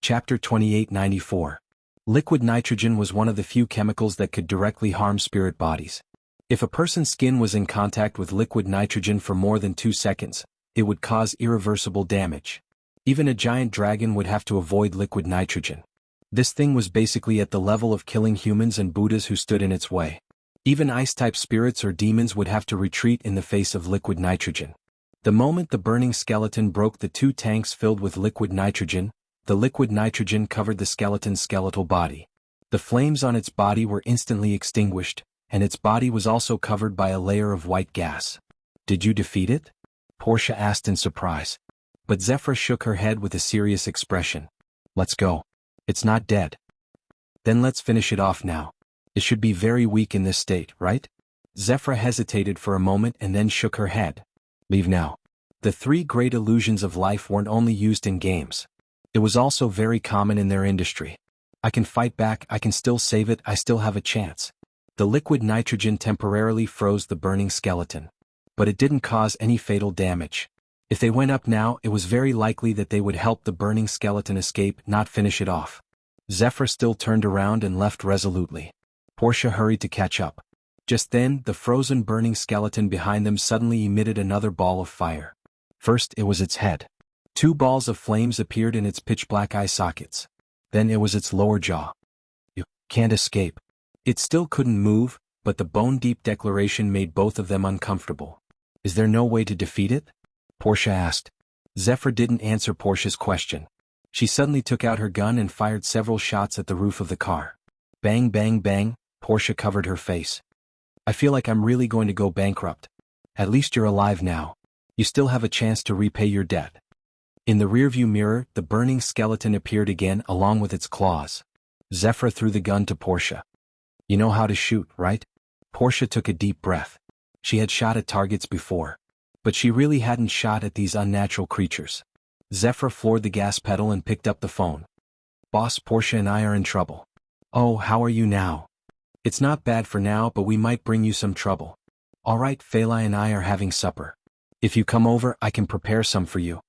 Chapter 2894. Liquid nitrogen was one of the few chemicals that could directly harm spirit bodies. If a person's skin was in contact with liquid nitrogen for more than 2 seconds, it would cause irreversible damage. Even a giant dragon would have to avoid liquid nitrogen. This thing was basically at the level of killing humans and Buddhas who stood in its way. Even ice-type spirits or demons would have to retreat in the face of liquid nitrogen. The moment the burning skeleton broke the 2 tanks filled with liquid nitrogen, the liquid nitrogen covered the skeleton's skeletal body. The flames on its body were instantly extinguished, and its body was also covered by a layer of white gas. "Did you defeat it?" Portia asked in surprise. But Zephyr shook her head with a serious expression. "Let's go. It's not dead." "Then let's finish it off now. It should be very weak in this state, right?" Zephyr hesitated for a moment and then shook her head. "Leave now." The 3 great illusions of life weren't only used in games. It was also very common in their industry. "I can fight back, I can still save it, I still have a chance." The liquid nitrogen temporarily froze the burning skeleton. But it didn't cause any fatal damage. If they went up now, it was very likely that they would help the burning skeleton escape, not finish it off. Zephyr still turned around and left resolutely. Portia hurried to catch up. Just then, the frozen burning skeleton behind them suddenly emitted another ball of fire. First, it was its head. 2 balls of flames appeared in its pitch-black eye sockets. Then it was its lower jaw. "You can't escape." It still couldn't move, but the bone-deep declaration made both of them uncomfortable. "Is there no way to defeat it?" Portia asked. Zephyr didn't answer Portia's question. She suddenly took out her gun and fired several shots at the roof of the car. Bang, bang, bang, Portia covered her face. "I feel like I'm really going to go bankrupt." "At least you're alive now. You still have a chance to repay your debt." In the rearview mirror, the burning skeleton appeared again along with its claws. Zephyr threw the gun to Portia. "You know how to shoot, right?" Portia took a deep breath. She had shot at targets before. But she really hadn't shot at these unnatural creatures. Zephyr floored the gas pedal and picked up the phone. "Boss, Portia and I are in trouble." "Oh, how are you now?" "It's not bad for now, but we might bring you some trouble." "All right, Phalai and I are having supper. If you come over, I can prepare some for you."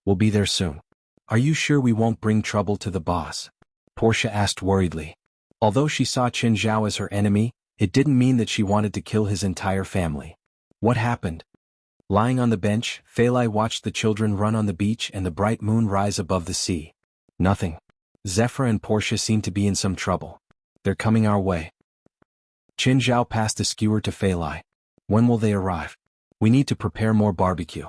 "We'll be there soon." "Are you sure we won't bring trouble to the boss?" Portia asked worriedly. Although she saw Qin Zhao as her enemy, it didn't mean that she wanted to kill his entire family. "What happened?" Lying on the bench, Phalai watched the children run on the beach and the bright moon rise above the sea. "Nothing." Zephyr and Portia seem to be in some trouble. "They're coming our way." Qin Zhao passed a skewer to Phalai. "When will they arrive? We need to prepare more barbecue."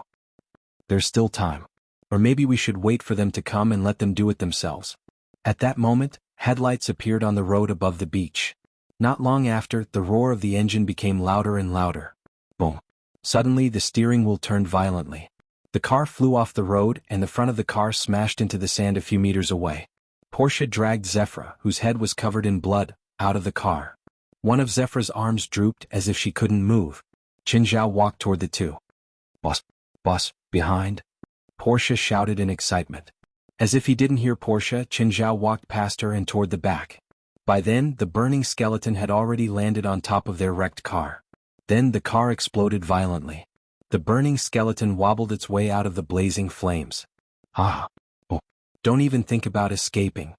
"There's still time. Or maybe we should wait for them to come and let them do it themselves." At that moment, headlights appeared on the road above the beach. Not long after, the roar of the engine became louder and louder. Boom. Suddenly, the steering wheel turned violently. The car flew off the road and the front of the car smashed into the sand a few meters away. Portia dragged Zephyr, whose head was covered in blood, out of the car. One of Zephyr's arms drooped as if she couldn't move. Qin Zhao walked toward the 2. Boss, behind!" Portia shouted in excitement. As if he didn't hear Portia, Qin Zhao walked past her and toward the back. By then, the burning skeleton had already landed on top of their wrecked car. Then the car exploded violently. The burning skeleton wobbled its way out of the blazing flames. "Ah! Oh! Don't even think about escaping."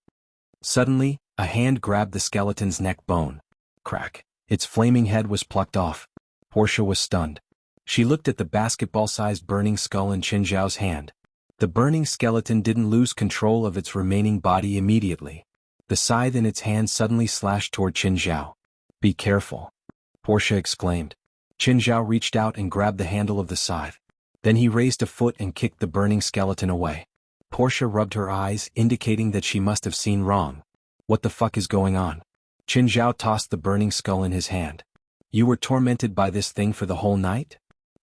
Suddenly, a hand grabbed the skeleton's neck bone. Crack! Its flaming head was plucked off. Portia was stunned. She looked at the basketball-sized burning skull in Qin Zhao's hand. The burning skeleton didn't lose control of its remaining body immediately. The scythe in its hand suddenly slashed toward Qin Zhao. "Be careful," Portia exclaimed. Qin Zhao reached out and grabbed the handle of the scythe. Then he raised a foot and kicked the burning skeleton away. Portia rubbed her eyes, indicating that she must have seen wrong. "What the fuck is going on?" Qin Zhao tossed the burning skull in his hand. "You were tormented by this thing for the whole night?"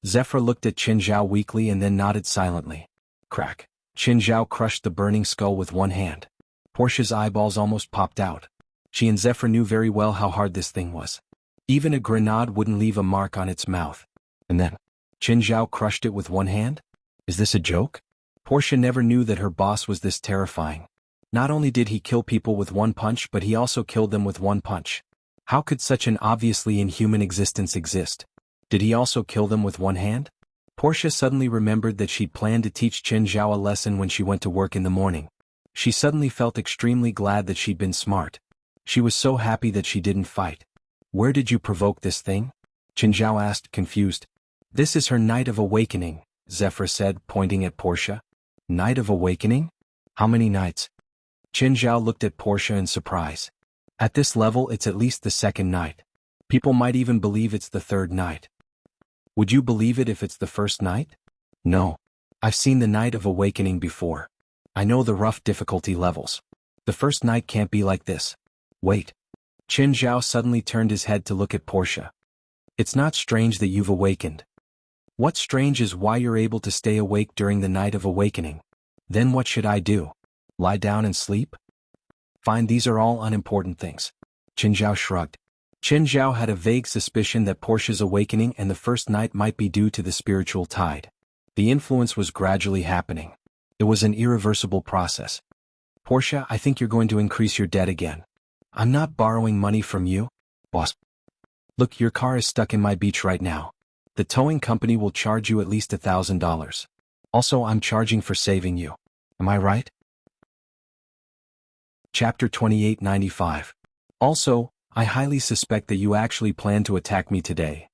Zephyr looked at Qin Zhao weakly and then nodded silently. Crack! Qin Zhao crushed the burning skull with one hand. Portia's eyeballs almost popped out. She and Zephyr knew very well how hard this thing was. Even a grenade wouldn't leave a mark on its mouth. And then, Qin Zhao crushed it with one hand? Is this a joke? Portia never knew that her boss was this terrifying. Not only did he kill people with one punch, but he also killed them with one punch. How could such an obviously inhuman existence exist? Did he also kill them with one hand? Portia suddenly remembered that she'd planned to teach Qin Zhao a lesson when she went to work in the morning. She suddenly felt extremely glad that she'd been smart. She was so happy that she didn't fight. Where did you provoke this thing? Qinzhao asked, confused. This is her Night of Awakening, Zephyr said, pointing at Portia. Night of Awakening? How many nights? Qinzhao looked at Portia in surprise. At this level it's at least the second night. People might even believe it's the third night. Would you believe it if it's the first night? No. I've seen the Night of Awakening before. I know the rough difficulty levels. The first night can't be like this. Wait. Qinzhao suddenly turned his head to look at Portia. It's not strange that you've awakened. What's strange is why you're able to stay awake during the Night of Awakening. Then what should I do? Lie down and sleep? Fine, these are all unimportant things. Qinzhao shrugged. Qinzhao had a vague suspicion that Portia's awakening and the first night might be due to the spiritual tide. The influence was gradually happening. It was an irreversible process. Portia, I think you're going to increase your debt again. I'm not borrowing money from you, boss. Look, your car is stuck in my beach right now. The towing company will charge you at least $1,000. Also, I'm charging for saving you. Am I right? Chapter 2895. Also, I highly suspect that you actually plan to attack me today.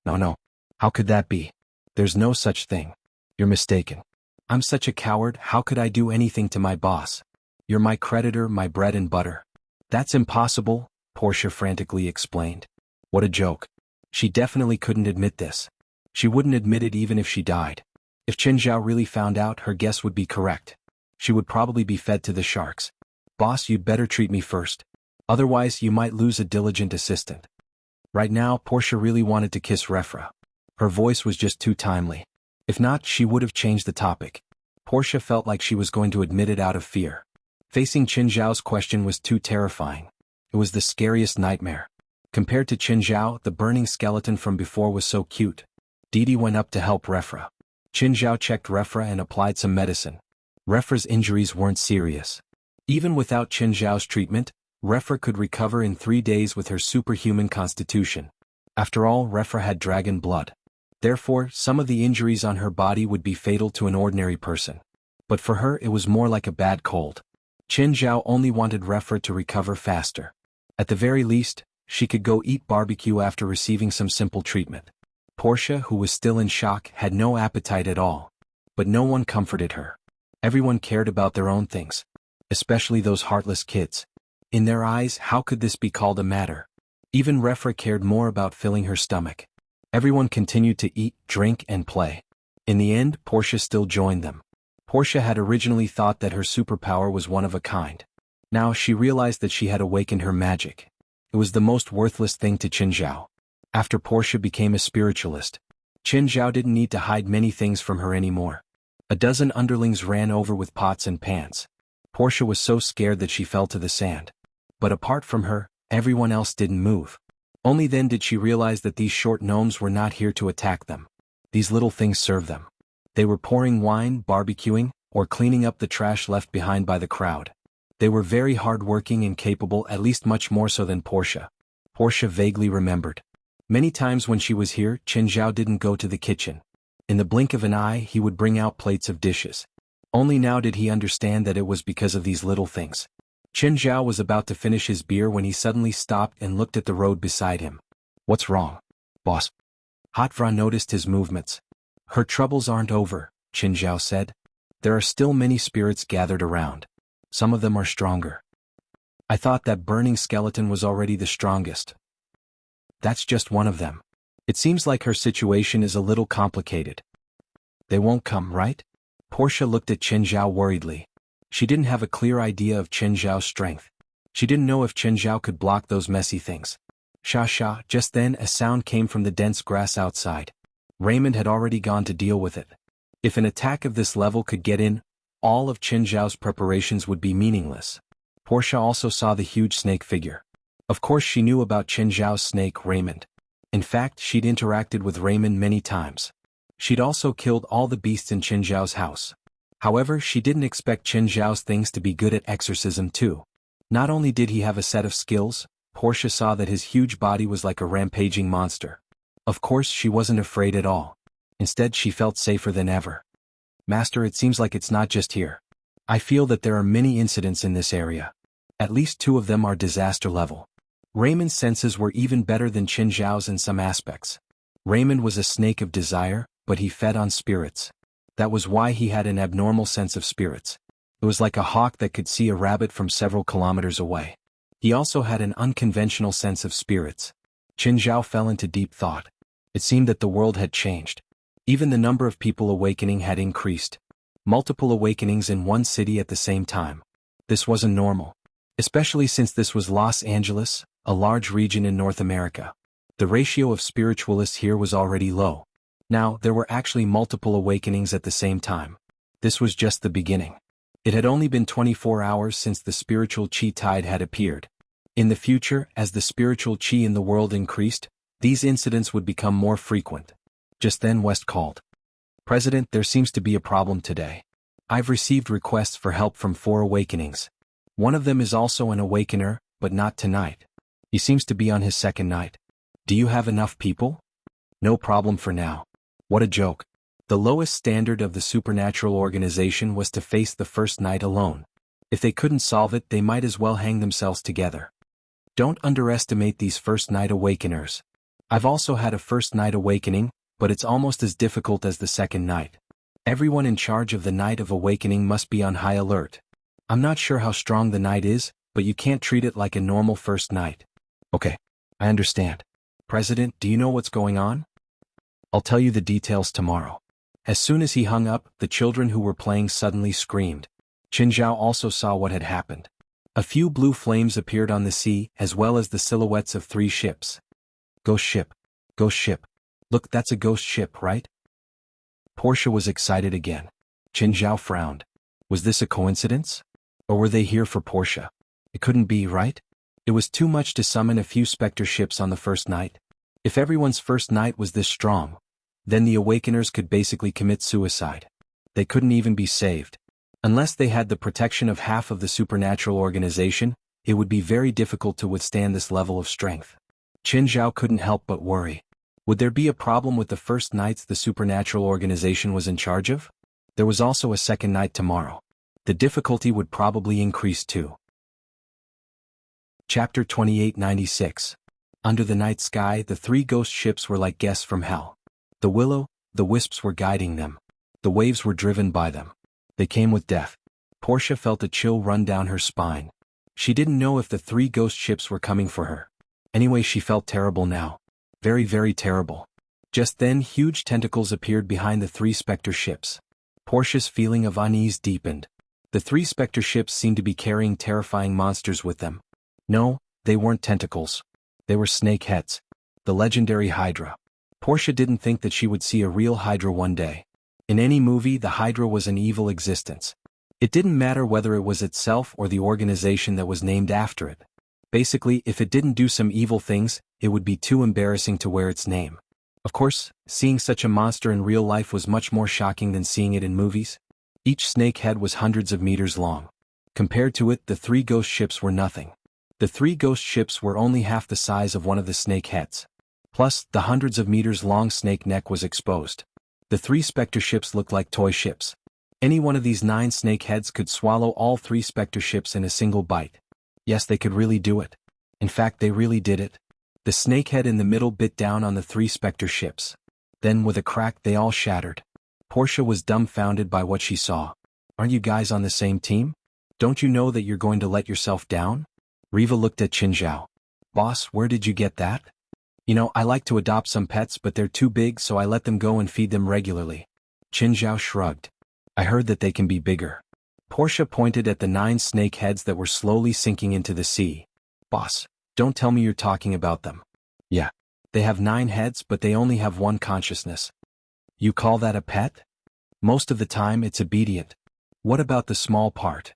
No. How could that be? There's no such thing. You're mistaken. I'm such a coward, how could I do anything to my boss? You're my creditor, my bread and butter. That's impossible, Portia frantically explained. What a joke. She definitely couldn't admit this. She wouldn't admit it even if she died. If Qinzhao really found out, her guess would be correct. She would probably be fed to the sharks. Boss, you'd better treat me first. Otherwise, you might lose a diligent assistant. Right now, Portia really wanted to kiss Refra. Her voice was just too timely. If not, she would have changed the topic. Portia felt like she was going to admit it out of fear. Facing Qinzhao's question was too terrifying. It was the scariest nightmare. Compared to Qinzhao, the burning skeleton from before was so cute. Didi went up to help Refra. Qinzhao checked Refra and applied some medicine. Refra's injuries weren't serious. Even without Qinzhao's treatment, Refra could recover in 3 days with her superhuman constitution. After all, Refra had dragon blood. Therefore, some of the injuries on her body would be fatal to an ordinary person. But for her it was more like a bad cold. Qinzhao only wanted Refra to recover faster. At the very least, she could go eat barbecue after receiving some simple treatment. Portia, who was still in shock, had no appetite at all. But no one comforted her. Everyone cared about their own things. Especially those heartless kids. In their eyes, how could this be called a matter? Even Refra cared more about filling her stomach. Everyone continued to eat, drink, and play. In the end, Portia still joined them. Portia had originally thought that her superpower was one of a kind. Now she realized that she had awakened her magic. It was the most worthless thing to Qinzhao. After Portia became a spiritualist, Qinzhao didn't need to hide many things from her anymore. A dozen underlings ran over with pots and pans. Portia was so scared that she fell to the sand. But apart from her, everyone else didn't move. Only then did she realize that these short gnomes were not here to attack them. These little things served them. They were pouring wine, barbecuing, or cleaning up the trash left behind by the crowd. They were very hard-working and capable, at least much more so than Portia. Portia vaguely remembered. Many times when she was here, Qinzhao didn't go to the kitchen. In the blink of an eye, he would bring out plates of dishes. Only now did he understand that it was because of these little things. Qinzhao was about to finish his beer when he suddenly stopped and looked at the road beside him. What's wrong, boss? Hatvra noticed his movements. Her troubles aren't over, Qinzhao said. There are still many spirits gathered around. Some of them are stronger. I thought that burning skeleton was already the strongest. That's just one of them. It seems like her situation is a little complicated. They won't come, right? Portia looked at Qinzhao worriedly. She didn't have a clear idea of Qinzhao's strength. She didn't know if Qinzhao could block those messy things. Sha. Just then a sound came from the dense grass outside. Raymond had already gone to deal with it. If an attack of this level could get in, all of Qinzhao's preparations would be meaningless. Portia also saw the huge snake figure. Of course she knew about Qinzhao's snake, Raymond. In fact, she'd interacted with Raymond many times. She'd also killed all the beasts in Qinzhao's house. However, she didn't expect Qinzhao's things to be good at exorcism too. Not only did he have a set of skills, Portia saw that his huge body was like a rampaging monster. Of course, she wasn't afraid at all. Instead, she felt safer than ever. Master, it seems like it's not just here. I feel that there are many incidents in this area. At least 2 of them are disaster level. Raymond's senses were even better than Qin Zhao's in some aspects. Raymond was a snake of desire, but he fed on spirits. That was why he had an abnormal sense of spirits. It was like a hawk that could see a rabbit from several kilometers away. He also had an unconventional sense of spirits. Qin Zhao fell into deep thought. It seemed that the world had changed. Even the number of people awakening had increased. Multiple awakenings in one city at the same time. This wasn't normal. Especially since this was Los Angeles, a large region in North America. The ratio of spiritualists here was already low. Now, there were actually multiple awakenings at the same time. This was just the beginning. It had only been 24 hours since the spiritual qi tide had appeared. In the future, as the spiritual qi in the world increased, these incidents would become more frequent. Just then West called. President, there seems to be a problem today. I've received requests for help from 4 awakenings. One of them is also an awakener, but not tonight. He seems to be on his 2nd night. Do you have enough people? No problem for now. What a joke. The lowest standard of the supernatural organization was to face the 1st night alone. If they couldn't solve it, they might as well hang themselves together. Don't underestimate these 1st night awakeners. I've also had a 1st night awakening, but it's almost as difficult as the 2nd night. Everyone in charge of the night of awakening must be on high alert. I'm not sure how strong the night is, but you can't treat it like a normal 1st night. Okay, I understand. President, do you know what's going on? I'll tell you the details tomorrow. As soon as he hung up, the children who were playing suddenly screamed. Qin Zhao also saw what had happened. A few blue flames appeared on the sea, as well as the silhouettes of 3 ships. Ghost ship. Ghost ship. Look, that's a ghost ship, right? Portia was excited again. Qin Zhao frowned. Was this a coincidence? Or were they here for Portia? It couldn't be, right? It was too much to summon a few specter ships on the 1st night. If everyone's 1st night was this strong, then the awakeners could basically commit suicide. They couldn't even be saved. Unless they had the protection of half of the supernatural organization, it would be very difficult to withstand this level of strength. Qin Zhao couldn't help but worry. Would there be a problem with the 1st nights the supernatural organization was in charge of? There was also a 2nd night tomorrow. The difficulty would probably increase too. Chapter 2896. Under the night sky, the 3 ghost ships were like guests from hell. The willow, the wisps were guiding them. The waves were driven by them. They came with death. Portia felt a chill run down her spine. She didn't know if the 3 ghost ships were coming for her. Anyway, she felt terrible now. Very, very terrible. Just then, huge tentacles appeared behind the 3 specter ships. Portia's feeling of unease deepened. The 3 specter ships seemed to be carrying terrifying monsters with them. No, they weren't tentacles. They were snake heads. The legendary Hydra. Portia didn't think that she would see a real Hydra one day. In any movie, the Hydra was an evil existence. It didn't matter whether it was itself or the organization that was named after it. Basically, if it didn't do some evil things, it would be too embarrassing to wear its name. Of course, seeing such a monster in real life was much more shocking than seeing it in movies. Each snake head was hundreds of meters long. Compared to it, the 3 ghost ships were nothing. The 3 ghost ships were only half the size of one of the snake heads. Plus, the hundreds of meters long snake neck was exposed. The 3 specter ships looked like toy ships. Any one of these 9 snake heads could swallow all 3 specter ships in a single bite. Yes, they could really do it. In fact, they really did it. The snake head in the middle bit down on the 3 specter ships. Then with a crack they all shattered. Portia was dumbfounded by what she saw. Aren't you guys on the same team? Don't you know that you're going to let yourself down? Riva looked at Qin Zhao. Boss, where did you get that? You know, I like to adopt some pets, but they're too big, so I let them go and feed them regularly. Qin Zhao shrugged. I heard that they can be bigger. Portia pointed at the 9 snake heads that were slowly sinking into the sea. Boss, don't tell me you're talking about them. Yeah. They have 9 heads, but they only have 1 consciousness. You call that a pet? Most of the time it's obedient. What about the small part?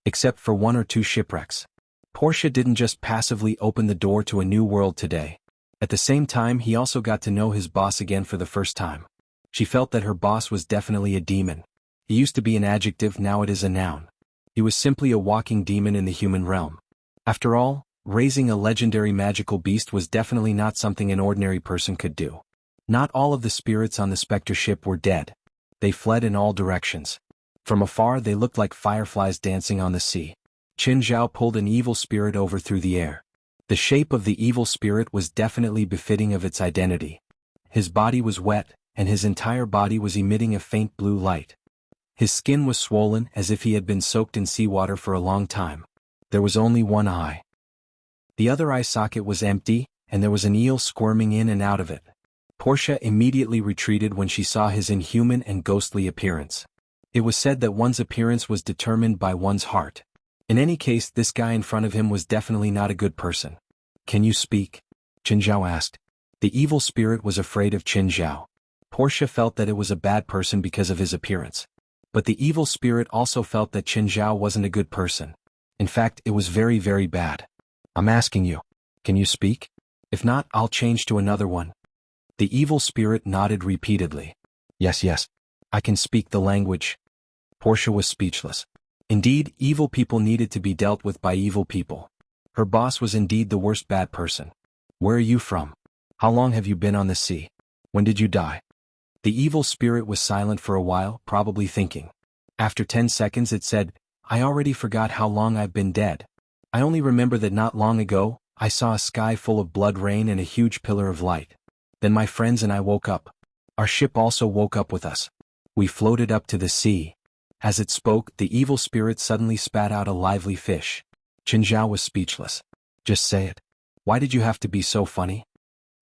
Except for 1 or 2 shipwrecks. Portia didn't just passively open the door to a new world today. At the same time, he also got to know his boss again for the first time. She felt that her boss was definitely a demon. He used to be an adjective, now it is a noun. He was simply a walking demon in the human realm. After all, raising a legendary magical beast was definitely not something an ordinary person could do. Not all of the spirits on the specter ship were dead. They fled in all directions. From afar they looked like fireflies dancing on the sea. Qin Zhao pulled an evil spirit over through the air. The shape of the evil spirit was definitely befitting of its identity. His body was wet, and his entire body was emitting a faint blue light. His skin was swollen as if he had been soaked in seawater for a long time. There was only one eye. The other eye socket was empty, and there was an eel squirming in and out of it. Portia immediately retreated when she saw his inhuman and ghostly appearance. It was said that one's appearance was determined by one's heart. In any case, this guy in front of him was definitely not a good person. "Can you speak?" Qin Zhao asked. The evil spirit was afraid of Qin Zhao. Portia felt that it was a bad person because of his appearance. But the evil spirit also felt that Qin Zhao wasn't a good person. In fact, it was very, very bad. "I'm asking you. Can you speak? If not, I'll change to another one." The evil spirit nodded repeatedly. Yes, I can speak the language." Portia was speechless. Indeed, evil people needed to be dealt with by evil people. Her boss was indeed the worst bad person. "Where are you from? How long have you been on the sea? When did you die?" The evil spirit was silent for a while, probably thinking. After 10 seconds it said, "I already forgot how long I've been dead. I only remember that not long ago, I saw a sky full of blood rain and a huge pillar of light. Then my friends and I woke up. Our ship also woke up with us. We floated up to the sea." As it spoke, the evil spirit suddenly spat out a lively fish. Qin Zhao was speechless. "Just say it. Why did you have to be so funny?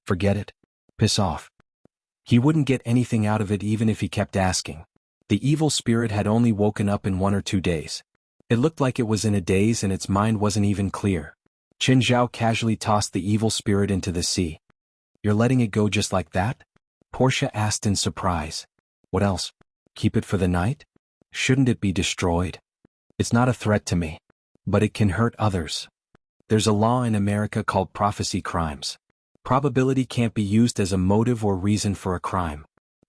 Forget it. Piss off." He wouldn't get anything out of it even if he kept asking. The evil spirit had only woken up in 1 or 2 days. It looked like it was in a daze and its mind wasn't even clear. Qin Zhao casually tossed the evil spirit into the sea. "You're letting it go just like that?" Portia asked in surprise. "What else? Keep it for the night? Shouldn't it be destroyed? It's not a threat to me. But it can hurt others. There's a law in America called prophecy crimes. Probability can't be used as a motive or reason for a crime.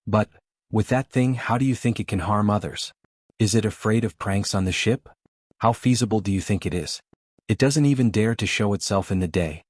But, with that thing, how do you think it can harm others? Is it afraid of pranks on the ship? How feasible do you think it is? It doesn't even dare to show itself in the day."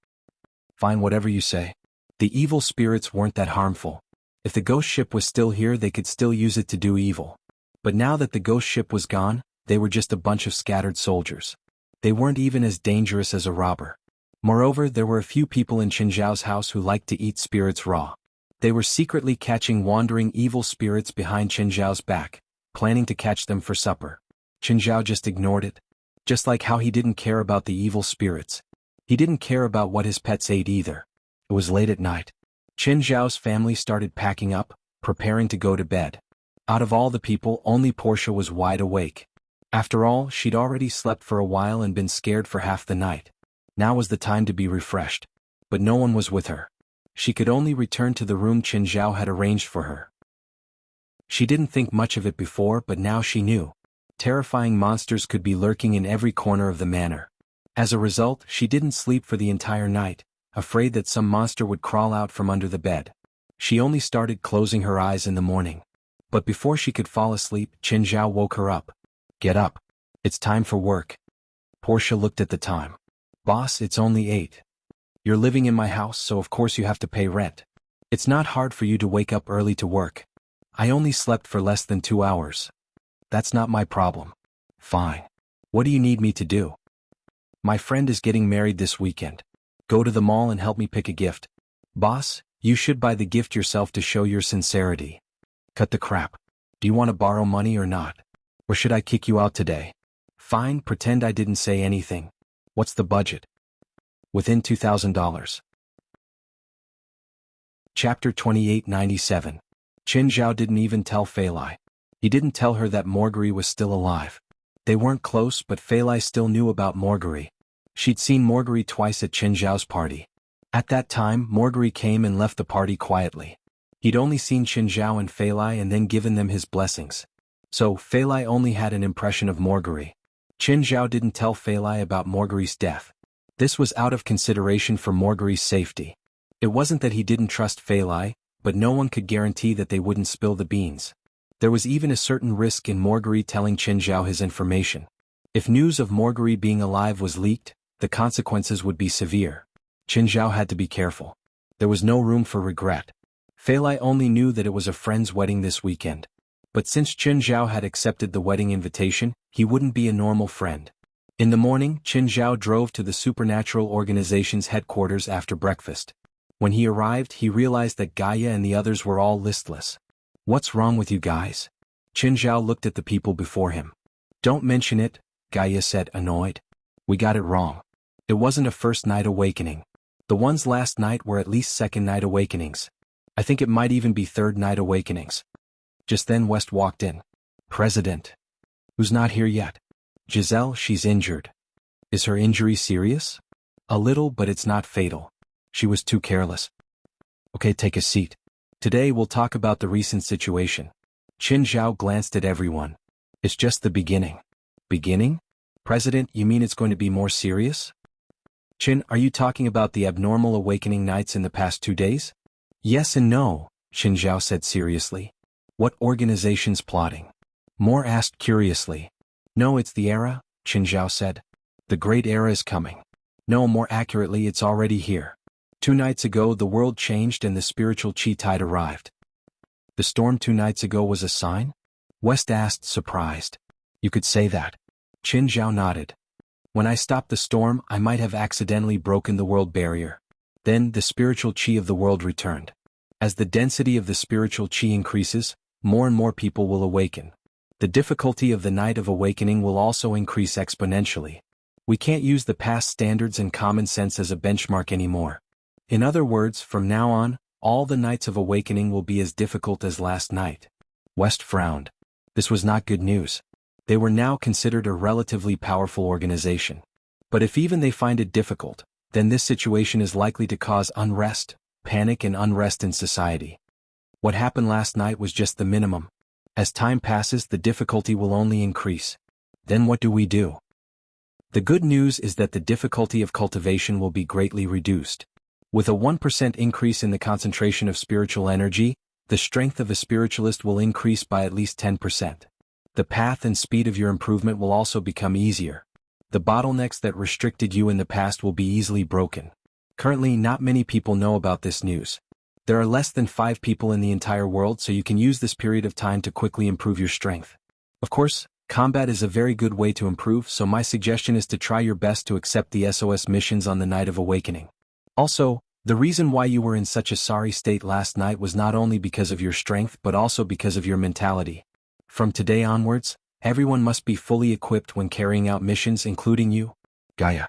"Fine, whatever you say. The evil spirits weren't that harmful. If the ghost ship was still here, they could still use it to do evil. But now that the ghost ship was gone, they were just a bunch of scattered soldiers. They weren't even as dangerous as a robber. Moreover, there were a few people in Qin Zhao's house who liked to eat spirits raw. They were secretly catching wandering evil spirits behind Qin Zhao's back, planning to catch them for supper. Qin Zhao just ignored it. Just like how he didn't care about the evil spirits. He didn't care about what his pets ate either. It was late at night. Qin Zhao's family started packing up, preparing to go to bed. Out of all the people, only Portia was wide awake. After all, she'd already slept for a while and been scared for half the night. Now was the time to be refreshed. But no one was with her. She could only return to the room Qin Zhao had arranged for her. She didn't think much of it before, but now she knew. Terrifying monsters could be lurking in every corner of the manor. As a result, she didn't sleep for the entire night, afraid that some monster would crawl out from under the bed. She only started closing her eyes in the morning. But before she could fall asleep, Qin Zhao woke her up. "Get up. It's time for work." Portia looked at the time. "Boss, it's only 8. You're living in my house, so of course you have to pay rent. It's not hard for you to wake up early to work. I only slept for less than 2 hours. That's not my problem." "Fine. What do you need me to do?" "My friend is getting married this weekend. Go to the mall and help me pick a gift." "Boss, you should buy the gift yourself to show your sincerity." "Cut the crap. Do you want to borrow money or not? Or should I kick you out today?" "Fine, pretend I didn't say anything. What's the budget?" "Within $2,000. Chapter 2897. Qin Zhao didn't even tell Fei Lai. He didn't tell her that Marguerite was still alive. They weren't close, but Fei Lai still knew about Marguerite. She'd seen Marguerite twice at Qin Zhao's party. At that time, Marguerite came and left the party quietly. He'd only seen Qin Zhao and Fei Lai and then given them his blessings. So, Fei Lai only had an impression of Marguerite. Qin Zhao didn't tell Fei Lai about Marguerite's death. This was out of consideration for Marguerite's safety. It wasn't that he didn't trust Fei Lai, but no one could guarantee that they wouldn't spill the beans. There was even a certain risk in Marguerite telling Qin Zhao his information. If news of Marguerite being alive was leaked, the consequences would be severe. Qin Zhao had to be careful. There was no room for regret. Fei Lai only knew that it was a friend's wedding this weekend. But since Qin Zhao had accepted the wedding invitation, he wouldn't be a normal friend. In the morning, Qin Zhao drove to the supernatural organization's headquarters after breakfast. When he arrived, he realized that Gaia and the others were all listless. "What's wrong with you guys?" Qin Zhao looked at the people before him. "Don't mention it," Gaia said, annoyed. "We got it wrong. It wasn't a first night awakening. The ones last night were at least second night awakenings. I think it might even be third night awakenings." Just then West walked in. "President. Who's not here yet?" "Giselle, she's injured." "Is her injury serious?" "A little, but it's not fatal. She was too careless." "Okay, take a seat. Today we'll talk about the recent situation." Qin Zhao glanced at everyone. "It's just the beginning." "Beginning? President, you mean it's going to be more serious?" "Qin, are you talking about the abnormal awakening nights in the past 2 days?" "Yes and no," Qin Zhao said seriously. "What organization's plotting?" Moore asked curiously. "No, it's the era," Qin Zhao said. "The great era is coming. No, more accurately, it's already here. 2 nights ago the world changed and the spiritual chi tide arrived." "The storm 2 nights ago was a sign?" West asked, surprised. "You could say that." Qin Zhao nodded. "When I stopped the storm, I might have accidentally broken the world barrier. Then the spiritual chi of the world returned. As the density of the spiritual chi increases, more and more people will awaken. The difficulty of the night of awakening will also increase exponentially. We can't use the past standards and common sense as a benchmark anymore. In other words, from now on, all the nights of awakening will be as difficult as last night." West frowned. This was not good news. They were now considered a relatively powerful organization. But if even they find it difficult, then this situation is likely to cause unrest, panic and unrest in society. What happened last night was just the minimum. As time passes, the difficulty will only increase. Then what do we do? The good news is that the difficulty of cultivation will be greatly reduced. With a 1% increase in the concentration of spiritual energy, the strength of a spiritualist will increase by at least 10%. The path and speed of your improvement will also become easier. The bottlenecks that restricted you in the past will be easily broken. Currently, not many people know about this news. There are less than 5 people in the entire world, so you can use this period of time to quickly improve your strength. Of course, combat is a very good way to improve, so my suggestion is to try your best to accept the SOS missions on the night of awakening. Also, the reason why you were in such a sorry state last night was not only because of your strength but also because of your mentality. From today onwards, everyone must be fully equipped when carrying out missions, including you. Gaia.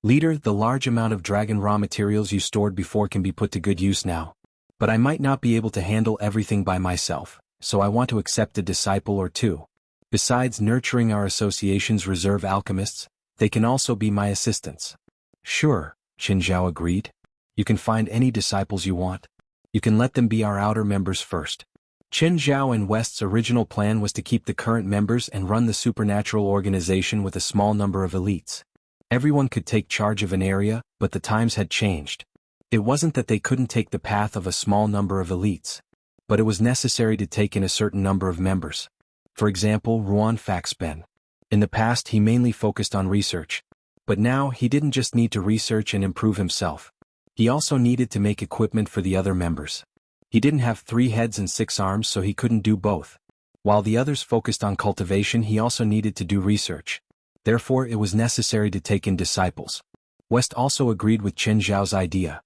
Leader, the large amount of dragon raw materials you stored before can be put to good use now. But I might not be able to handle everything by myself, so I want to accept a disciple or 2. Besides nurturing our association's reserve alchemists, they can also be my assistants. Sure, Qin Zhao agreed. You can find any disciples you want. You can let them be our outer members first. Qin Zhao and West's original plan was to keep the current members and run the supernatural organization with a small number of elites. Everyone could take charge of an area, but the times had changed. It wasn't that they couldn't take the path of a small number of elites, but it was necessary to take in a certain number of members. For example, Ruan Faxben. In the past he mainly focused on research, but now he didn't just need to research and improve himself. He also needed to make equipment for the other members. He didn't have 3 heads and 6 arms, so he couldn't do both. While the others focused on cultivation, he also needed to do research. Therefore, it was necessary to take in disciples. West also agreed with Qin Zhao's idea.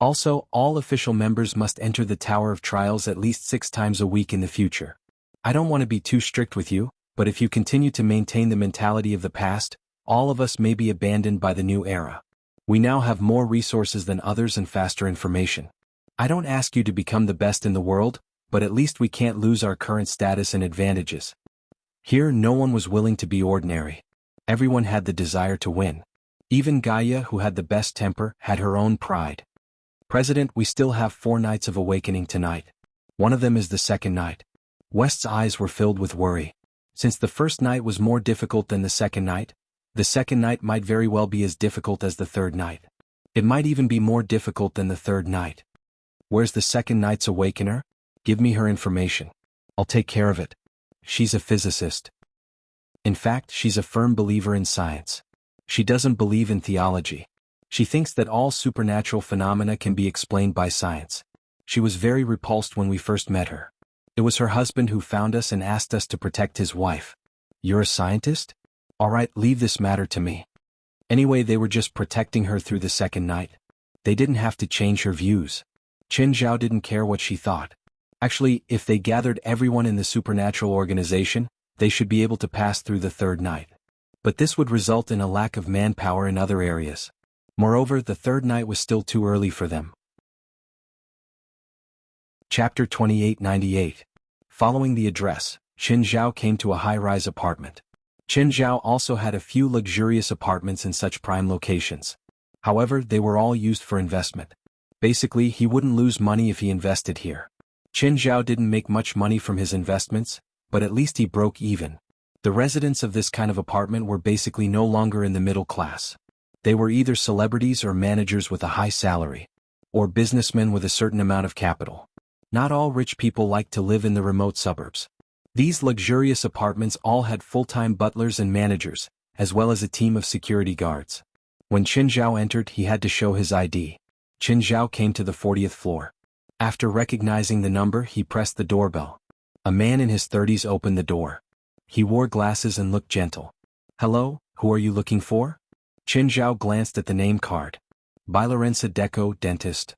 Also, all official members must enter the Tower of Trials at least 6 times a week in the future. I don't want to be too strict with you, but if you continue to maintain the mentality of the past, all of us may be abandoned by the new era. We now have more resources than others and faster information. I don't ask you to become the best in the world, but at least we can't lose our current status and advantages. Here, no one was willing to be ordinary. Everyone had the desire to win. Even Gaia, who had the best temper, had her own pride. President, we still have 4 nights of awakening tonight. One of them is the second night. West's eyes were filled with worry. Since the first night was more difficult than the second night might very well be as difficult as the third night. It might even be more difficult than the third night. Where's the second night's awakener? Give me her information. I'll take care of it. She's a physicist. In fact, she's a firm believer in science. She doesn't believe in theology. She thinks that all supernatural phenomena can be explained by science. She was very repulsed when we first met her. It was her husband who found us and asked us to protect his wife. You're a scientist? Alright, leave this matter to me. Anyway, they were just protecting her through the second night. They didn't have to change her views. Qin Zhao didn't care what she thought. Actually, if they gathered everyone in the supernatural organization, they should be able to pass through the third night. But this would result in a lack of manpower in other areas. Moreover, the third night was still too early for them. Chapter 2898. Following the address, Qin Zhao came to a high-rise apartment. Qin Zhao also had a few luxurious apartments in such prime locations. However, they were all used for investment. Basically, he wouldn't lose money if he invested here. Qin Zhao didn't make much money from his investments, but at least he broke even. The residents of this kind of apartment were basically no longer in the middle class. They were either celebrities or managers with a high salary, or businessmen with a certain amount of capital. Not all rich people like to live in the remote suburbs. These luxurious apartments all had full-time butlers and managers, as well as a team of security guards. When Qin Zhao entered, he had to show his ID. Qin Zhao came to the 40th floor. After recognizing the number, he pressed the doorbell. A man in his 30s opened the door. He wore glasses and looked gentle. Hello, who are you looking for? Qin Zhao glanced at the name card. Lorenza Deco, dentist.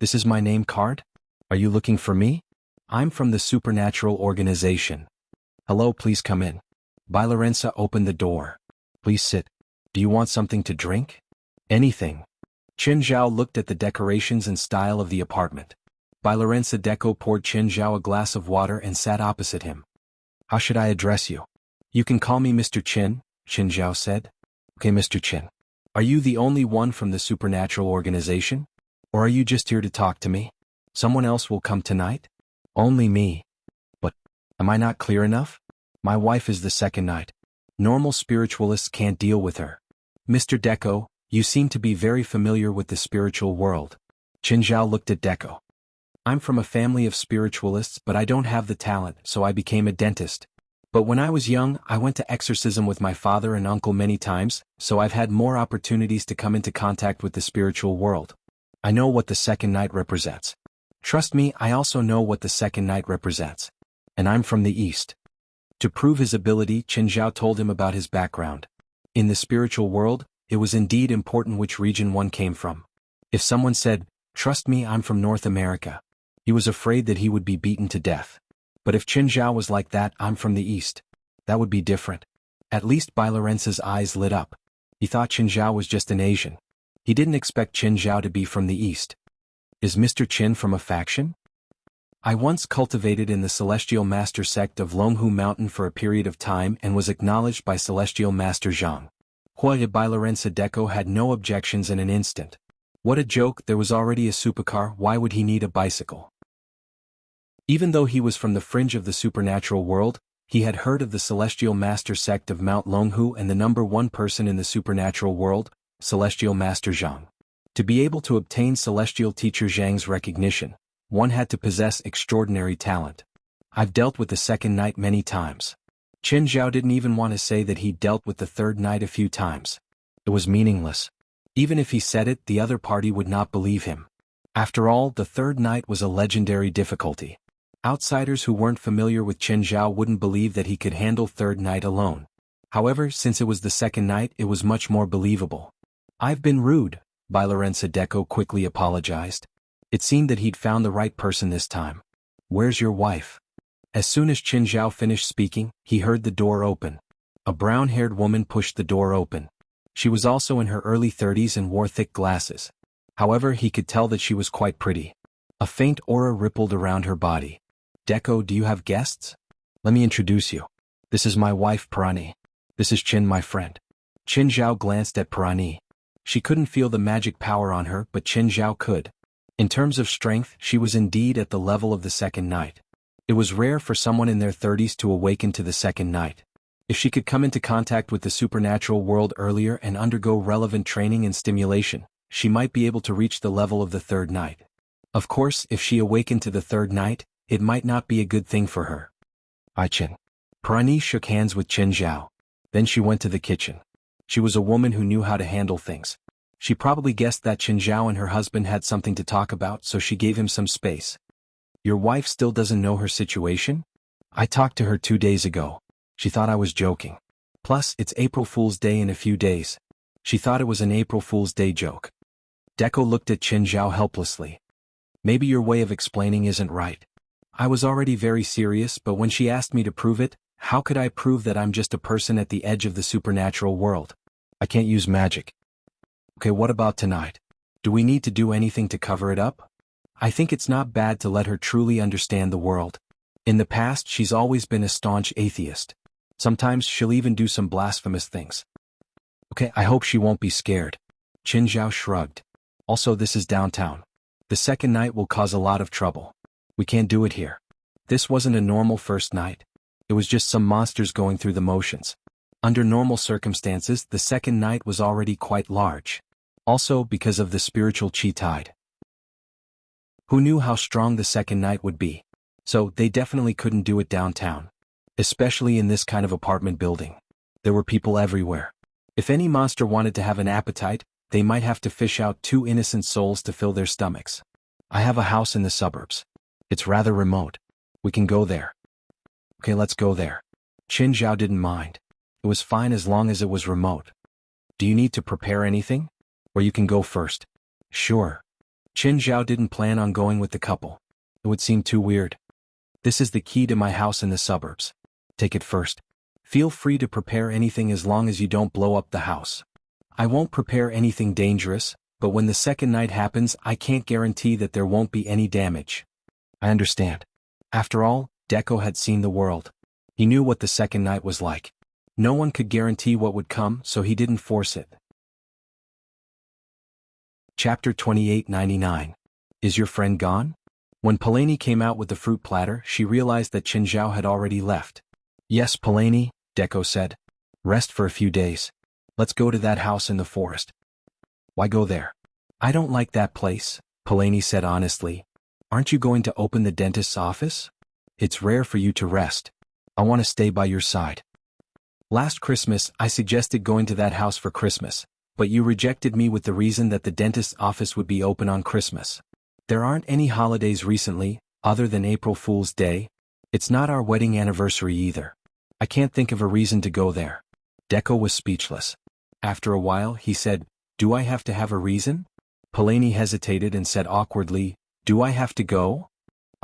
This is my name card? Are you looking for me? I'm from the supernatural organization. Hello, please come in. Lorenza opened the door. Please sit. Do you want something to drink? Anything. Qin Zhao looked at the decorations and style of the apartment. Lorenza Deco poured Qin Zhao a glass of water and sat opposite him. How should I address you? You can call me Mr. Qin, Qin Zhao said. Okay, Mr. Qin. Are you the only one from the supernatural organization? Or are you just here to talk to me? Someone else will come tonight? Only me. But, am I not clear enough? My wife is the second night. Normal spiritualists can't deal with her. Mr. Deco, you seem to be very familiar with the spiritual world. Qin Zhao looked at Deco. I'm from a family of spiritualists, but I don't have the talent, so I became a dentist. But when I was young, I went to exorcism with my father and uncle many times, so I've had more opportunities to come into contact with the spiritual world. I know what the second night represents. Trust me, I also know what the second night represents. And I'm from the East. To prove his ability, Qin Zhao told him about his background. In the spiritual world, it was indeed important which region one came from. If someone said, "Trust me, I'm from North America," he was afraid that he would be beaten to death. But if Qin Zhao was like that, "I'm from the East," that would be different. At least Lorenza's eyes lit up. He thought Qin Zhao was just an Asian. He didn't expect Qin Zhao to be from the East. Is Mr. Qin from a faction? I once cultivated in the Celestial Master sect of Longhu Mountain for a period of time and was acknowledged by Celestial Master Zhang. Lorenza Deco had no objections in an instant. What a joke, there was already a supercar, why would he need a bicycle? Even though he was from the fringe of the supernatural world, he had heard of the Celestial Master sect of Mount Longhu and the number one person in the supernatural world, Celestial Master Zhang. To be able to obtain Celestial Teacher Zhang's recognition, one had to possess extraordinary talent. I've dealt with the second night many times. Qin Zhao didn't even want to say that he'd dealt with the third night a few times. It was meaningless. Even if he said it, the other party would not believe him. After all, the third night was a legendary difficulty. Outsiders who weren't familiar with Qin Zhao wouldn't believe that he could handle third night alone. However, since it was the second night, it was much more believable. I've been rude, Lorenza Deco quickly apologized. It seemed that he'd found the right person this time. Where's your wife? As soon as Qin Zhao finished speaking, he heard the door open. A brown-haired woman pushed the door open. She was also in her early 30s and wore thick glasses. However, he could tell that she was quite pretty. A faint aura rippled around her body. Deco, do you have guests? Let me introduce you. This is my wife Parani. This is Qin, my friend. Qin Zhao glanced at Parani. She couldn't feel the magic power on her, but Qin Zhao could. In terms of strength, she was indeed at the level of the second night. It was rare for someone in their 30s to awaken to the second night. If she could come into contact with the supernatural world earlier and undergo relevant training and stimulation, she might be able to reach the level of the third night. Of course, if she awakened to the third night, it might not be a good thing for her. Hi Qin. Parani shook hands with Qin Zhao. Then she went to the kitchen. She was a woman who knew how to handle things. She probably guessed that Qin Zhao and her husband had something to talk about, so she gave him some space. Your wife still doesn't know her situation? I talked to her 2 days ago. She thought I was joking. Plus, it's April Fool's Day in a few days. She thought it was an April Fool's Day joke. Deco looked at Qin Zhao helplessly. Maybe your way of explaining isn't right. I was already very serious, but when she asked me to prove it, how could I prove that I'm just a person at the edge of the supernatural world? I can't use magic. Okay, what about tonight? Do we need to do anything to cover it up? I think it's not bad to let her truly understand the world. In the past, she's always been a staunch atheist. Sometimes she'll even do some blasphemous things. Okay, I hope she won't be scared. Qin Zhao shrugged. Also, this is downtown. The second night will cause a lot of trouble. We can't do it here. This wasn't a normal first night. It was just some monsters going through the motions. Under normal circumstances, the second night was already quite large. Also, because of the spiritual chi tide. Who knew how strong the second night would be? So, they definitely couldn't do it downtown. Especially in this kind of apartment building. There were people everywhere. If any monster wanted to have an appetite, they might have to fish out 2 innocent souls to fill their stomachs. I have a house in the suburbs. It's rather remote. We can go there. Okay, let's go there. Qin Zhao didn't mind. It was fine as long as it was remote. Do you need to prepare anything? Or you can go first. Sure. Qin Zhao didn't plan on going with the couple. It would seem too weird. This is the key to my house in the suburbs. Take it first. Feel free to prepare anything as long as you don't blow up the house. I won't prepare anything dangerous, but when the second night happens, I can't guarantee that there won't be any damage. I understand. After all, Deco had seen the world. He knew what the second night was like. No one could guarantee what would come, so he didn't force it. Chapter 2899. Is your friend gone? When Palani came out with the fruit platter, she realized that Qin Zhao had already left. Yes, Palani, Deco said. Rest for a few days. Let's go to that house in the forest. Why go there? I don't like that place, Palani said honestly. Aren't you going to open the dentist's office? It's rare for you to rest. I want to stay by your side. Last Christmas, I suggested going to that house for Christmas, but you rejected me with the reason that the dentist's office would be open on Christmas. There aren't any holidays recently, other than April Fool's Day. It's not our wedding anniversary either. I can't think of a reason to go there. Deco was speechless. After a while, he said, Do I have to have a reason? Palani hesitated and said awkwardly, Do I have to go?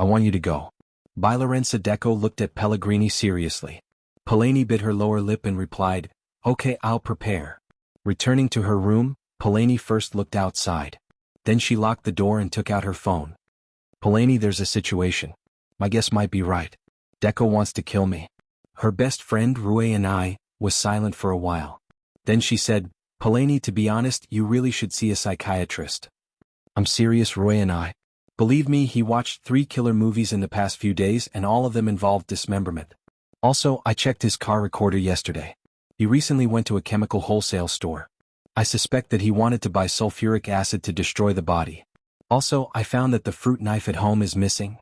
I want you to go. By Lorenza. Deco looked at Pellegrini seriously. Palani bit her lower lip and replied, Okay, I'll prepare. Returning to her room, Palani first looked outside. Then she locked the door and took out her phone. Palani, there's a situation. My guess might be right. Deco wants to kill me. Her best friend Rue and I was silent for a while. Then she said, Palani, to be honest, you really should see a psychiatrist. I'm serious, Rue and I. Believe me, he watched 3 killer movies in the past few days and all of them involved dismemberment. Also, I checked his car recorder yesterday. He recently went to a chemical wholesale store. I suspect that he wanted to buy sulfuric acid to destroy the body. Also, I found that the fruit knife at home is missing.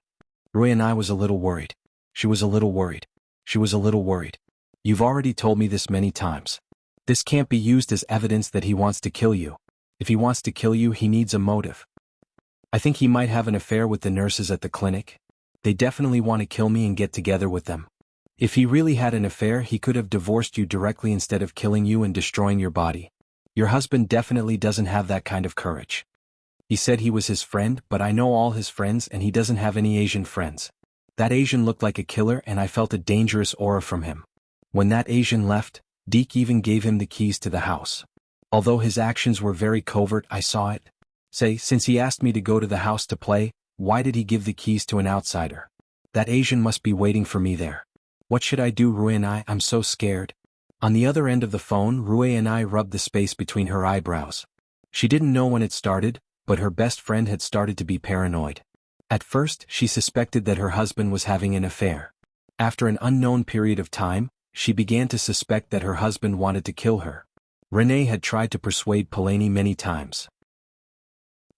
Rue and I was a little worried. She was a little worried. She was a little worried. You've already told me this many times. This can't be used as evidence that he wants to kill you. If he wants to kill you, he needs a motive. I think he might have an affair with the nurses at the clinic. They definitely want to kill me and get together with them. If he really had an affair, he could have divorced you directly instead of killing you and destroying your body. Your husband definitely doesn't have that kind of courage. He said he was his friend, but I know all his friends and he doesn't have any Asian friends. That Asian looked like a killer and I felt a dangerous aura from him. When that Asian left, Deke even gave him the keys to the house. Although his actions were very covert, I saw it. Since he asked me to go to the house to play, why did he give the keys to an outsider? That Asian must be waiting for me there. What should I do, Rue and I? I'm so scared. On the other end of the phone, Rue and I rubbed the space between her eyebrows. She didn't know when it started, but her best friend had started to be paranoid. At first, she suspected that her husband was having an affair. After an unknown period of time, she began to suspect that her husband wanted to kill her. Renee had tried to persuade Palani many times.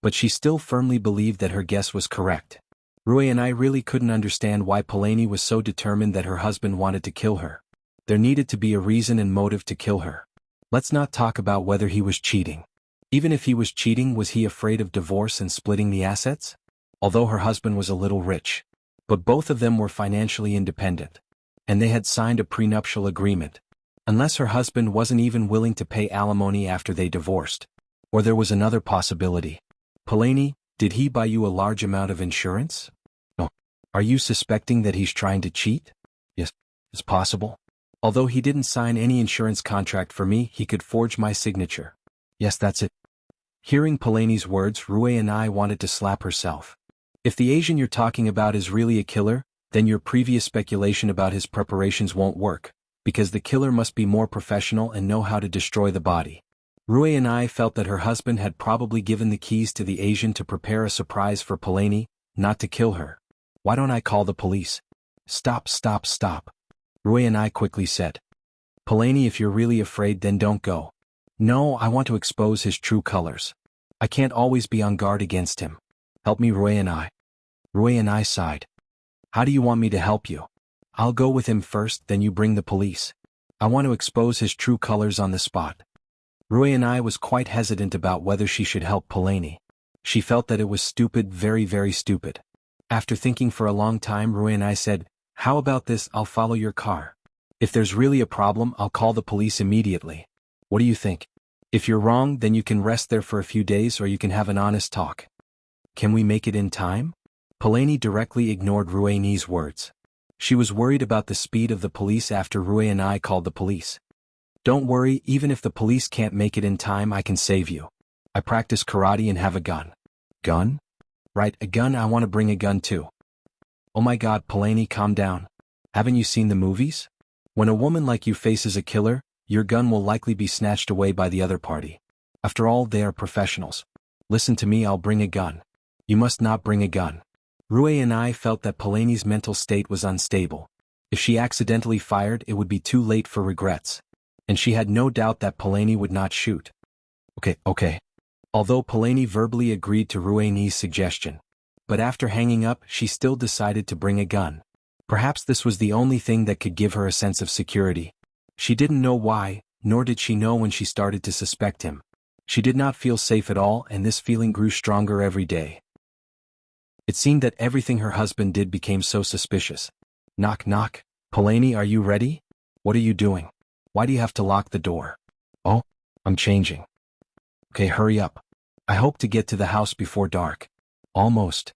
But she still firmly believed that her guess was correct. Rue and I really couldn't understand why Palani was so determined that her husband wanted to kill her. There needed to be a reason and motive to kill her. Let's not talk about whether he was cheating. Even if he was cheating, was he afraid of divorce and splitting the assets? Although her husband was a little rich, But both of them were financially independent. And they had signed a prenuptial agreement. Unless her husband wasn't even willing to pay alimony after they divorced. Or there was another possibility. Polanyi, did he buy you a large amount of insurance? No. Are you suspecting that he's trying to cheat? Yes, it's possible. Although he didn't sign any insurance contract for me, he could forge my signature. Yes, that's it. Hearing Polanyi's words, Rui and I wanted to slap herself. If the Asian you're talking about is really a killer, then your previous speculation about his preparations won't work, because the killer must be more professional and know how to destroy the body. Rui and I felt that her husband had probably given the keys to the Asian to prepare a surprise for Polanyi, not to kill her. Why don't I call the police? Stop. Rui and I quickly said. Polanyi, if you're really afraid, then don't go. No, I want to expose his true colors. I can't always be on guard against him. Help me, Rui and I. Rui and I sighed. How do you want me to help you? I'll go with him first, then you bring the police. I want to expose his true colors on the spot. Rui and I was quite hesitant about whether she should help Polanyi. She felt that it was stupid, very, very stupid. After thinking for a long time, Rui and I said, how about this, I'll follow your car. If there's really a problem, I'll call the police immediately. What do you think? If you're wrong, then you can rest there for a few days or you can have an honest talk. Can we make it in time? Polanyi directly ignored Rui's words. She was worried about the speed of the police after Rui and I called the police. Don't worry, even if the police can't make it in time, I can save you. I practice karate and have a gun. Gun? Right, a gun. I want to bring a gun too. Oh my God, Polanyi, calm down. Haven't you seen the movies? When a woman like you faces a killer, your gun will likely be snatched away by the other party. After all, they are professionals. Listen to me, I'll bring a gun. You must not bring a gun. Rui and I felt that Polanyi's mental state was unstable. If she accidentally fired, it would be too late for regrets. And she had no doubt that Polanyi would not shoot. Okay. Although Polanyi verbally agreed to Rui's suggestion. But after hanging up, she still decided to bring a gun. Perhaps this was the only thing that could give her a sense of security. She didn't know why, nor did she know when she started to suspect him. She did not feel safe at all, and this feeling grew stronger every day. It seemed that everything her husband did became so suspicious. Knock knock. Polanyi, are you ready? What are you doing? Why do you have to lock the door? Oh, I'm changing. Okay, hurry up. I hope to get to the house before dark. Almost.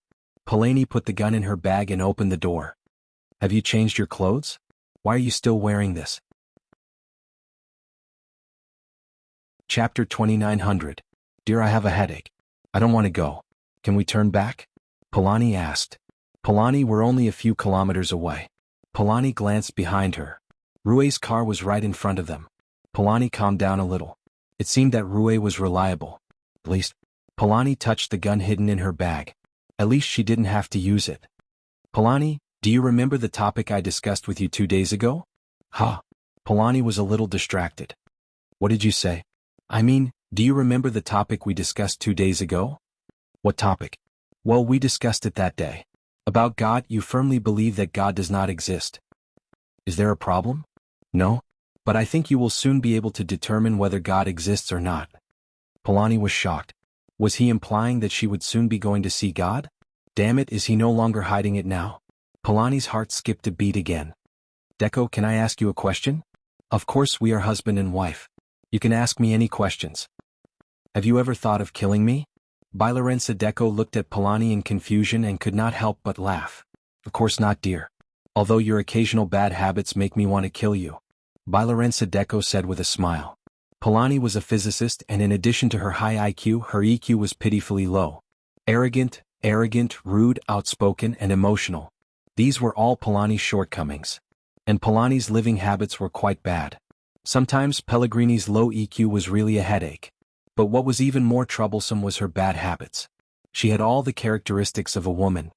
Polanyi put the gun in her bag and opened the door. Have you changed your clothes? Why are you still wearing this? Chapter 2900. Dear, I have a headache. I don't want to go. Can we turn back? Polanyi asked. Polanyi, we're only a few kilometers away. Polanyi glanced behind her. Rui's car was right in front of them. Polanyi calmed down a little. It seemed that Rui was reliable. At least, Polanyi touched the gun hidden in her bag. At least she didn't have to use it. Polanyi, do you remember the topic I discussed with you 2 days ago? Huh. Polanyi was a little distracted. What did you say? I mean, do you remember the topic we discussed 2 days ago? What topic? Well, we discussed it that day. About God. You firmly believe that God does not exist. Is there a problem? No? But I think you will soon be able to determine whether God exists or not. Polanyi was shocked. Was he implying that she would soon be going to see God? Damn it, is he no longer hiding it now? Polanyi's heart skipped a beat again. Deco, can I ask you a question? Of course, we are husband and wife. You can ask me any questions. Have you ever thought of killing me? Lorenza Deco looked at Polanyi in confusion and could not help but laugh. Of course not, dear. Although your occasional bad habits make me want to kill you. Lorenza Deco said with a smile. Polanyi was a physicist, and in addition to her high IQ, her EQ was pitifully low. Arrogant, rude, outspoken, and emotional. These were all Polanyi's shortcomings. And Polanyi's living habits were quite bad. Sometimes Pellegrini's low EQ was really a headache. But what was even more troublesome was her bad habits. She had all the characteristics of a woman.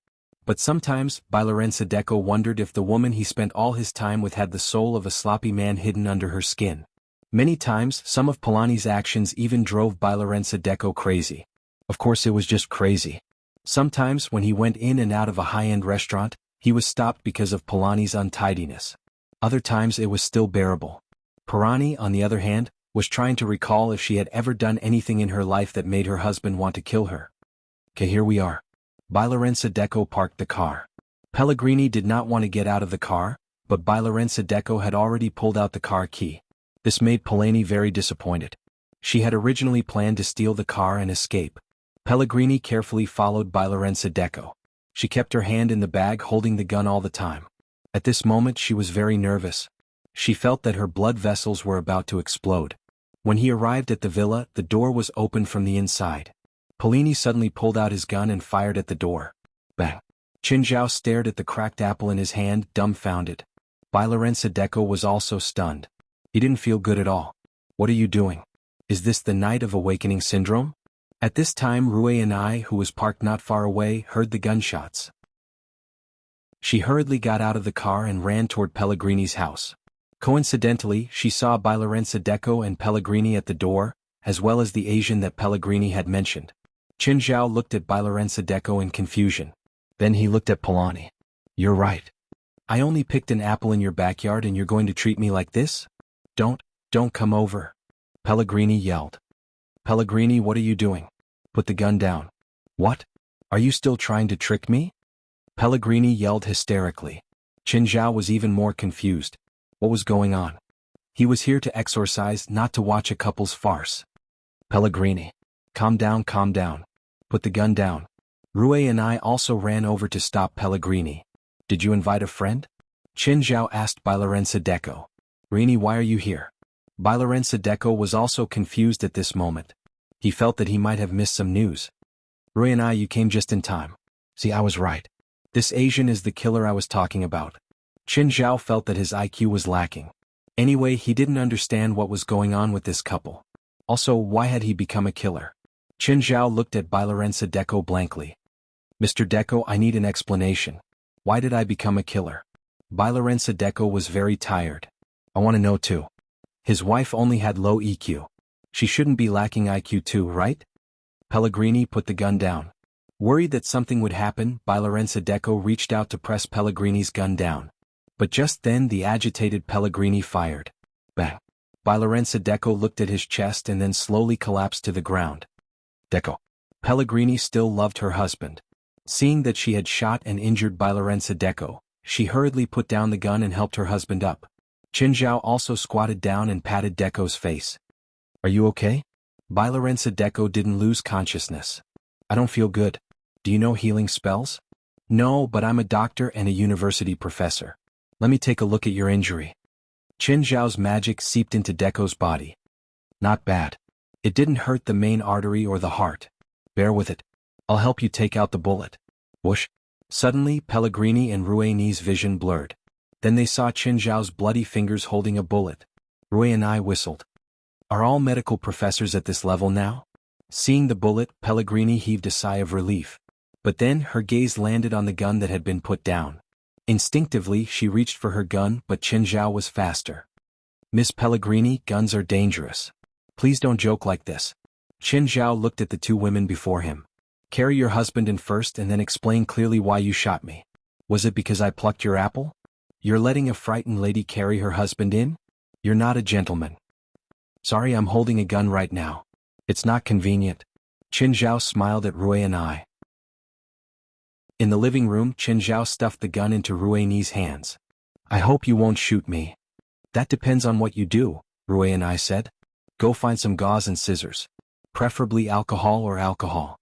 But sometimes, Lorenza Deco wondered if the woman he spent all his time with had the soul of a sloppy man hidden under her skin. Many times, some of Polanyi's actions even drove Lorenza Deco crazy. Of course, it was just crazy. Sometimes, when he went in and out of a high-end restaurant, he was stopped because of Polanyi's untidiness. Other times it was still bearable. Polanyi, on the other hand, was trying to recall if she had ever done anything in her life that made her husband want to kill her. Okay, here we are. Lorenza Deco parked the car. Pellegrini did not want to get out of the car, but Lorenzo Deco had already pulled out the car key. This made Pellegrini very disappointed. She had originally planned to steal the car and escape. Pellegrini carefully followed Lorenzo Deco. She kept her hand in the bag holding the gun all the time. At this moment she was very nervous. She felt that her blood vessels were about to explode. When he arrived at the villa, the door was open from the inside. Pellegrini suddenly pulled out his gun and fired at the door. Bang! Qin Zhao stared at the cracked apple in his hand, dumbfounded. Lorenzo Deco was also stunned. He didn't feel good at all. What are you doing? Is this the Night of Awakening syndrome? At this time Rue and I, who was parked not far away, heard the gunshots. She hurriedly got out of the car and ran toward Pellegrini's house. Coincidentally, she saw Lorenzo Deco and Pellegrini at the door, as well as the Asian that Pellegrini had mentioned. Qin Zhao looked at Lorenzo Deco in confusion. Then he looked at Pellegrini. You're right. I only picked an apple in your backyard and you're going to treat me like this? Don't come over. Pellegrini yelled. Pellegrini, what are you doing? Put the gun down. What? Are you still trying to trick me? Pellegrini yelled hysterically. Qin Zhao was even more confused. What was going on? He was here to exorcise, not to watch a couple's farce. Pellegrini. Calm down, calm down. Put the gun down. Rue and I also ran over to stop Pellegrini. Did you invite a friend? Qin Zhao asked Lorenzo Deco. Rini, why are you here? Lorenzo Deco was also confused at this moment. He felt that he might have missed some news. Rue and I, you came just in time. See, I was right. This Asian is the killer I was talking about. Qin Zhao felt that his IQ was lacking. Anyway, he didn't understand what was going on with this couple. Also, why had he become a killer? Qin Zhao looked at Lorenzo Deco blankly. Mr. Deco, I need an explanation. Why did I become a killer? Lorenzo Deco was very tired. I want to know too. His wife only had low EQ. She shouldn't be lacking IQ too, right? Pellegrini put the gun down. Worried that something would happen, Lorenzo Deco reached out to press Pellegrini's gun down. But just then the agitated Pellegrini fired. Bang! Lorenzo Deco looked at his chest and then slowly collapsed to the ground. Deco. Pellegrini still loved her husband. Seeing that she had shot and injured Lorenzo Deco, she hurriedly put down the gun and helped her husband up. Qin Zhao also squatted down and patted Deco's face. Are you okay? Lorenzo Deco didn't lose consciousness. I don't feel good. Do you know healing spells? No, but I'm a doctor and a university professor. Let me take a look at your injury. Qin Zhao's magic seeped into Deco's body. Not bad. It didn't hurt the main artery or the heart. Bear with it. I'll help you take out the bullet. Whoosh. Suddenly, Pellegrini and Rueni's vision blurred. Then they saw Qin Zhao's bloody fingers holding a bullet. Rue and I whistled. Are all medical professors at this level now? Seeing the bullet, Pellegrini heaved a sigh of relief. But then her gaze landed on the gun that had been put down. Instinctively, she reached for her gun, but Qin Zhao was faster. Miss Pellegrini, guns are dangerous. Please don't joke like this. Qin Zhao looked at the two women before him. Carry your husband in first and then explain clearly why you shot me. Was it because I plucked your apple? You're letting a frightened lady carry her husband in? You're not a gentleman. Sorry, I'm holding a gun right now. It's not convenient. Qin Zhao smiled at Rue and I. In the living room, Qin Zhao stuffed the gun into Rueni's hands. I hope you won't shoot me. That depends on what you do, Rue and I said. Go find some gauze and scissors. Preferably alcohol or alcohol.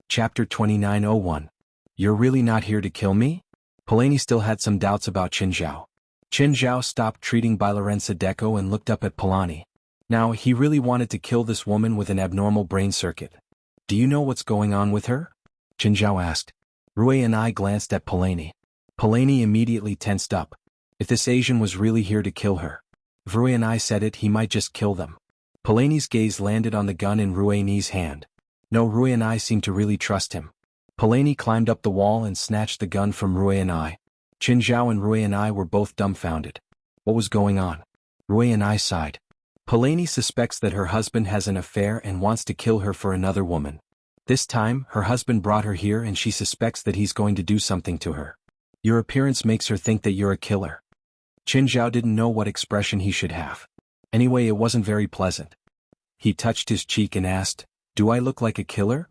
Chapter 2901. You're really not here to kill me? Pellegrini still had some doubts about Qin Zhao. Qin Zhao stopped treating Lorenzo Deco and looked up at Pellegrini. Now, he really wanted to kill this woman with an abnormal brain circuit. Do you know what's going on with her? Qin Zhao asked. Rue and I glanced at Pellegrini. Pellegrini immediately tensed up. If this Asian was really here to kill her, if Rue and I said it, he might just kill them. Pellegrini's gaze landed on the gun in Rueni's hand. No, Rue and I seemed to really trust him. Pellegrini climbed up the wall and snatched the gun from Rue and I. Qin Zhao and Rue and I were both dumbfounded. What was going on? Rue and I sighed. Pellegrini suspects that her husband has an affair and wants to kill her for another woman. This time, her husband brought her here and she suspects that he's going to do something to her. Your appearance makes her think that you're a killer. Qin Zhao didn't know what expression he should have. Anyway, it wasn't very pleasant. He touched his cheek and asked, Do I look like a killer?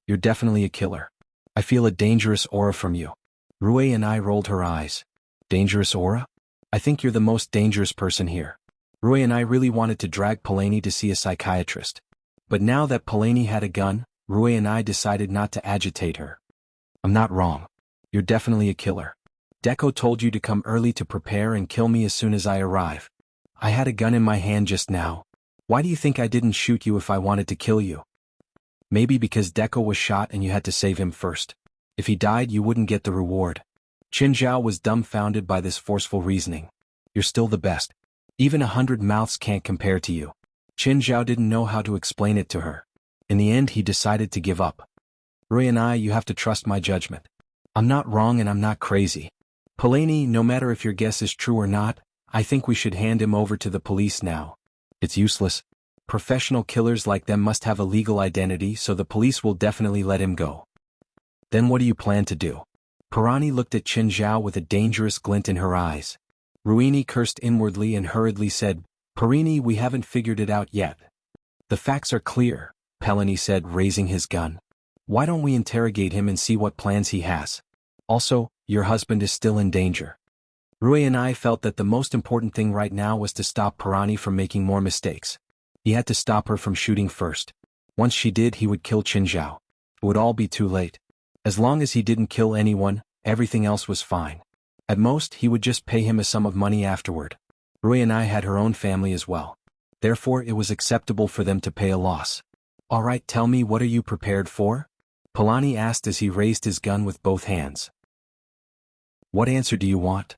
You're definitely a killer. I feel a dangerous aura from you. Rue and I rolled her eyes. Dangerous aura? I think you're the most dangerous person here. Rue and I really wanted to drag Palani to see a psychiatrist. But now that Palani had a gun, Rue and I decided not to agitate her. I'm not wrong. You're definitely a killer. Deco told you to come early to prepare and kill me as soon as I arrive. I had a gun in my hand just now. Why do you think I didn't shoot you if I wanted to kill you? Maybe because Deco was shot and you had to save him first. If he died, you wouldn't get the reward. Qin Zhao was dumbfounded by this forceful reasoning. You're still the best. Even 100 mouths can't compare to you. Qin Zhao didn't know how to explain it to her. In the end, he decided to give up. Rui and I, you have to trust my judgment. I'm not wrong and I'm not crazy. Palani, no matter if your guess is true or not, I think we should hand him over to the police now. It's useless. Professional killers like them must have a legal identity, so the police will definitely let him go. Then what do you plan to do? Parani looked at Qin Zhao with a dangerous glint in her eyes. Ruini cursed inwardly and hurriedly said, Parini, we haven't figured it out yet. The facts are clear, Pelani said, raising his gun. Why don't we interrogate him and see what plans he has? Also, your husband is still in danger. Rui and I felt that the most important thing right now was to stop Parani from making more mistakes. He had to stop her from shooting first. Once she did, he would kill Qin Zhao. It would all be too late. As long as he didn't kill anyone, everything else was fine. At most, he would just pay him a sum of money afterward. Rui and I had her own family as well. Therefore, it was acceptable for them to pay a loss. All right, tell me, what are you prepared for? Palani asked as he raised his gun with both hands. What answer do you want?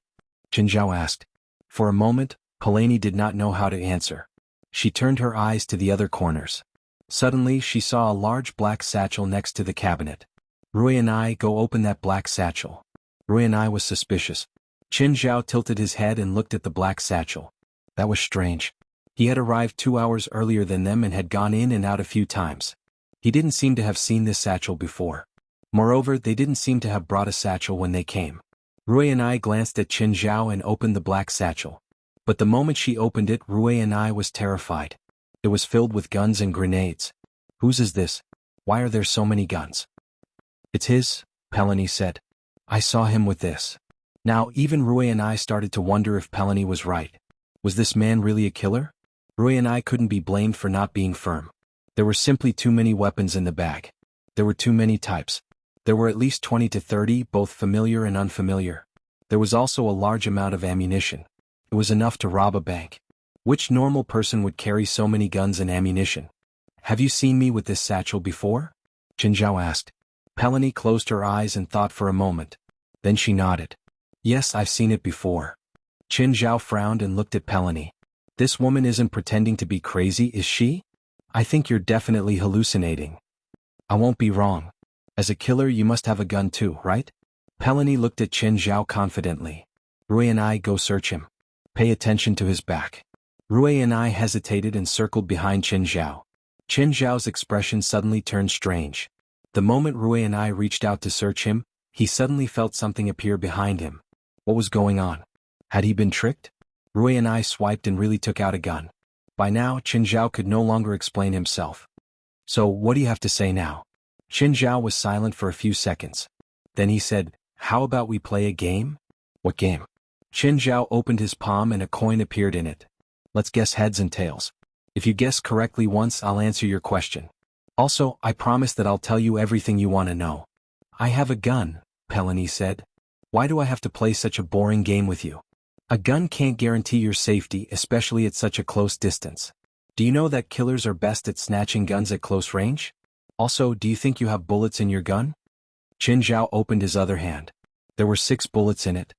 Qin Zhao asked. For a moment, Palani did not know how to answer. She turned her eyes to the other corners. Suddenly, she saw a large black satchel next to the cabinet. Rui and I, go open that black satchel. Rui and I was suspicious. Qin Zhao tilted his head and looked at the black satchel. That was strange. He had arrived 2 hours earlier than them and had gone in and out a few times. He didn't seem to have seen this satchel before. Moreover, they didn't seem to have brought a satchel when they came. Rui and I glanced at Qin Zhao and opened the black satchel. But the moment she opened it, Rui and I was terrified. It was filled with guns and grenades. Whose is this? Why are there so many guns? It's his, Pelani said. I saw him with this. Now, even Rui and I started to wonder if Pelani was right. Was this man really a killer? Rui and I couldn't be blamed for not being firm. There were simply too many weapons in the bag. There were too many types. There were at least 20 to 30, both familiar and unfamiliar. There was also a large amount of ammunition. It was enough to rob a bank. Which normal person would carry so many guns and ammunition? Have you seen me with this satchel before? Qin Zhao asked. Pelani closed her eyes and thought for a moment. Then she nodded. Yes, I've seen it before. Qin Zhao frowned and looked at Pelani. This woman isn't pretending to be crazy, is she? I think you're definitely hallucinating. I won't be wrong. As a killer, you must have a gun too, right? Pelani looked at Qin Zhao confidently. Rui and I, go search him. Pay attention to his back. Rui and I hesitated and circled behind Qin Zhao. Qin Zhao's expression suddenly turned strange. The moment Rui and I reached out to search him, he suddenly felt something appear behind him. What was going on? Had he been tricked? Rui and I swiped and really took out a gun. By now, Qin Zhao could no longer explain himself. So, what do you have to say now? Qin Zhao was silent for a few seconds. Then he said, how about we play a game? What game? Qin Zhao opened his palm and a coin appeared in it. Let's guess heads and tails. If you guess correctly once, I'll answer your question. Also, I promise that I'll tell you everything you want to know. I have a gun, Pelani said. Why do I have to play such a boring game with you? A gun can't guarantee your safety, especially at such a close distance. Do you know that killers are best at snatching guns at close range? Also, do you think you have bullets in your gun? Qin Zhao opened his other hand. There were 6 bullets in it.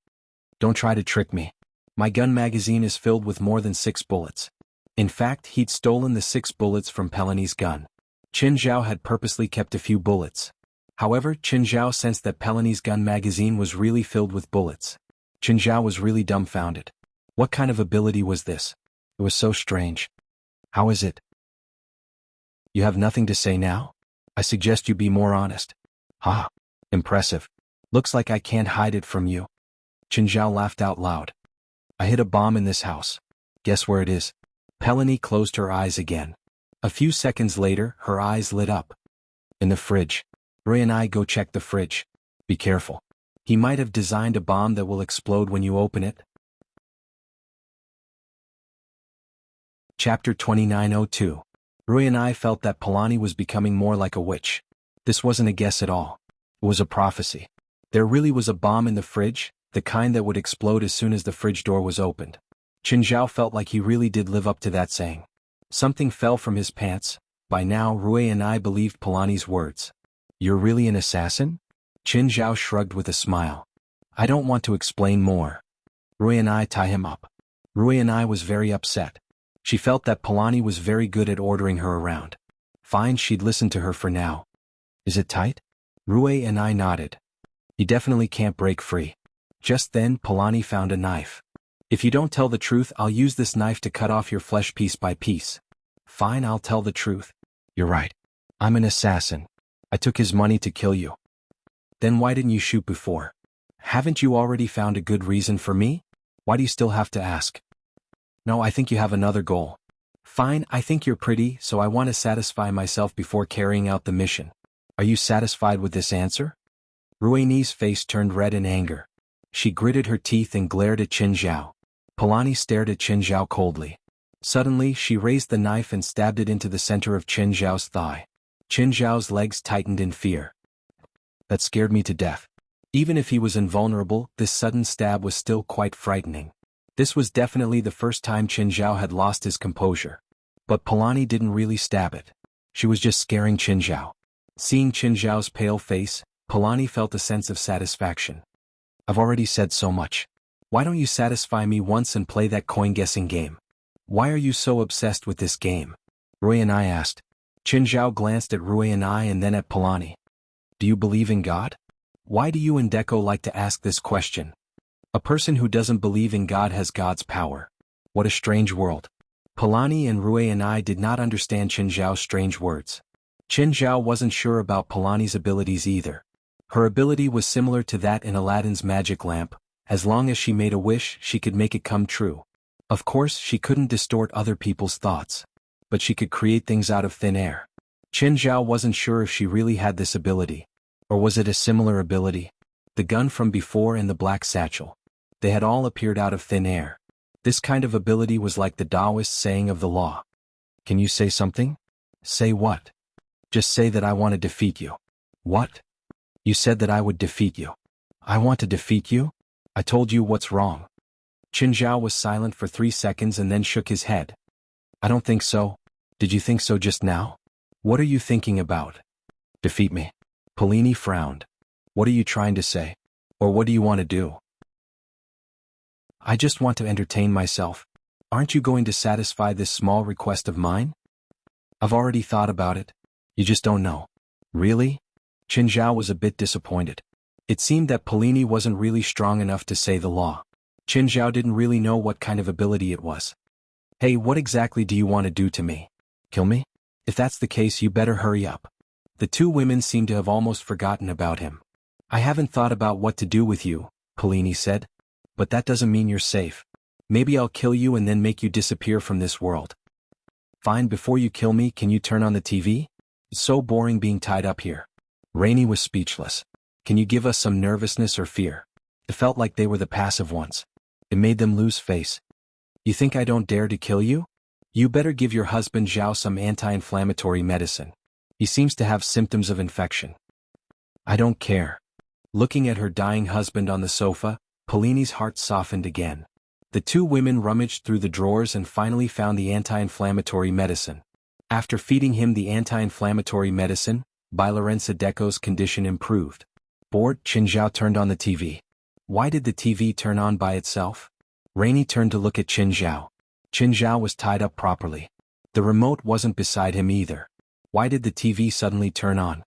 Don't try to trick me. My gun magazine is filled with more than 6 bullets. In fact, he'd stolen the 6 bullets from Pelani's gun. Qin Zhao had purposely kept a few bullets. However, Qin Zhao sensed that Pelani's gun magazine was really filled with bullets. Qin Zhao was really dumbfounded. What kind of ability was this? It was so strange. How is it? You have nothing to say now? I suggest you be more honest. Ha! Impressive. Looks like I can't hide it from you. Qin Zhao laughed out loud. I hid a bomb in this house. Guess where it is? Pelani closed her eyes again. A few seconds later, her eyes lit up. In the fridge. Rui and I go check the fridge. Be careful. He might have designed a bomb that will explode when you open it. Chapter 2902. Rui and I felt that Polani was becoming more like a witch. This wasn't a guess at all. It was a prophecy. There really was a bomb in the fridge, the kind that would explode as soon as the fridge door was opened. Qinzhao felt like he really did live up to that saying. Something fell from his pants. By now Rui and I believed Polani's words. You're really an assassin? Qinzhao shrugged with a smile. I don't want to explain more. Rui and I tie him up. Rui and I was very upset. She felt that Polani was very good at ordering her around. Fine, she'd listen to her for now. Is it tight? Rui and I nodded. You definitely can't break free. Just then Polani found a knife. If you don't tell the truth, I'll use this knife to cut off your flesh piece by piece. Fine, I'll tell the truth. You're right. I'm an assassin. I took his money to kill you. Then why didn't you shoot before? Haven't you already found a good reason for me? Why do you still have to ask? No, I think you have another goal. Fine, I think you're pretty, so I want to satisfy myself before carrying out the mission. Are you satisfied with this answer? Ruini's face turned red in anger. She gritted her teeth and glared at Qinzhao. Polani stared at Qinzhao coldly. Suddenly, she raised the knife and stabbed it into the center of Qinzhao's thigh. Qinzhao's legs tightened in fear. That scared me to death. Even if he was invulnerable, this sudden stab was still quite frightening. This was definitely the first time Qinzhao had lost his composure. But Polani didn't really stab it. She was just scaring Qinzhao. Seeing Qinzhao's pale face, Polani felt a sense of satisfaction. I've already said so much. Why don't you satisfy me once and play that coin-guessing game? Why are you so obsessed with this game? Rui and I asked. Qinzhao glanced at Rui and I and then at Polani. Do you believe in God? Why do you and Deco like to ask this question? A person who doesn't believe in God has God's power. What a strange world. Polani and Rui and I did not understand Qinzhao's strange words. Qinzhao wasn't sure about Polani's abilities either. Her ability was similar to that in Aladdin's magic lamp. As long as she made a wish, she could make it come true. Of course, she couldn't distort other people's thoughts. But she could create things out of thin air. Qinzhao wasn't sure if she really had this ability. Or was it a similar ability? The gun from before and the black satchel. They had all appeared out of thin air. This kind of ability was like the Taoist saying of the law. Can you say something? Say what? Just say that I want to defeat you. What? You said that I would defeat you. I want to defeat you? I told you what's wrong. Qinzhao was silent for 3 seconds and then shook his head. I don't think so. Did you think so just now? What are you thinking about? Defeat me. Polani frowned. What are you trying to say? Or what do you want to do? I just want to entertain myself. Aren't you going to satisfy this small request of mine? I've already thought about it. You just don't know. Really? Qinzhao was a bit disappointed. It seemed that Polani wasn't really strong enough to say the law. Qinzhao didn't really know what kind of ability it was. Hey, what exactly do you want to do to me? Kill me? If that's the case, you better hurry up. The two women seemed to have almost forgotten about him. I haven't thought about what to do with you, Polani said. But that doesn't mean you're safe. Maybe I'll kill you and then make you disappear from this world. Fine, before you kill me, can you turn on the TV? It's so boring being tied up here. Rainy was speechless. Can you give us some nervousness or fear? It felt like they were the passive ones. It made them lose face. You think I don't dare to kill you? You better give your husband Zhao some anti-inflammatory medicine. He seems to have symptoms of infection. I don't care. Looking at her dying husband on the sofa, Polani's heart softened again. The two women rummaged through the drawers and finally found the anti-inflammatory medicine. After feeding him the anti-inflammatory medicine, by Lorenza Deco's condition improved. Bored, Qinzhao turned on the TV. Why did the TV turn on by itself? Rainy turned to look at Qinzhao. Qinzhao was tied up properly. The remote wasn't beside him either. Why did the TV suddenly turn on?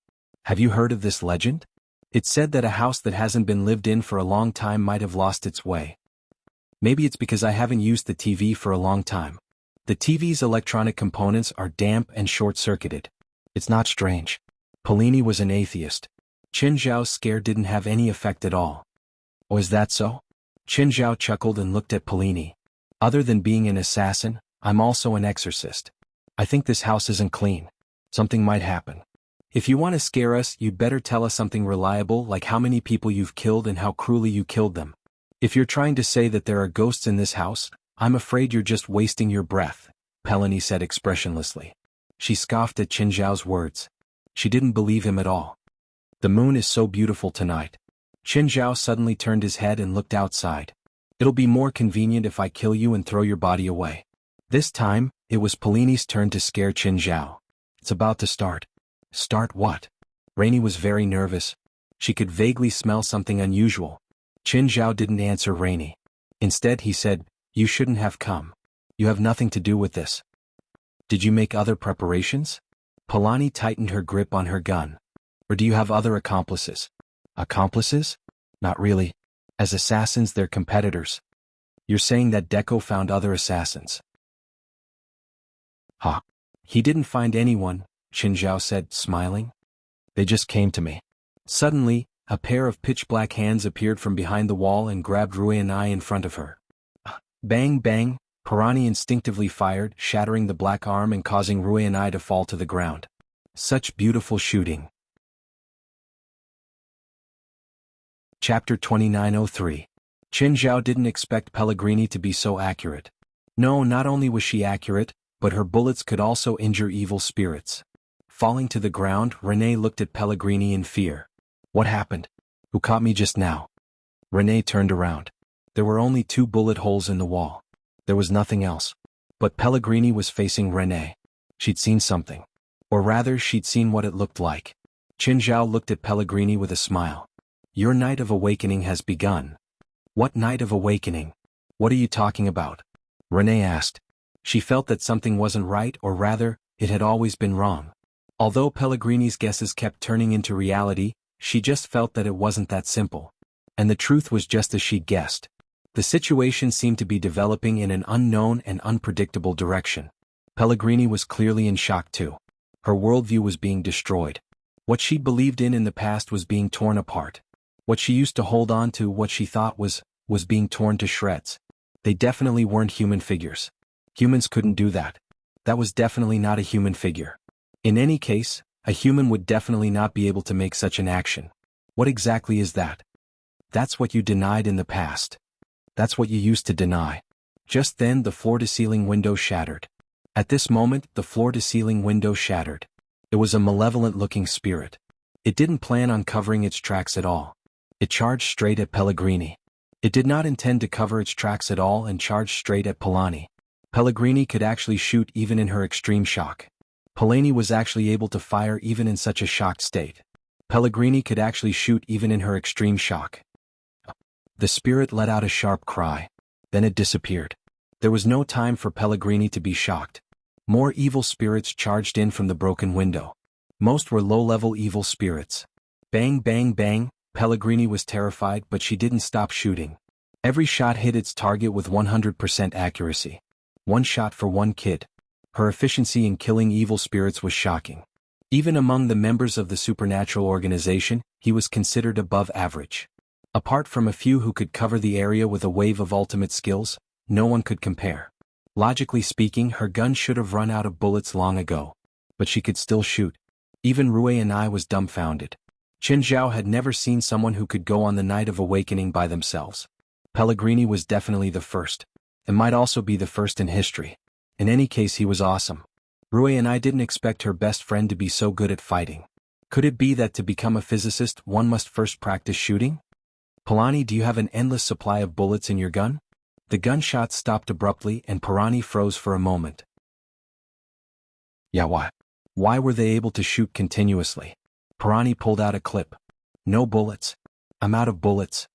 Have you heard of this legend? It's said that a house that hasn't been lived in for a long time might have lost its way. Maybe it's because I haven't used the TV for a long time. The TV's electronic components are damp and short-circuited. It's not strange. Polani was an atheist. Qinzhao's scare didn't have any effect at all. Oh, is that so? Qinzhao chuckled and looked at Polani. Other than being an assassin, I'm also an exorcist. I think this house isn't clean. Something might happen. If you want to scare us, you'd better tell us something reliable like how many people you've killed and how cruelly you killed them. If you're trying to say that there are ghosts in this house, I'm afraid you're just wasting your breath, Pelani said expressionlessly. She scoffed at Qin Zhao's words. She didn't believe him at all. The moon is so beautiful tonight. Qin Zhao suddenly turned his head and looked outside. It'll be more convenient if I kill you and throw your body away. This time, it was Pelini's turn to scare Qin Zhao. It's about to start. Start what? Rainey was very nervous. She could vaguely smell something unusual. Qin Zhao didn't answer Rainey. Instead he said, "You shouldn't have come. You have nothing to do with this." "Did you make other preparations?" Pelani tightened her grip on her gun. "Or do you have other accomplices?" "Accomplices? Not really. As assassins they're competitors." "You're saying that Deco found other assassins?" "Ha. He didn't find anyone," Qin Zhao said, smiling. "They just came to me." Suddenly, a pair of pitch-black hands appeared from behind the wall and grabbed Rui and I in front of her. Bang bang, Pirani instinctively fired, shattering the black arm and causing Rui and I to fall to the ground. Such beautiful shooting. Chapter 2903. Qin Zhao didn't expect Pellegrini to be so accurate. No, not only was she accurate, but her bullets could also injure evil spirits. Falling to the ground, Renee looked at Pellegrini in fear. "What happened? Who caught me just now?" Renee turned around. There were only 2 bullet holes in the wall. There was nothing else. But Pellegrini was facing Renee. She'd seen something. Or rather, she'd seen what it looked like. Qin Zhao looked at Pellegrini with a smile. "Your night of awakening has begun." "What night of awakening? What are you talking about?" Renee asked. She felt that something wasn't right, or rather, it had always been wrong. Although Pellegrini's guesses kept turning into reality, she just felt that it wasn't that simple. And the truth was just as she'd guessed. The situation seemed to be developing in an unknown and unpredictable direction. Pellegrini was clearly in shock too. Her worldview was being destroyed. What she'd believed in the past was being torn apart. What she used to hold on to, what she thought was being torn to shreds. They definitely weren't human figures. Humans couldn't do that. That was definitely not a human figure. In any case, a human would definitely not be able to make such an action. What exactly is that? That's what you denied in the past. That's what you used to deny. Just then the floor-to-ceiling window shattered. At this moment, the floor-to-ceiling window shattered. It was a malevolent-looking spirit. It didn't plan on covering its tracks at all. It charged straight at Pellegrini. It did not intend to cover its tracks at all and charged straight at Pelani. Pellegrini could actually shoot even in her extreme shock. Pelani was actually able to fire even in such a shocked state. Pellegrini could actually shoot even in her extreme shock. The spirit let out a sharp cry. Then it disappeared. There was no time for Pellegrini to be shocked. More evil spirits charged in from the broken window. Most were low-level evil spirits. Bang bang bang, Pellegrini was terrified, but she didn't stop shooting. Every shot hit its target with 100% accuracy. 1 shot for 1 kid. Her efficiency in killing evil spirits was shocking. Even among the members of the supernatural organization, he was considered above average. Apart from a few who could cover the area with a wave of ultimate skills, no one could compare. Logically speaking, her gun should have run out of bullets long ago. But she could still shoot. Even Rui and I was dumbfounded. Qin Zhao had never seen someone who could go on the night of awakening by themselves. Pellegrini was definitely the first. It might also be the first in history. In any case, he was awesome. Rui and I didn't expect her best friend to be so good at fighting. Could it be that to become a physicist, one must first practice shooting? Pelani, do you have an endless supply of bullets in your gun? The gunshot stopped abruptly and Pirani froze for a moment. Yeah, why? Why were they able to shoot continuously? Pirani pulled out a clip. No bullets. I'm out of bullets.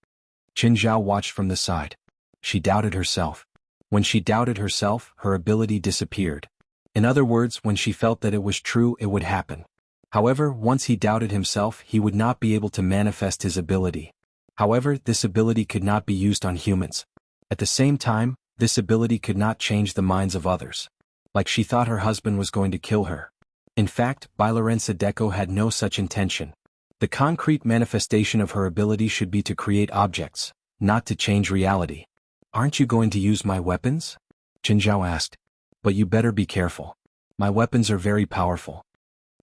Qin Zhao watched from the side. She doubted herself. When she doubted herself, her ability disappeared. In other words, when she felt that it was true, it would happen. However, once he doubted himself, he would not be able to manifest his ability. However, this ability could not be used on humans. At the same time, this ability could not change the minds of others. Like she thought her husband was going to kill her. In fact, Lorenza Deco had no such intention. The concrete manifestation of her ability should be to create objects, not to change reality. Aren't you going to use my weapons? Qin Zhao asked. But you better be careful. My weapons are very powerful.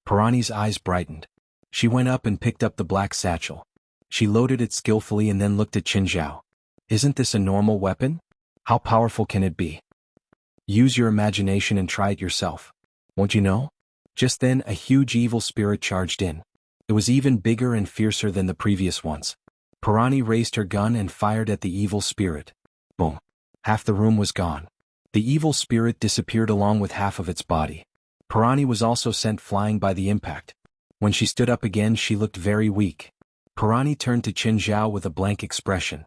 Parani's eyes brightened. She went up and picked up the black satchel. She loaded it skillfully and then looked at Qinzhao. Isn't this a normal weapon? How powerful can it be? Use your imagination and try it yourself. Won't you know? Just then, a huge evil spirit charged in. It was even bigger and fiercer than the previous ones. Parani raised her gun and fired at the evil spirit. Boom. Half the room was gone. The evil spirit disappeared along with half of its body. Parani was also sent flying by the impact. When she stood up again, she looked very weak. Parani turned to Qinzhao with a blank expression.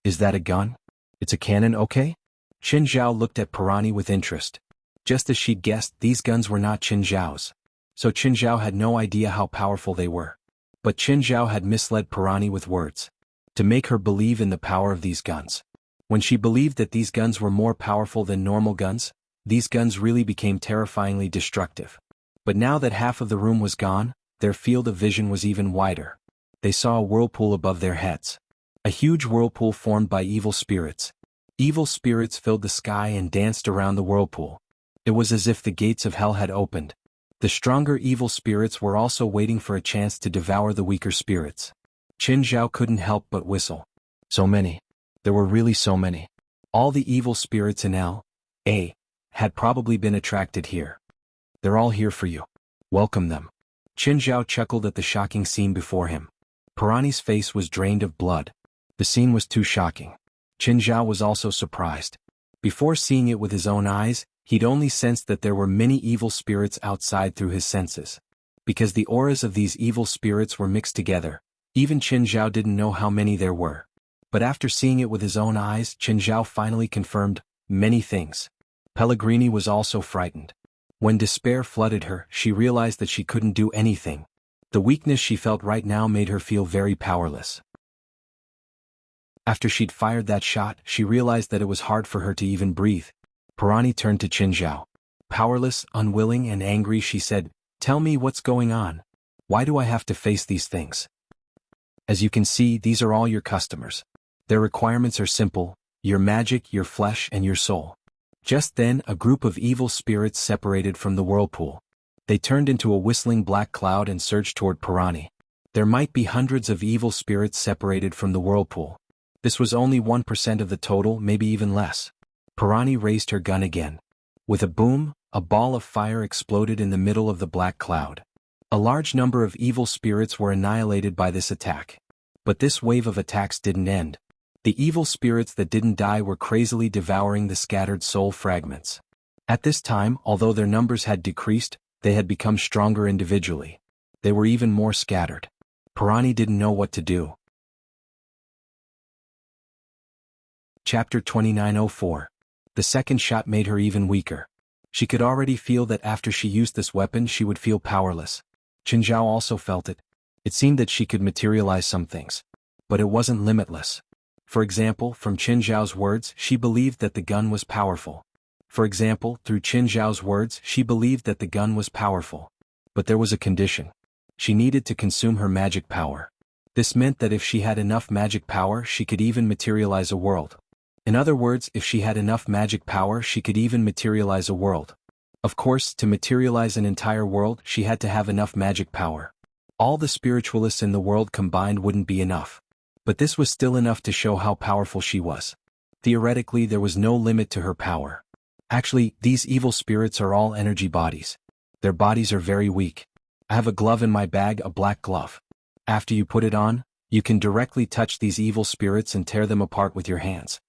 Is that a gun? It's a cannon, okay? Qinzhao looked at Parani with interest. Just as she'd guessed, these guns were not Qinzhao's. So Qinzhao had no idea how powerful they were. But Qinzhao had misled Parani with words. To make her believe in the power of these guns. When she believed that these guns were more powerful than normal guns, these guns really became terrifyingly destructive. But now that half of the room was gone, their field of vision was even wider. They saw a whirlpool above their heads. A huge whirlpool formed by evil spirits. Evil spirits filled the sky and danced around the whirlpool. It was as if the gates of hell had opened. The stronger evil spirits were also waiting for a chance to devour the weaker spirits. Qinzhao couldn't help but whistle. So many. There were really so many. All the evil spirits in L.A. had probably been attracted here. They're all here for you. Welcome them. Qinzhao chuckled at the shocking scene before him. Parani's face was drained of blood. The scene was too shocking. Qinzhao was also surprised. Before seeing it with his own eyes, he'd only sensed that there were many evil spirits outside through his senses. Because the auras of these evil spirits were mixed together, even Qinzhao didn't know how many there were. But after seeing it with his own eyes, Qinzhao finally confirmed many things. Pellegrini was also frightened. When despair flooded her, she realized that she couldn't do anything. The weakness she felt right now made her feel very powerless. After she'd fired that shot, she realized that it was hard for her to even breathe. Parani turned to Qinzhao. Powerless, unwilling, and angry, she said, "Tell me what's going on. Why do I have to face these things? As you can see, these are all your customers. Their requirements are simple: your magic, your flesh, and your soul." Just then, a group of evil spirits separated from the whirlpool. They turned into a whistling black cloud and surged toward Parani. There might be hundreds of evil spirits separated from the whirlpool. This was only 1% of the total, maybe even less. Parani raised her gun again. With a boom, a ball of fire exploded in the middle of the black cloud. A large number of evil spirits were annihilated by this attack. But this wave of attacks didn't end. The evil spirits that didn't die were crazily devouring the scattered soul fragments. At this time, although their numbers had decreased, they had become stronger individually. They were even more scattered. Parani didn't know what to do. Chapter 2904. The second shot made her even weaker. She could already feel that after she used this weapon she would feel powerless. Qinzhao also felt it. It seemed that she could materialize some things. But it wasn't limitless. For example, from Qinzhao's words, she believed that the gun was powerful. But there was a condition. She needed to consume her magic power. This meant that if she had enough magic power, she could even materialize a world. In other words, if she had enough magic power, she could even materialize a world. Of course, to materialize an entire world, she had to have enough magic power. All the spiritualists in the world combined wouldn't be enough. But this was still enough to show how powerful she was. Theoretically, there was no limit to her power. Actually, these evil spirits are all energy bodies. Their bodies are very weak. I have a glove in my bag, a black glove. After you put it on, you can directly touch these evil spirits and tear them apart with your hands.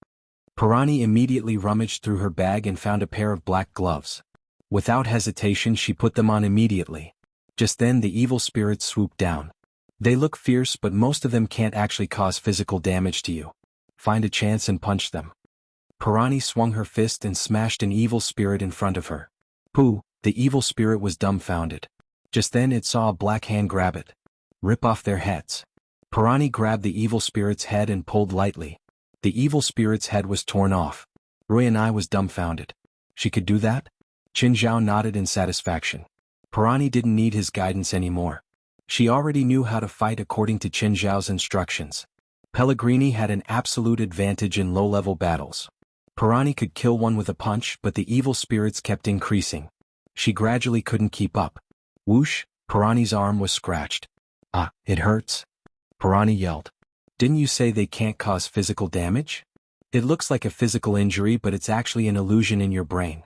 Parani immediately rummaged through her bag and found a pair of black gloves. Without hesitation, she put them on immediately. Just then the evil spirits swooped down. They look fierce, but most of them can't actually cause physical damage to you. Find a chance and punch them. Parani swung her fist and smashed an evil spirit in front of her. Pooh, the evil spirit was dumbfounded. Just then it saw a black hand grab it. Rip off their heads. Parani grabbed the evil spirit's head and pulled lightly. The evil spirit's head was torn off. Ruyanai was dumbfounded. She could do that? Qinzhao nodded in satisfaction. Parani didn't need his guidance anymore. She already knew how to fight according to Qinzhao's instructions. Pellegrini had an absolute advantage in low-level battles. Parani could kill one with a punch, but the evil spirits kept increasing. She gradually couldn't keep up. Whoosh, Pirani's arm was scratched. Ah, it hurts? Pirani yelled. Didn't you say they can't cause physical damage? It looks like a physical injury, but it's actually an illusion in your brain.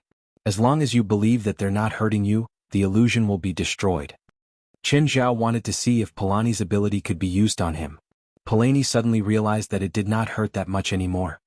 As long as you believe that they're not hurting you, the illusion will be destroyed. Qin Zhao wanted to see if Pilani's ability could be used on him. Pilani suddenly realized that it did not hurt that much anymore.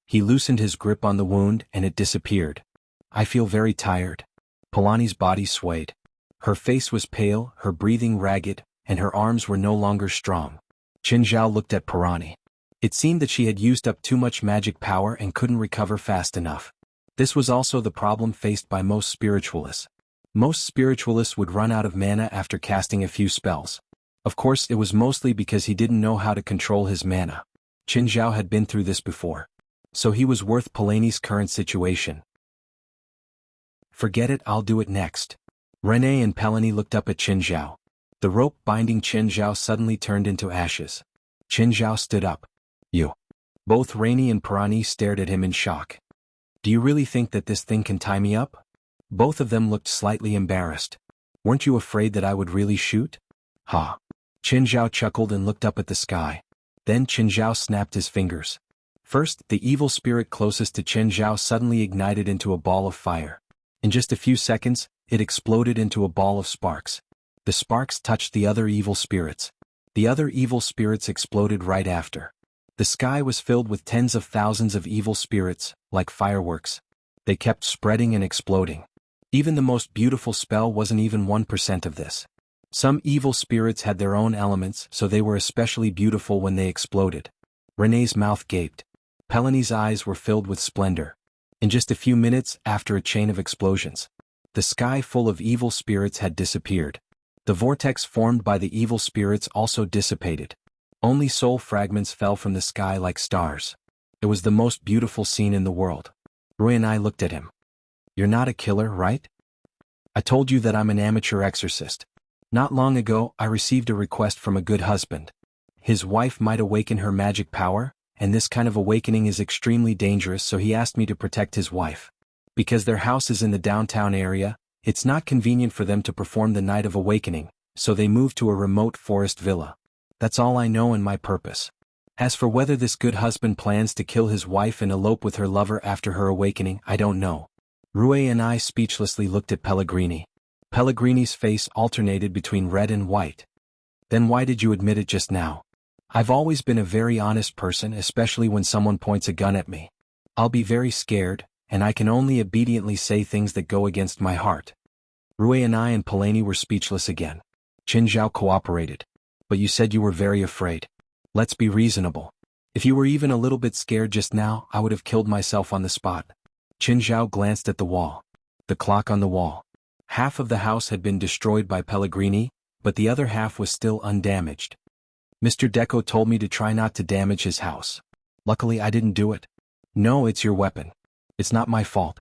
He loosened his grip on the wound and it disappeared. I feel very tired. Pilani's body swayed. Her face was pale, her breathing ragged, and her arms were no longer strong. Qin Zhao looked at Pirani. It seemed that she had used up too much magic power and couldn't recover fast enough. This was also the problem faced by most spiritualists. Most spiritualists would run out of mana after casting a few spells. Of course, it was mostly because he didn't know how to control his mana. Qin Zhao had been through this before. So he was worth Pilani's current situation. Forget it, I'll do it next. Renee and Pilani looked up at Qin Zhao. The rope binding Qin Zhao suddenly turned into ashes. Qin Zhao stood up. You. Both Rainy and Pirani stared at him in shock. Do you really think that this thing can tie me up? Both of them looked slightly embarrassed. Weren't you afraid that I would really shoot? Ha. Qin Zhao chuckled and looked up at the sky. Then Qin Zhao snapped his fingers. First, the evil spirit closest to Qin Zhao suddenly ignited into a ball of fire. In just a few seconds, it exploded into a ball of sparks. The sparks touched the other evil spirits. The other evil spirits exploded right after. The sky was filled with tens of thousands of evil spirits, like fireworks. They kept spreading and exploding. Even the most beautiful spell wasn't even 1% of this. Some evil spirits had their own elements, so they were especially beautiful when they exploded. Renee's mouth gaped. Pilani's eyes were filled with splendor. In just a few minutes after a chain of explosions, the sky full of evil spirits had disappeared. The vortex formed by the evil spirits also dissipated. Only soul fragments fell from the sky like stars. It was the most beautiful scene in the world. Rui and I looked at him. You're not a killer, right? I told you that I'm an amateur exorcist. Not long ago, I received a request from a good husband. His wife might awaken her magic power, and this kind of awakening is extremely dangerous, so he asked me to protect his wife. Because their house is in the downtown area, it's not convenient for them to perform the night of awakening, so they moved to a remote forest villa. That's all I know and my purpose. As for whether this good husband plans to kill his wife and elope with her lover after her awakening, I don't know. Rui and I speechlessly looked at Pellegrini. Pellegrini's face alternated between red and white. Then why did you admit it just now? I've always been a very honest person, especially when someone points a gun at me. I'll be very scared, and I can only obediently say things that go against my heart. Rui and I and Pilani were speechless again. Qin Zhao cooperated. But you said you were very afraid. Let's be reasonable. If you were even a little bit scared just now, I would have killed myself on the spot. Qin Zhao glanced at the wall. The clock on the wall. Half of the house had been destroyed by Pellegrini, but the other half was still undamaged. Mr. Deco told me to try not to damage his house. Luckily I didn't do it. No, it's your weapon. It's not my fault.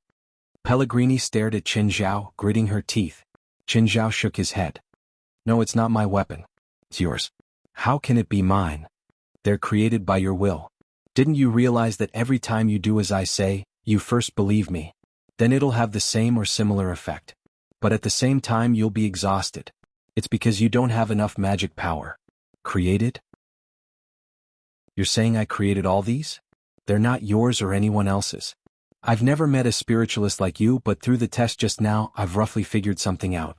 Pellegrini stared at Qin Zhao, gritting her teeth. Qin Zhao shook his head. No, it's not my weapon. It's yours. How can it be mine? They're created by your will. Didn't you realize that every time you do as I say, you first believe me? Then it'll have the same or similar effect. But at the same time you'll be exhausted. It's because you don't have enough magic power. Created? You're saying I created all these? They're not yours or anyone else's. I've never met a spiritualist like you, but through the test just now, I've roughly figured something out.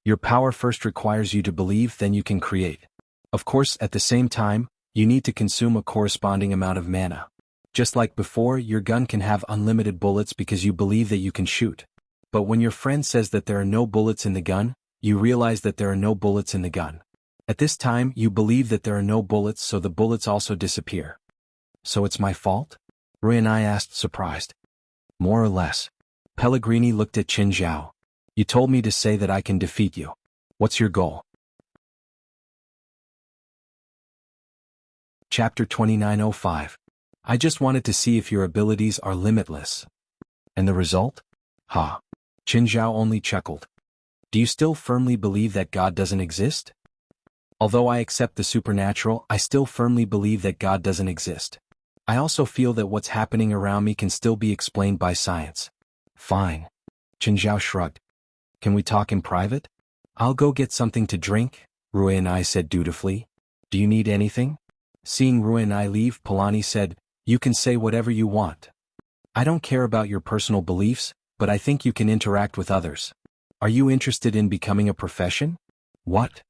Your power first requires you to believe, then you can create. Of course, at the same time, you need to consume a corresponding amount of mana. Just like before, your gun can have unlimited bullets because you believe that you can shoot. But when your friend says that there are no bullets in the gun, you realize that there are no bullets in the gun. At this time, you believe that there are no bullets, so the bullets also disappear. So it's my fault? Rui and I asked, surprised. More or less. Pellegrini looked at Qin Zhao. You told me to say that I can defeat you. What's your goal? Chapter 2905. I just wanted to see if your abilities are limitless. And the result? Ha. Qin Zhao only chuckled. Do you still firmly believe that God doesn't exist? Although I accept the supernatural, I still firmly believe that God doesn't exist. I also feel that what's happening around me can still be explained by science. Fine. Qin Zhao shrugged. Can we talk in private? I'll go get something to drink, Ruenai said dutifully. Do you need anything? Seeing Ruenai leave, Polani said, You can say whatever you want. I don't care about your personal beliefs, but I think you can interact with others. Are you interested in becoming a profession? What?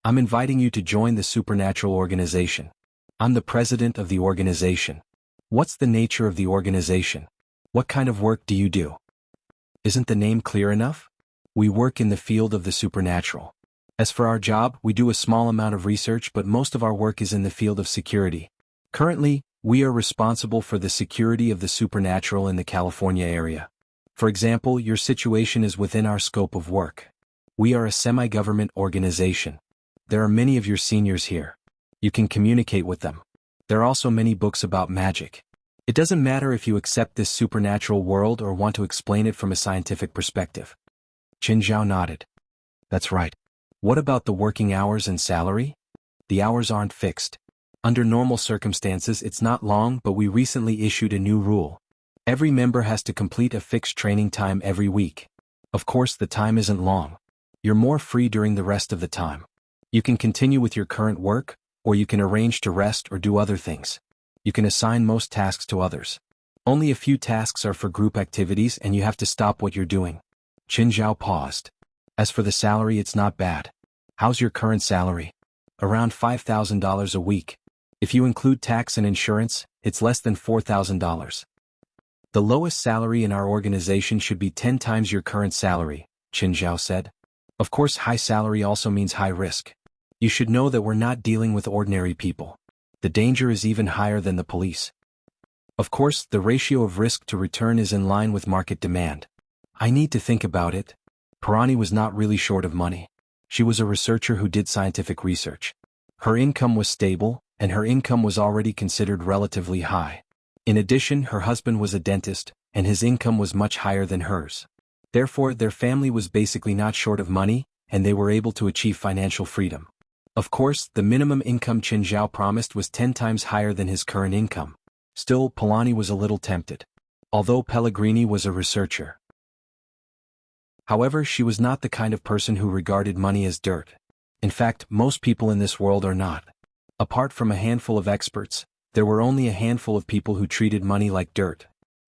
I'm inviting you to join the supernatural organization. I'm the president of the organization. What's the nature of the organization? What kind of work do you do? Isn't the name clear enough? We work in the field of the supernatural. As for our job, we do a small amount of research, but most of our work is in the field of security. Currently, we are responsible for the security of the supernatural in the California area. For example, your situation is within our scope of work. We are a semi-government organization. There are many of your seniors here. You can communicate with them. There are also many books about magic. It doesn't matter if you accept this supernatural world or want to explain it from a scientific perspective. Qin Zhao nodded. That's right. What about the working hours and salary? The hours aren't fixed. Under normal circumstances it's not long, but we recently issued a new rule. Every member has to complete a fixed training time every week. Of course the time isn't long. You're more free during the rest of the time. You can continue with your current work, or you can arrange to rest or do other things. You can assign most tasks to others. Only a few tasks are for group activities and you have to stop what you're doing. Qin Zhao paused. As for the salary, it's not bad. How's your current salary? Around $5,000 a week. If you include tax and insurance, it's less than $4,000. The lowest salary in our organization should be 10 times your current salary, Qin Zhao said. Of course, high salary also means high risk. You should know that we're not dealing with ordinary people. The danger is even higher than the police. Of course, the ratio of risk to return is in line with market demand. I need to think about it. Parani was not really short of money. She was a researcher who did scientific research. Her income was stable, and her income was already considered relatively high. In addition, her husband was a dentist, and his income was much higher than hers. Therefore, their family was basically not short of money, and they were able to achieve financial freedom. Of course, the minimum income Qin Zhao promised was 10 times higher than his current income. Still, Polani was a little tempted. Although Pellegrini was a researcher. However, she was not the kind of person who regarded money as dirt. In fact, most people in this world are not. Apart from a handful of experts, there were only a handful of people who treated money like dirt.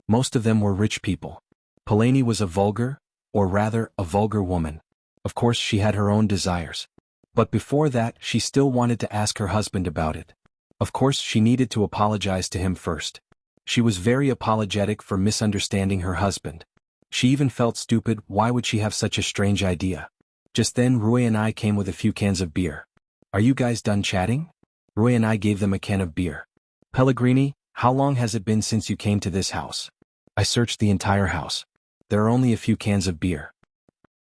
Most of them were rich people. Polani was a vulgar woman. Of course, she had her own desires. But before that, she still wanted to ask her husband about it. Of course, she needed to apologize to him first. She was very apologetic for misunderstanding her husband. She even felt stupid. Why would she have such a strange idea? Just then Rui and I came with a few cans of beer. Are you guys done chatting? Rui and I gave them a can of beer. Pellegrini, how long has it been since you came to this house? I searched the entire house. There are only a few cans of beer.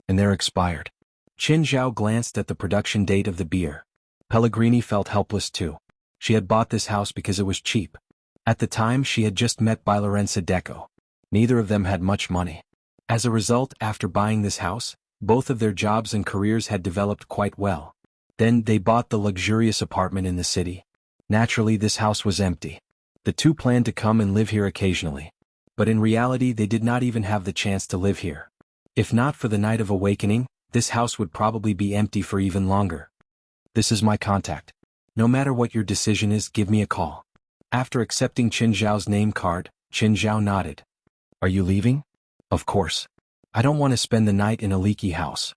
And they're expired. Qin Zhao glanced at the production date of the beer. Pellegrini felt helpless too. She had bought this house because it was cheap. At the time she had just met by Lorenza Deco. Neither of them had much money. As a result, after buying this house, both of their jobs and careers had developed quite well. Then they bought the luxurious apartment in the city. Naturally, this house was empty. The two planned to come and live here occasionally. But in reality, they did not even have the chance to live here. If not for the night of awakening, this house would probably be empty for even longer. This is my contact. No matter what your decision is, give me a call. After accepting Qin Zhao's name card, Qin Zhao nodded. Are you leaving? Of course. I don't want to spend the night in a leaky house.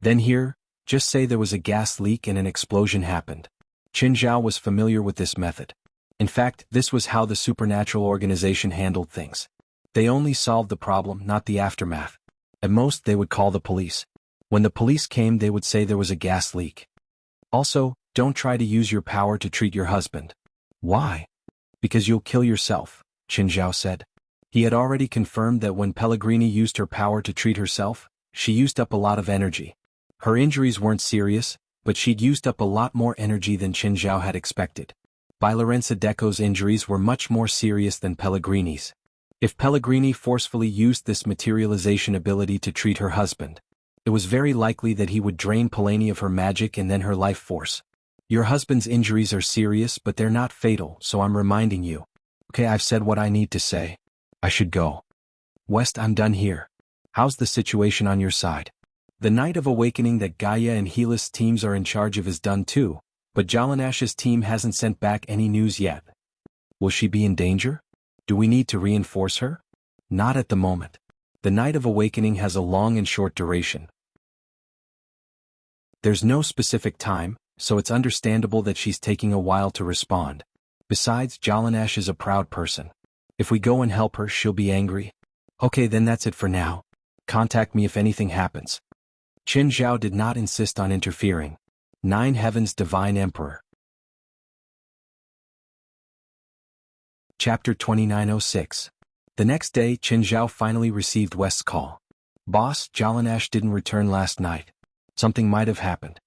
Then here, just say there was a gas leak and an explosion happened. Qin Zhao was familiar with this method. In fact, this was how the supernatural organization handled things. They only solved the problem, not the aftermath. At most, they would call the police. When the police came, they would say there was a gas leak. Also, don't try to use your power to treat your husband. Why? Because you'll kill yourself, Qin Zhao said. He had already confirmed that when Pellegrini used her power to treat herself, she used up a lot of energy. Her injuries weren't serious, but she'd used up a lot more energy than Qin Zhao had expected. By Lorenza Deco's injuries were much more serious than Pellegrini's. If Pellegrini forcefully used this materialization ability to treat her husband, it was very likely that he would drain Polani of her magic and then her life force. Your husband's injuries are serious, but they're not fatal, so I'm reminding you. Okay, I've said what I need to say. I should go. West, I'm done here. How's the situation on your side? The Night of Awakening that Gaia and Helis teams are in charge of is done too, but Jalanash's team hasn't sent back any news yet. Will she be in danger? Do we need to reinforce her? Not at the moment. The Night of Awakening has a long and short duration. There's no specific time, so it's understandable that she's taking a while to respond. Besides, Jalanash is a proud person. If we go and help her, she'll be angry. Okay, then that's it for now. Contact me if anything happens. Qin Zhao did not insist on interfering. 9 Heavens Divine Emperor. Chapter 2906. The next day, Qin Zhao finally received West's call. Boss, Jalanash didn't return last night. Something might have happened.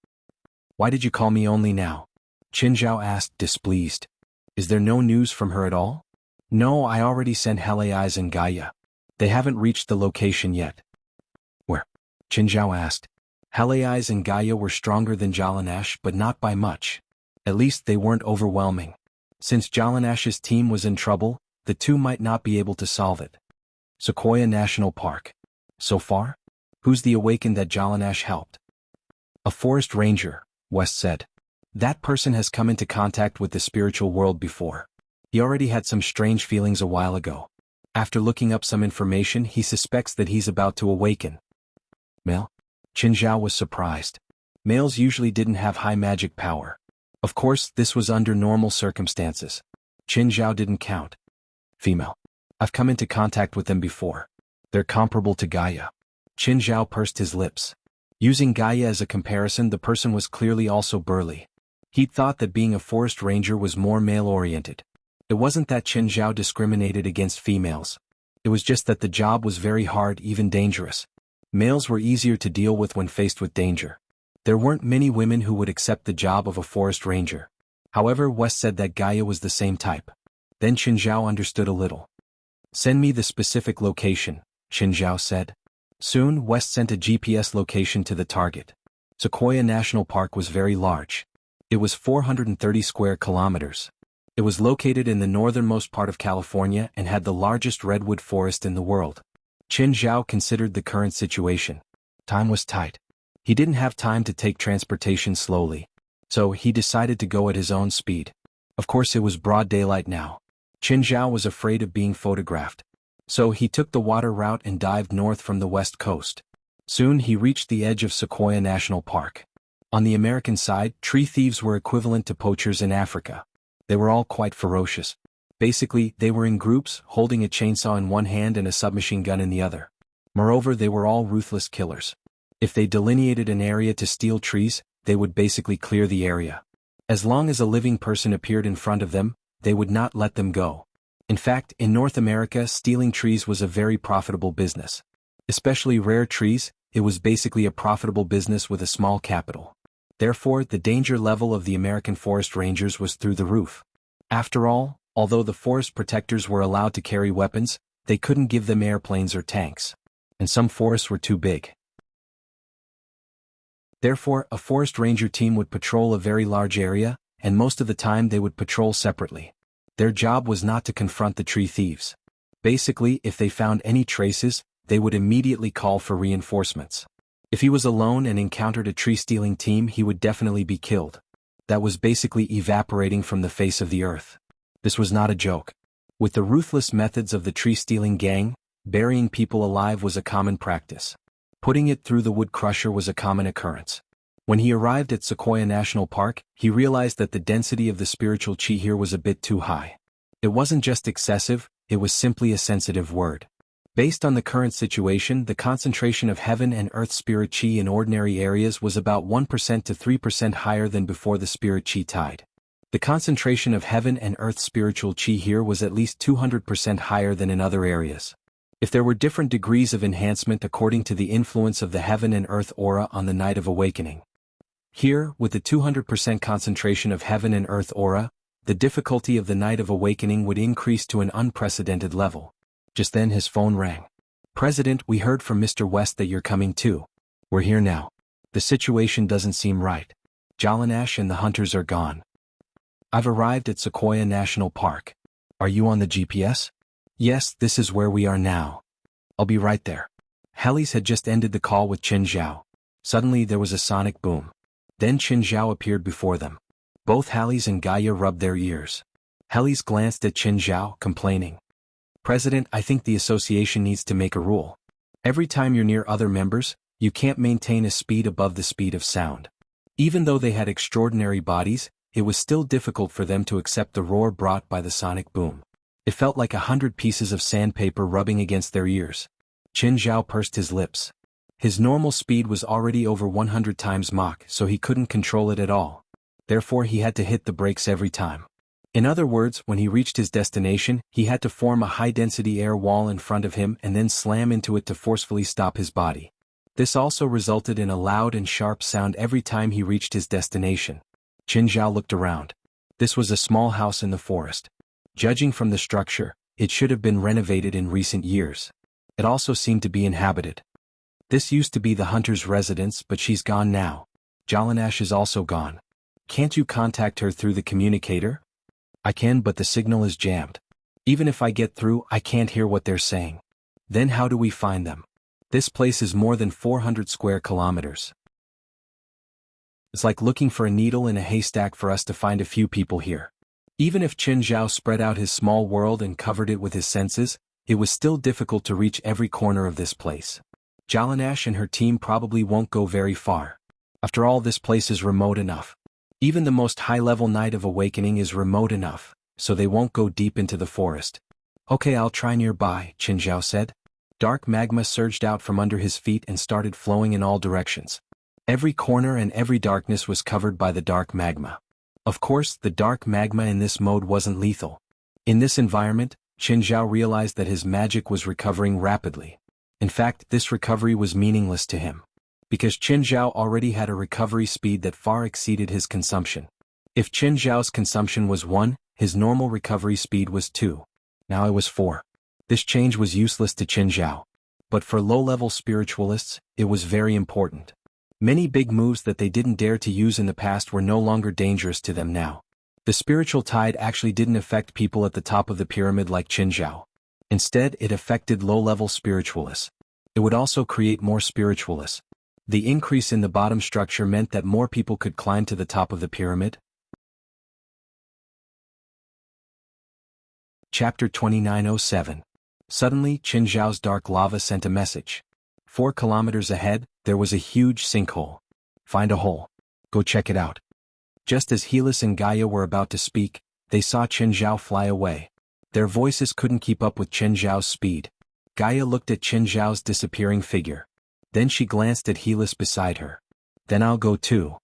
Why did you call me only now? Qin Zhao asked, displeased. Is there no news from her at all? No, I already sent Helis and Gaia. They haven't reached the location yet. Where? Qin Zhao asked. Helis and Gaia were stronger than Jalanash, but not by much. At least they weren't overwhelming. Since Jalanash's team was in trouble, the two might not be able to solve it. Sequoia National Park. So far? Who's the awakened that Jalanash helped? A forest ranger, West said. That person has come into contact with the spiritual world before. He already had some strange feelings a while ago. After looking up some information, he suspects that he's about to awaken. Male? Qin Zhao was surprised. Males usually didn't have high magic power. Of course, this was under normal circumstances. Qin Zhao didn't count. Female. I've come into contact with them before. They're comparable to Gaia. Qin Zhao pursed his lips. Using Gaia as a comparison, the person was clearly also burly. He'd thought that being a forest ranger was more male-oriented. It wasn't that Qin Zhao discriminated against females. It was just that the job was very hard, even dangerous. Males were easier to deal with when faced with danger. There weren't many women who would accept the job of a forest ranger. However, West said that Gaia was the same type. Then Qin Zhao understood a little. Send me the specific location, Qin Zhao said. Soon, West sent a GPS location to the target. Sequoia National Park was very large. It was 430 square kilometers. It was located in the northernmost part of California and had the largest redwood forest in the world. Qin Zhao considered the current situation. Time was tight. He didn't have time to take transportation slowly. So he decided to go at his own speed. Of course, it was broad daylight now. Qin Zhao was afraid of being photographed. So he took the water route and dived north from the west coast. Soon he reached the edge of Sequoia National Park. On the American side, tree thieves were equivalent to poachers in Africa. They were all quite ferocious. Basically, they were in groups, holding a chainsaw in one hand and a submachine gun in the other. Moreover, they were all ruthless killers. If they delineated an area to steal trees, they would basically clear the area. As long as a living person appeared in front of them, they would not let them go. In fact, in North America, stealing trees was a very profitable business. Especially rare trees, it was basically a profitable business with a small capital. Therefore, the danger level of the American forest rangers was through the roof. After all, although the forest protectors were allowed to carry weapons, they couldn't give them airplanes or tanks. And some forests were too big. Therefore, a forest ranger team would patrol a very large area, and most of the time they would patrol separately. Their job was not to confront the tree thieves. Basically, if they found any traces, they would immediately call for reinforcements. If he was alone and encountered a tree-stealing team, he would definitely be killed. That was basically evaporating from the face of the earth. This was not a joke. With the ruthless methods of the tree-stealing gang, burying people alive was a common practice. Putting it through the wood crusher was a common occurrence. When he arrived at Sequoia National Park, he realized that the density of the spiritual chi here was a bit too high. It wasn't just excessive, it was simply a sensitive word. Based on the current situation, the concentration of heaven and earth spirit chi in ordinary areas was about 1% to 3% higher than before the spirit chi tide. The concentration of heaven and earth spiritual chi here was at least 200% higher than in other areas. If there were different degrees of enhancement according to the influence of the heaven and earth aura on the night of awakening. Here, with the 200% concentration of heaven and earth aura, the difficulty of the night of awakening would increase to an unprecedented level. Just then his phone rang. President, we heard from Mr. West that you're coming too. We're here now. The situation doesn't seem right. Jalanash and the hunters are gone. I've arrived at Sequoia National Park. Are you on the GPS? Yes, this is where we are now. I'll be right there. Helis had just ended the call with Qin Zhao. Suddenly there was a sonic boom. Then Qin Zhao appeared before them. Both Hallis and Gaia rubbed their ears. Hallis glanced at Qin Zhao, complaining. President, I think the association needs to make a rule. Every time you're near other members, you can't maintain a speed above the speed of sound. Even though they had extraordinary bodies, it was still difficult for them to accept the roar brought by the sonic boom. It felt like 100 pieces of sandpaper rubbing against their ears. Qin Zhao pursed his lips. His normal speed was already over 100 times Mach, so he couldn't control it at all. Therefore he had to hit the brakes every time. In other words, when he reached his destination, he had to form a high-density air wall in front of him and then slam into it to forcefully stop his body. This also resulted in a loud and sharp sound every time he reached his destination. Qin Zhao looked around. This was a small house in the forest. Judging from the structure, it should have been renovated in recent years. It also seemed to be inhabited. This used to be the hunter's residence, but she's gone now. Jalanash is also gone. Can't you contact her through the communicator? I can, but the signal is jammed. Even if I get through, I can't hear what they're saying. Then how do we find them? This place is more than 400 square kilometers. It's like looking for a needle in a haystack for us to find a few people here. Even if Qin Zhao spread out his small world and covered it with his senses, it was still difficult to reach every corner of this place. Jalanash and her team probably won't go very far. After all, this place is remote enough. Even the most high-level Night of Awakening is remote enough, so they won't go deep into the forest. Okay, I'll try nearby, Qin Zhao said. Dark magma surged out from under his feet and started flowing in all directions. Every corner and every darkness was covered by the dark magma. Of course, the dark magma in this mode wasn't lethal. In this environment, Qin Zhao realized that his magic was recovering rapidly. In fact, this recovery was meaningless to him, because Qin Zhao already had a recovery speed that far exceeded his consumption. If Qin Zhao's consumption was 1, his normal recovery speed was 2. Now it was 4. This change was useless to Qin Zhao. But for low-level spiritualists, it was very important. Many big moves that they didn't dare to use in the past were no longer dangerous to them now. The spiritual tide actually didn't affect people at the top of the pyramid like Qin Zhao. Instead, it affected low-level spiritualists. It would also create more spiritualists. The increase in the bottom structure meant that more people could climb to the top of the pyramid. Chapter 2907. Suddenly, Qin Zhao's dark lava sent a message. 4 kilometers ahead, there was a huge sinkhole. Find a hole. Go check it out. Just as Helis and Gaia were about to speak, they saw Qin Zhao fly away. Their voices couldn't keep up with Qin Zhao's speed. Gaia looked at Qin Zhao's disappearing figure. Then she glanced at Helis beside her. Then I'll go too.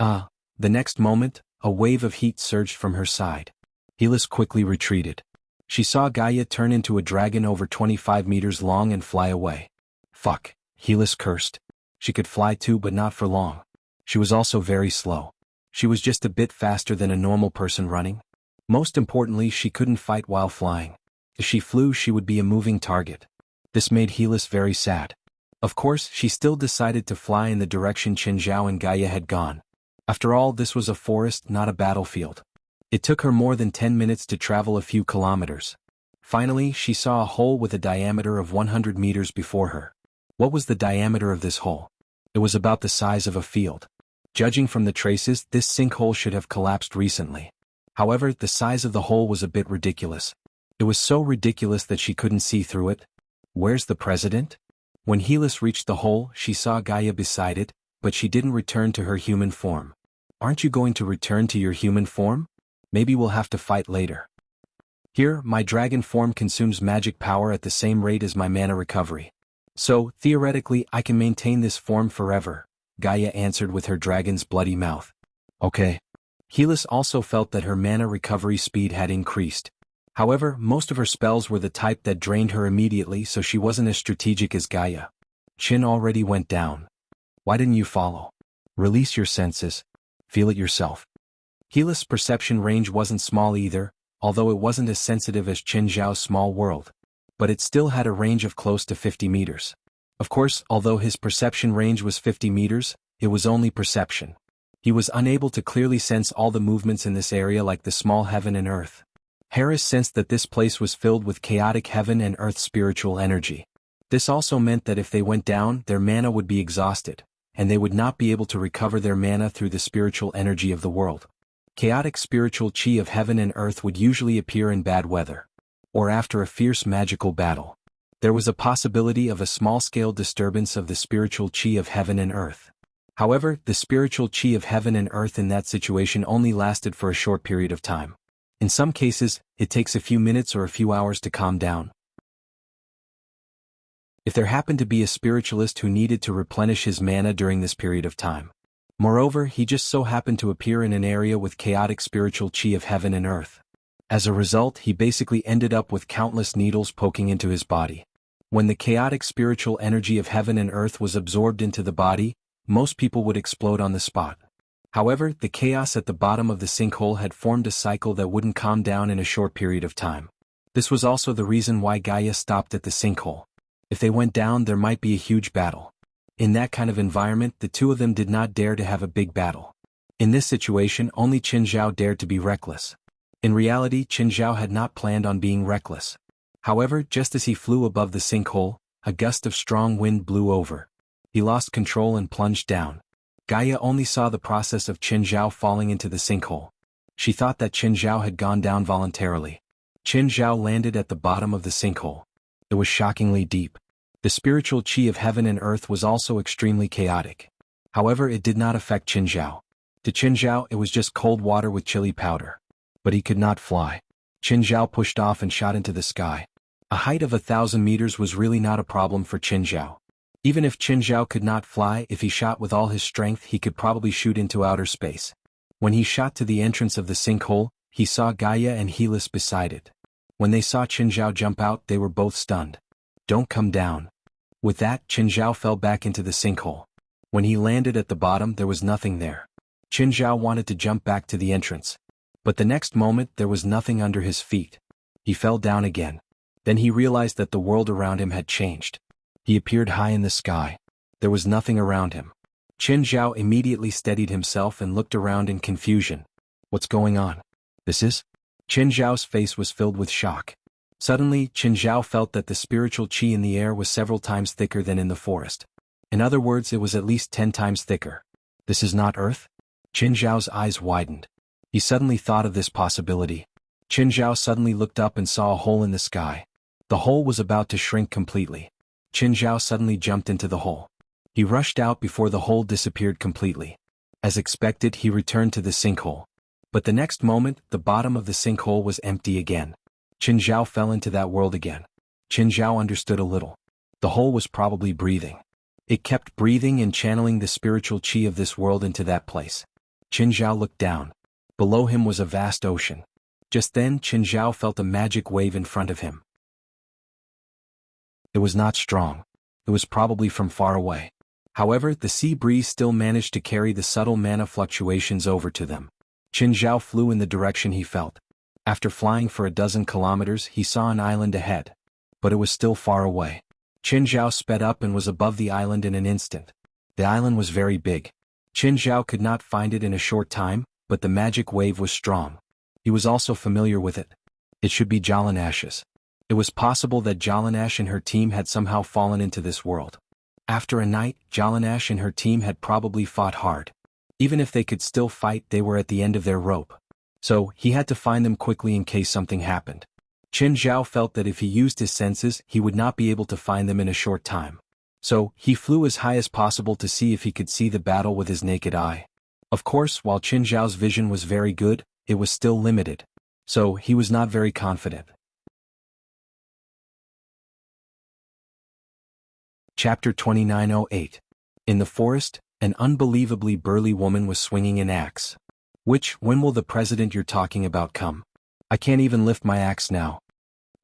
The next moment, a wave of heat surged from her side. Helis quickly retreated. She saw Gaia turn into a dragon over 25 meters long and fly away. Fuck, Helis cursed. She could fly too, but not for long. She was also very slow. She was just a bit faster than a normal person running. Most importantly, she couldn't fight while flying. If she flew, she would be a moving target. This made Helis very sad. Of course, she still decided to fly in the direction Qin Zhao and Gaia had gone. After all, this was a forest, not a battlefield. It took her more than 10 minutes to travel a few kilometers. Finally, she saw a hole with a diameter of 100 meters before her. What was the diameter of this hole? It was about the size of a field. Judging from the traces, this sinkhole should have collapsed recently. However, the size of the hole was a bit ridiculous. It was so ridiculous that she couldn't see through it. Where's the president? When Helis reached the hole, she saw Gaia beside it, but she didn't return to her human form. Aren't you going to return to your human form? Maybe we'll have to fight later. Here, my dragon form consumes magic power at the same rate as my mana recovery. So, theoretically, I can maintain this form forever, Gaia answered with her dragon's bloody mouth. Okay. Helis also felt that her mana recovery speed had increased. However, most of her spells were the type that drained her immediately, so she wasn't as strategic as Gaia. Qin already went down. Why didn't you follow? Release your senses. Feel it yourself. Helis' perception range wasn't small either, although it wasn't as sensitive as Qin Zhao's small world. But it still had a range of close to 50 meters. Of course, although his perception range was 50 meters, it was only perception. He was unable to clearly sense all the movements in this area like the small heaven and earth. Harris sensed that this place was filled with chaotic heaven and earth spiritual energy. This also meant that if they went down, their mana would be exhausted, and they would not be able to recover their mana through the spiritual energy of the world. Chaotic spiritual chi of heaven and earth would usually appear in bad weather, or after a fierce magical battle. There was a possibility of a small-scale disturbance of the spiritual chi of heaven and earth. However, the spiritual chi of heaven and earth in that situation only lasted for a short period of time. In some cases, it takes a few minutes or a few hours to calm down. If there happened to be a spiritualist who needed to replenish his mana during this period of time. Moreover, he just so happened to appear in an area with chaotic spiritual chi of heaven and earth. As a result, he basically ended up with countless needles poking into his body. When the chaotic spiritual energy of heaven and earth was absorbed into the body, most people would explode on the spot. However, the chaos at the bottom of the sinkhole had formed a cycle that wouldn't calm down in a short period of time. This was also the reason why Gaia stopped at the sinkhole. If they went down, there might be a huge battle. In that kind of environment, the two of them did not dare to have a big battle. In this situation, only Qin Zhao dared to be reckless. In reality, Qin Zhao had not planned on being reckless. However, just as he flew above the sinkhole, a gust of strong wind blew over. He lost control and plunged down. Gaia only saw the process of Qin Zhao falling into the sinkhole. She thought that Qin Zhao had gone down voluntarily. Qin Zhao landed at the bottom of the sinkhole. It was shockingly deep. The spiritual chi of heaven and earth was also extremely chaotic. However, it did not affect Qin Zhao. To Qin Zhao, it was just cold water with chili powder. But he could not fly. Qin Zhao pushed off and shot into the sky. A height of 1,000 meters was really not a problem for Qin Zhao. Even if Qin Zhao could not fly, if he shot with all his strength, he could probably shoot into outer space. When he shot to the entrance of the sinkhole, he saw Gaia and Helis beside it. When they saw Qin Zhao jump out, they were both stunned. "Don't come down." With that, Qin Zhao fell back into the sinkhole. When he landed at the bottom, there was nothing there. Qin Zhao wanted to jump back to the entrance. But the next moment, there was nothing under his feet. He fell down again. Then he realized that the world around him had changed. He appeared high in the sky. There was nothing around him. Qin Zhao immediately steadied himself and looked around in confusion. What's going on? This is? Qin Zhao's face was filled with shock. Suddenly, Qin Zhao felt that the spiritual chi in the air was several times thicker than in the forest. In other words, it was at least 10 times thicker. This is not Earth? Qin Zhao's eyes widened. He suddenly thought of this possibility. Qin Zhao suddenly looked up and saw a hole in the sky. The hole was about to shrink completely. Qin Zhao suddenly jumped into the hole. He rushed out before the hole disappeared completely. As expected, he returned to the sinkhole. But the next moment, the bottom of the sinkhole was empty again. Qin Zhao fell into that world again. Qin Zhao understood a little. The hole was probably breathing. It kept breathing and channeling the spiritual chi of this world into that place. Qin Zhao looked down. Below him was a vast ocean. Just then, Qin Zhao felt a magic wave in front of him. It was not strong. It was probably from far away. However, the sea breeze still managed to carry the subtle mana fluctuations over to them. Qin Zhao flew in the direction he felt. After flying for a dozen kilometers, he saw an island ahead. But it was still far away. Qin Zhao sped up and was above the island in an instant. The island was very big. Qin Zhao could not find it in a short time, but the magic wave was strong. He was also familiar with it. It should be Jallanash's. It was possible that Jallanash and her team had somehow fallen into this world. After a night, Jallanash and her team had probably fought hard. Even if they could still fight, they were at the end of their rope. So, he had to find them quickly in case something happened. Qin Zhao felt that if he used his senses, he would not be able to find them in a short time. So, he flew as high as possible to see if he could see the battle with his naked eye. Of course, while Qin Zhao's vision was very good, it was still limited. So, he was not very confident. Chapter 2908. In the forest, an unbelievably burly woman was swinging an axe. When will the president you're talking about come? I can't even lift my axe now.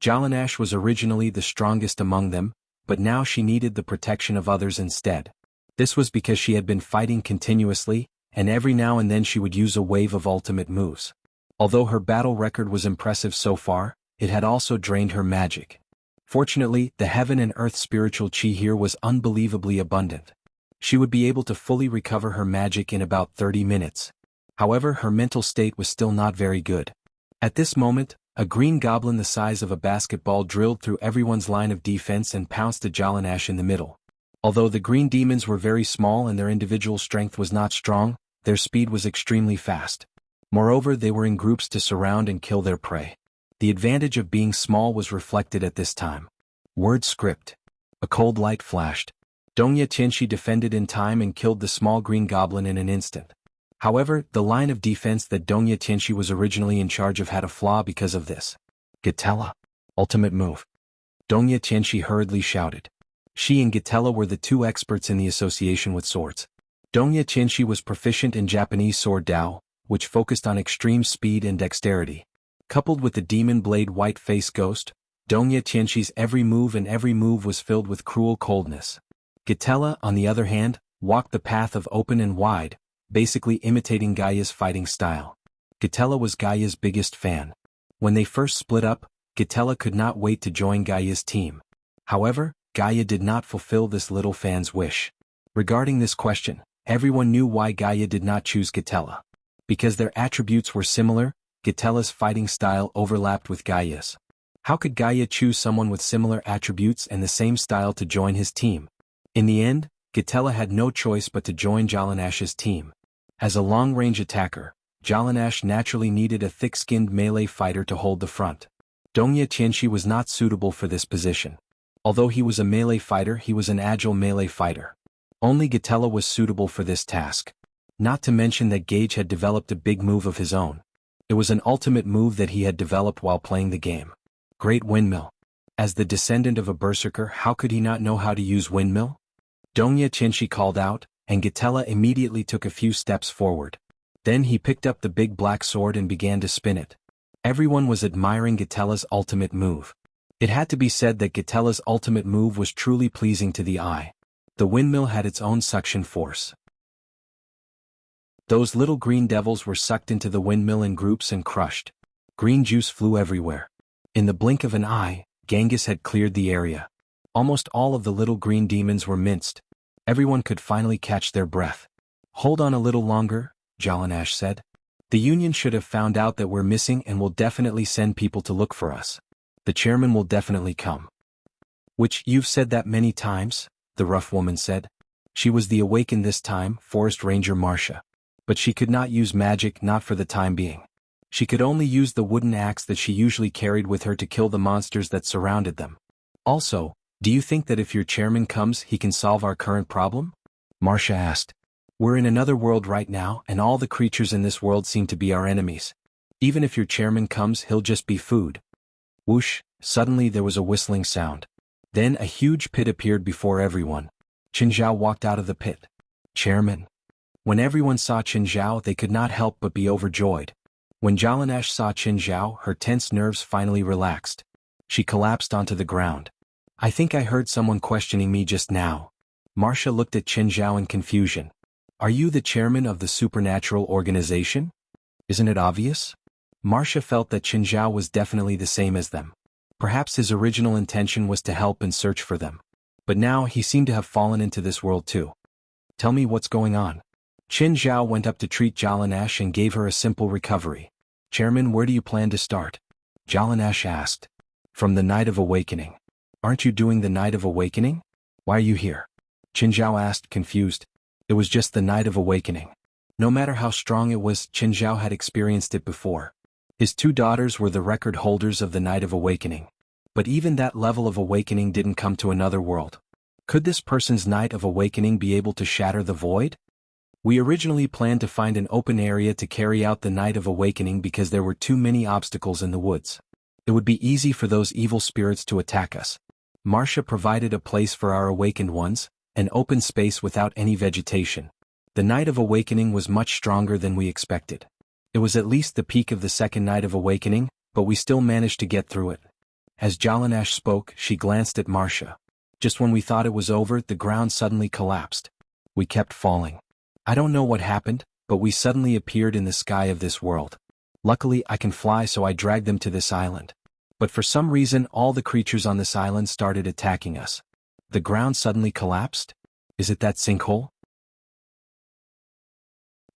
Jallanash was originally the strongest among them, but now she needed the protection of others instead. This was because she had been fighting continuously, and every now and then she would use a wave of ultimate moves. Although her battle record was impressive so far, it had also drained her magic. Fortunately, the heaven and earth spiritual chi here was unbelievably abundant. She would be able to fully recover her magic in about 30 minutes. However, her mental state was still not very good. At this moment, a green goblin the size of a basketball drilled through everyone's line of defense and pounced at Jallanash in the middle. Although the green demons were very small and their individual strength was not strong, their speed was extremely fast. Moreover, they were in groups to surround and kill their prey. The advantage of being small was reflected at this time. Word script. A cold light flashed. Dongye Tianxi defended in time and killed the small green goblin in an instant. However, the line of defense that Dongye Tianxi was originally in charge of had a flaw because of this. Gatella. Ultimate move. Dongye Tianxi hurriedly shouted. She and Gatella were the two experts in the association with swords. Dongye Tianxi was proficient in Japanese sword Dao, which focused on extreme speed and dexterity. Coupled with the demon blade white face ghost, Dongye Tianxi's every move was filled with cruel coldness. Gatella, on the other hand, walked the path of open and wide, basically imitating Gaia's fighting style. Gatella was Gaia's biggest fan. When they first split up, Gatella could not wait to join Gaia's team. However, Gaia did not fulfill this little fan's wish. Regarding this question, everyone knew why Gaia did not choose Gatella. Because their attributes were similar, Gatella's fighting style overlapped with Gaia's. How could Gaia choose someone with similar attributes and the same style to join his team? In the end, Gatella had no choice but to join Jallanash's team. As a long-range attacker, Jallanash naturally needed a thick-skinned melee fighter to hold the front. Dongye Tianxi was not suitable for this position. Although he was a melee fighter, he was an agile melee fighter. Only Gatella was suitable for this task. Not to mention that Gage had developed a big move of his own. It was an ultimate move that he had developed while playing the game. Great Windmill. As the descendant of a berserker, how could he not know how to use Windmill? Dongye Tianxi called out, and Gatella immediately took a few steps forward. Then he picked up the big black sword and began to spin it. Everyone was admiring Gatella's ultimate move. It had to be said that Gatella's ultimate move was truly pleasing to the eye. The windmill had its own suction force. Those little green devils were sucked into the windmill in groups and crushed. Green juice flew everywhere. In the blink of an eye, Genghis had cleared the area. Almost all of the little green demons were minced. Everyone could finally catch their breath. Hold on a little longer, Jallanash said. The Union should have found out that we're missing and will definitely send people to look for us. The chairman will definitely come. Which, you've said that many times, the rough woman said. She was the awakened this time, Forest Ranger Marcia. But she could not use magic, not for the time being. She could only use the wooden axe that she usually carried with her to kill the monsters that surrounded them. Also, do you think that if your chairman comes he can solve our current problem? Marcia asked. We're in another world right now and all the creatures in this world seem to be our enemies. Even if your chairman comes he'll just be food. Whoosh, suddenly there was a whistling sound. Then a huge pit appeared before everyone. Qin Zhao walked out of the pit. Chairman. When everyone saw Qin Zhao they could not help but be overjoyed. When Jallanash saw Qin Zhao her tense nerves finally relaxed. She collapsed onto the ground. I think I heard someone questioning me just now. Marcia looked at Qin Zhao in confusion. Are you the chairman of the supernatural organization? Isn't it obvious? Marcia felt that Qin Zhao was definitely the same as them. Perhaps his original intention was to help and search for them. But now he seemed to have fallen into this world too. Tell me what's going on. Qin Zhao went up to treat Jallanash and gave her a simple recovery. Chairman, where do you plan to start? Jallanash asked. From the Night of Awakening. Aren't you doing the Night of Awakening? Why are you here? Qin Zhao asked, confused. It was just the Night of Awakening. No matter how strong it was, Qin Zhao had experienced it before. His two daughters were the record holders of the Night of Awakening. But even that level of awakening didn't come to another world. Could this person's Night of Awakening be able to shatter the void? We originally planned to find an open area to carry out the Night of Awakening because there were too many obstacles in the woods. It would be easy for those evil spirits to attack us. Marcia provided a place for our awakened ones, an open space without any vegetation. The Night of Awakening was much stronger than we expected. It was at least the peak of the second Night of Awakening, but we still managed to get through it. As Jallanash spoke, she glanced at Marcia. Just when we thought it was over, the ground suddenly collapsed. We kept falling. I don't know what happened, but we suddenly appeared in the sky of this world. Luckily I can fly, so I dragged them to this island. But for some reason all the creatures on this island started attacking us. The ground suddenly collapsed? Is it that sinkhole?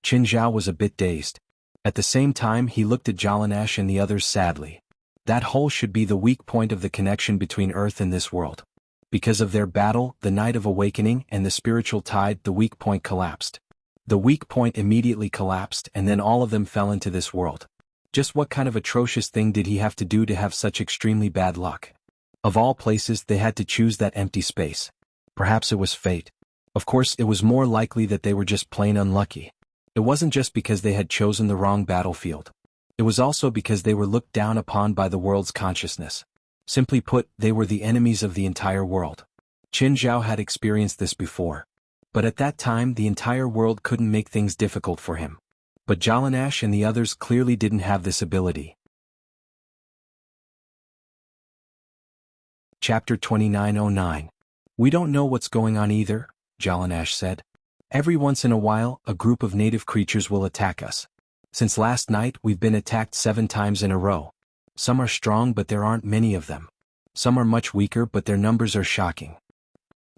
Qin Zhao was a bit dazed. At the same time he looked at Jallanash and the others sadly. That hole should be the weak point of the connection between Earth and this world. Because of their battle, the Night of Awakening and the spiritual tide, the weak point collapsed. The weak point immediately collapsed and then all of them fell into this world. Just what kind of atrocious thing did he have to do to have such extremely bad luck? Of all places, they had to choose that empty space. Perhaps it was fate. Of course, it was more likely that they were just plain unlucky. It wasn't just because they had chosen the wrong battlefield. It was also because they were looked down upon by the world's consciousness. Simply put, they were the enemies of the entire world. Qin Zhao had experienced this before. But at that time the entire world couldn't make things difficult for him. But Jalanash and the others clearly didn't have this ability. Chapter 2909. We don't know what's going on either, Jalanash said. Every once in a while, a group of native creatures will attack us. Since last night we've been attacked 7 times in a row. Some are strong but there aren't many of them. Some are much weaker but their numbers are shocking.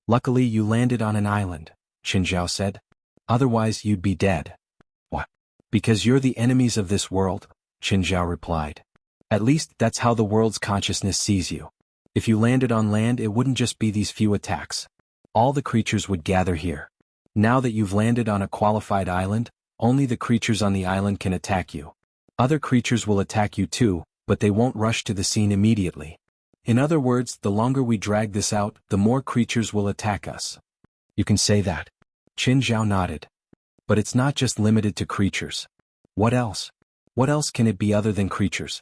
Luckily you landed on an island, Qin Zhao said. Otherwise you'd be dead. What? Because you're the enemies of this world, Qin Zhao replied. At least that's how the world's consciousness sees you. If you landed on land it wouldn't just be these few attacks. All the creatures would gather here. Now that you've landed on a qualified island, only the creatures on the island can attack you. Other creatures will attack you too, but they won't rush to the scene immediately. In other words, the longer we drag this out, the more creatures will attack us. You can say that. Qin Zhao nodded. But it's not just limited to creatures. What else? What else can it be other than creatures?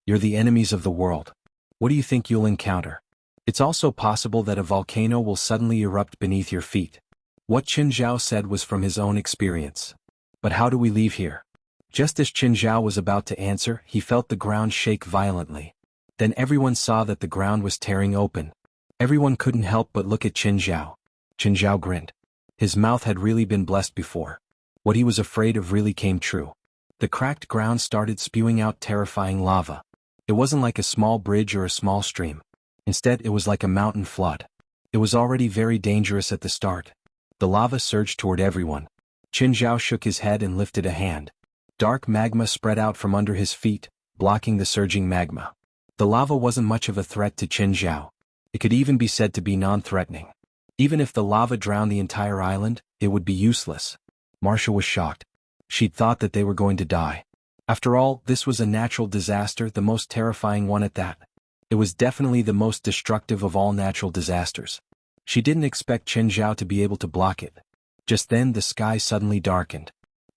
You're the enemies of the world. What do you think you'll encounter? It's also possible that a volcano will suddenly erupt beneath your feet. What Qin Zhao said was from his own experience. But how do we leave here? Just as Qin Zhao was about to answer, he felt the ground shake violently. Then everyone saw that the ground was tearing open. Everyone couldn't help but look at Qin Zhao. Qin Zhao grinned. His mouth had really been blessed before. What he was afraid of really came true. The cracked ground started spewing out terrifying lava. It wasn't like a small bridge or a small stream. Instead, it was like a mountain flood. It was already very dangerous at the start. The lava surged toward everyone. Qin Zhao shook his head and lifted a hand. Dark magma spread out from under his feet, blocking the surging magma. The lava wasn't much of a threat to Qin Zhao. It could even be said to be non-threatening. Even if the lava drowned the entire island, it would be useless. Marcia was shocked. She'd thought that they were going to die. After all, this was a natural disaster, the most terrifying one at that. It was definitely the most destructive of all natural disasters. She didn't expect Qin Zhao to be able to block it. Just then the sky suddenly darkened.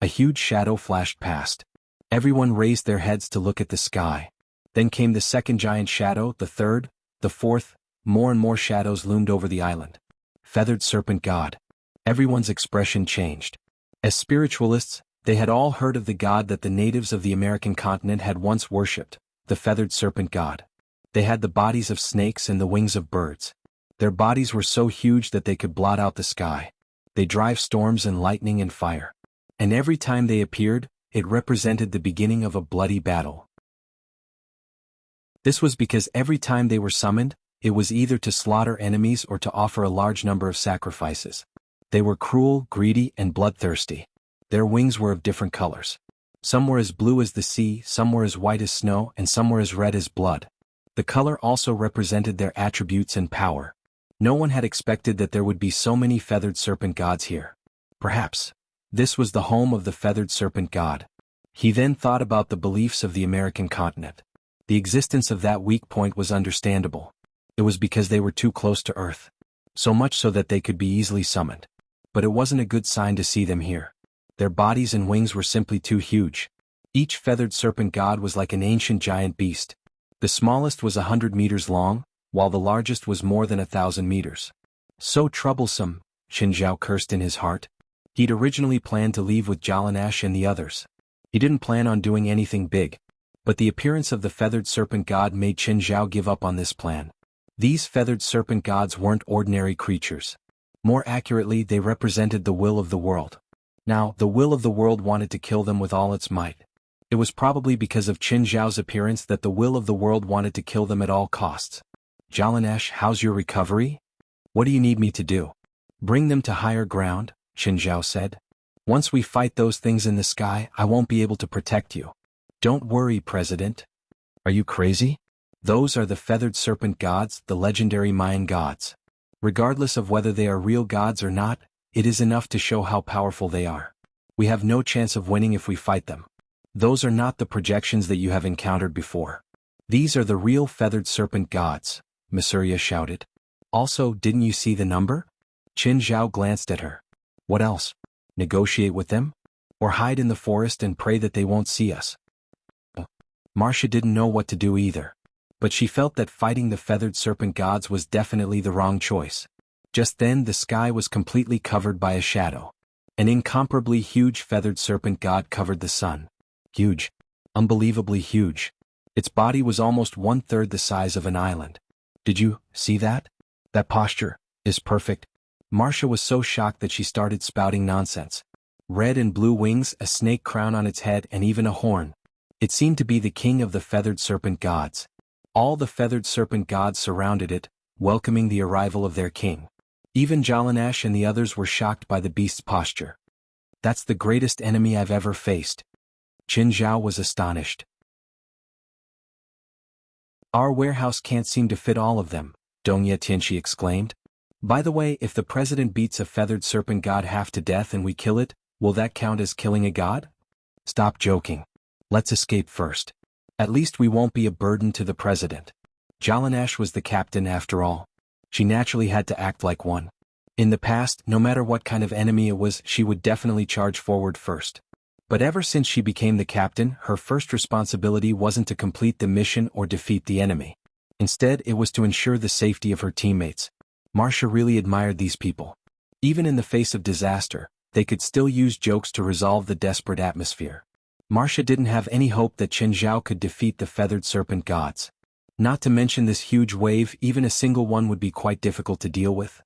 A huge shadow flashed past. Everyone raised their heads to look at the sky. Then came the second giant shadow, the third, the fourth. More and more shadows loomed over the island. Feathered Serpent God. Everyone's expression changed. As spiritualists, they had all heard of the god that the natives of the American continent had once worshipped, the Feathered Serpent God. They had the bodies of snakes and the wings of birds. Their bodies were so huge that they could blot out the sky. They drive storms and lightning and fire. And every time they appeared, it represented the beginning of a bloody battle. This was because every time they were summoned, it was either to slaughter enemies or to offer a large number of sacrifices. They were cruel, greedy, and bloodthirsty. Their wings were of different colors. Some were as blue as the sea, some were as white as snow, and some were as red as blood. The color also represented their attributes and power. No one had expected that there would be so many feathered serpent gods here. Perhaps this was the home of the Feathered Serpent God. He then thought about the beliefs of the American continent. The existence of that weak point was understandable. It was because they were too close to Earth. So much so that they could be easily summoned. But it wasn't a good sign to see them here. Their bodies and wings were simply too huge. Each feathered serpent god was like an ancient giant beast. The smallest was 100 meters long, while the largest was more than 1,000 meters. So troublesome, Qin Zhao cursed in his heart. He'd originally planned to leave with Jalanash and the others. He didn't plan on doing anything big. But the appearance of the feathered serpent god made Qin Zhao give up on this plan. These feathered serpent gods weren't ordinary creatures. More accurately, they represented the will of the world. Now, the will of the world wanted to kill them with all its might. It was probably because of Qin Zhao's appearance that the will of the world wanted to kill them at all costs. Jalanash, how's your recovery? What do you need me to do? Bring them to higher ground, Qin Zhao said. Once we fight those things in the sky, I won't be able to protect you. Don't worry, President. Are you crazy? Those are the feathered serpent gods, the legendary Mayan gods. Regardless of whether they are real gods or not, it is enough to show how powerful they are. We have no chance of winning if we fight them. Those are not the projections that you have encountered before. These are the real feathered serpent gods, Masuria shouted. Also, didn't you see the number? Qin Zhao glanced at her. What else? Negotiate with them? Or hide in the forest and pray that they won't see us? Marcia didn't know what to do either. But she felt that fighting the feathered serpent gods was definitely the wrong choice. Just then the sky was completely covered by a shadow. An incomparably huge feathered serpent god covered the sun. Huge. Unbelievably huge. Its body was almost 1/3 the size of an island. Did you see that? That posture is perfect. Marcia was so shocked that she started spouting nonsense. Red and blue wings, a snake crown on its head, and even a horn. It seemed to be the king of the feathered serpent gods. All the feathered serpent gods surrounded it, welcoming the arrival of their king. Even Jalanash and the others were shocked by the beast's posture. That's the greatest enemy I've ever faced. Qin Zhao was astonished. Our warehouse can't seem to fit all of them, Dongya Tianxi exclaimed. By the way, if the president beats a feathered serpent god half to death and we kill it, will that count as killing a god? Stop joking. Let's escape first. At least we won't be a burden to the president. Jalanash was the captain after all. She naturally had to act like one. In the past, no matter what kind of enemy it was, she would definitely charge forward first. But ever since she became the captain, her first responsibility wasn't to complete the mission or defeat the enemy. Instead, it was to ensure the safety of her teammates. Marcia really admired these people. Even in the face of disaster, they could still use jokes to resolve the desperate atmosphere. Marcia didn't have any hope that Qin Zhao could defeat the feathered serpent gods. Not to mention this huge wave, even a single one would be quite difficult to deal with.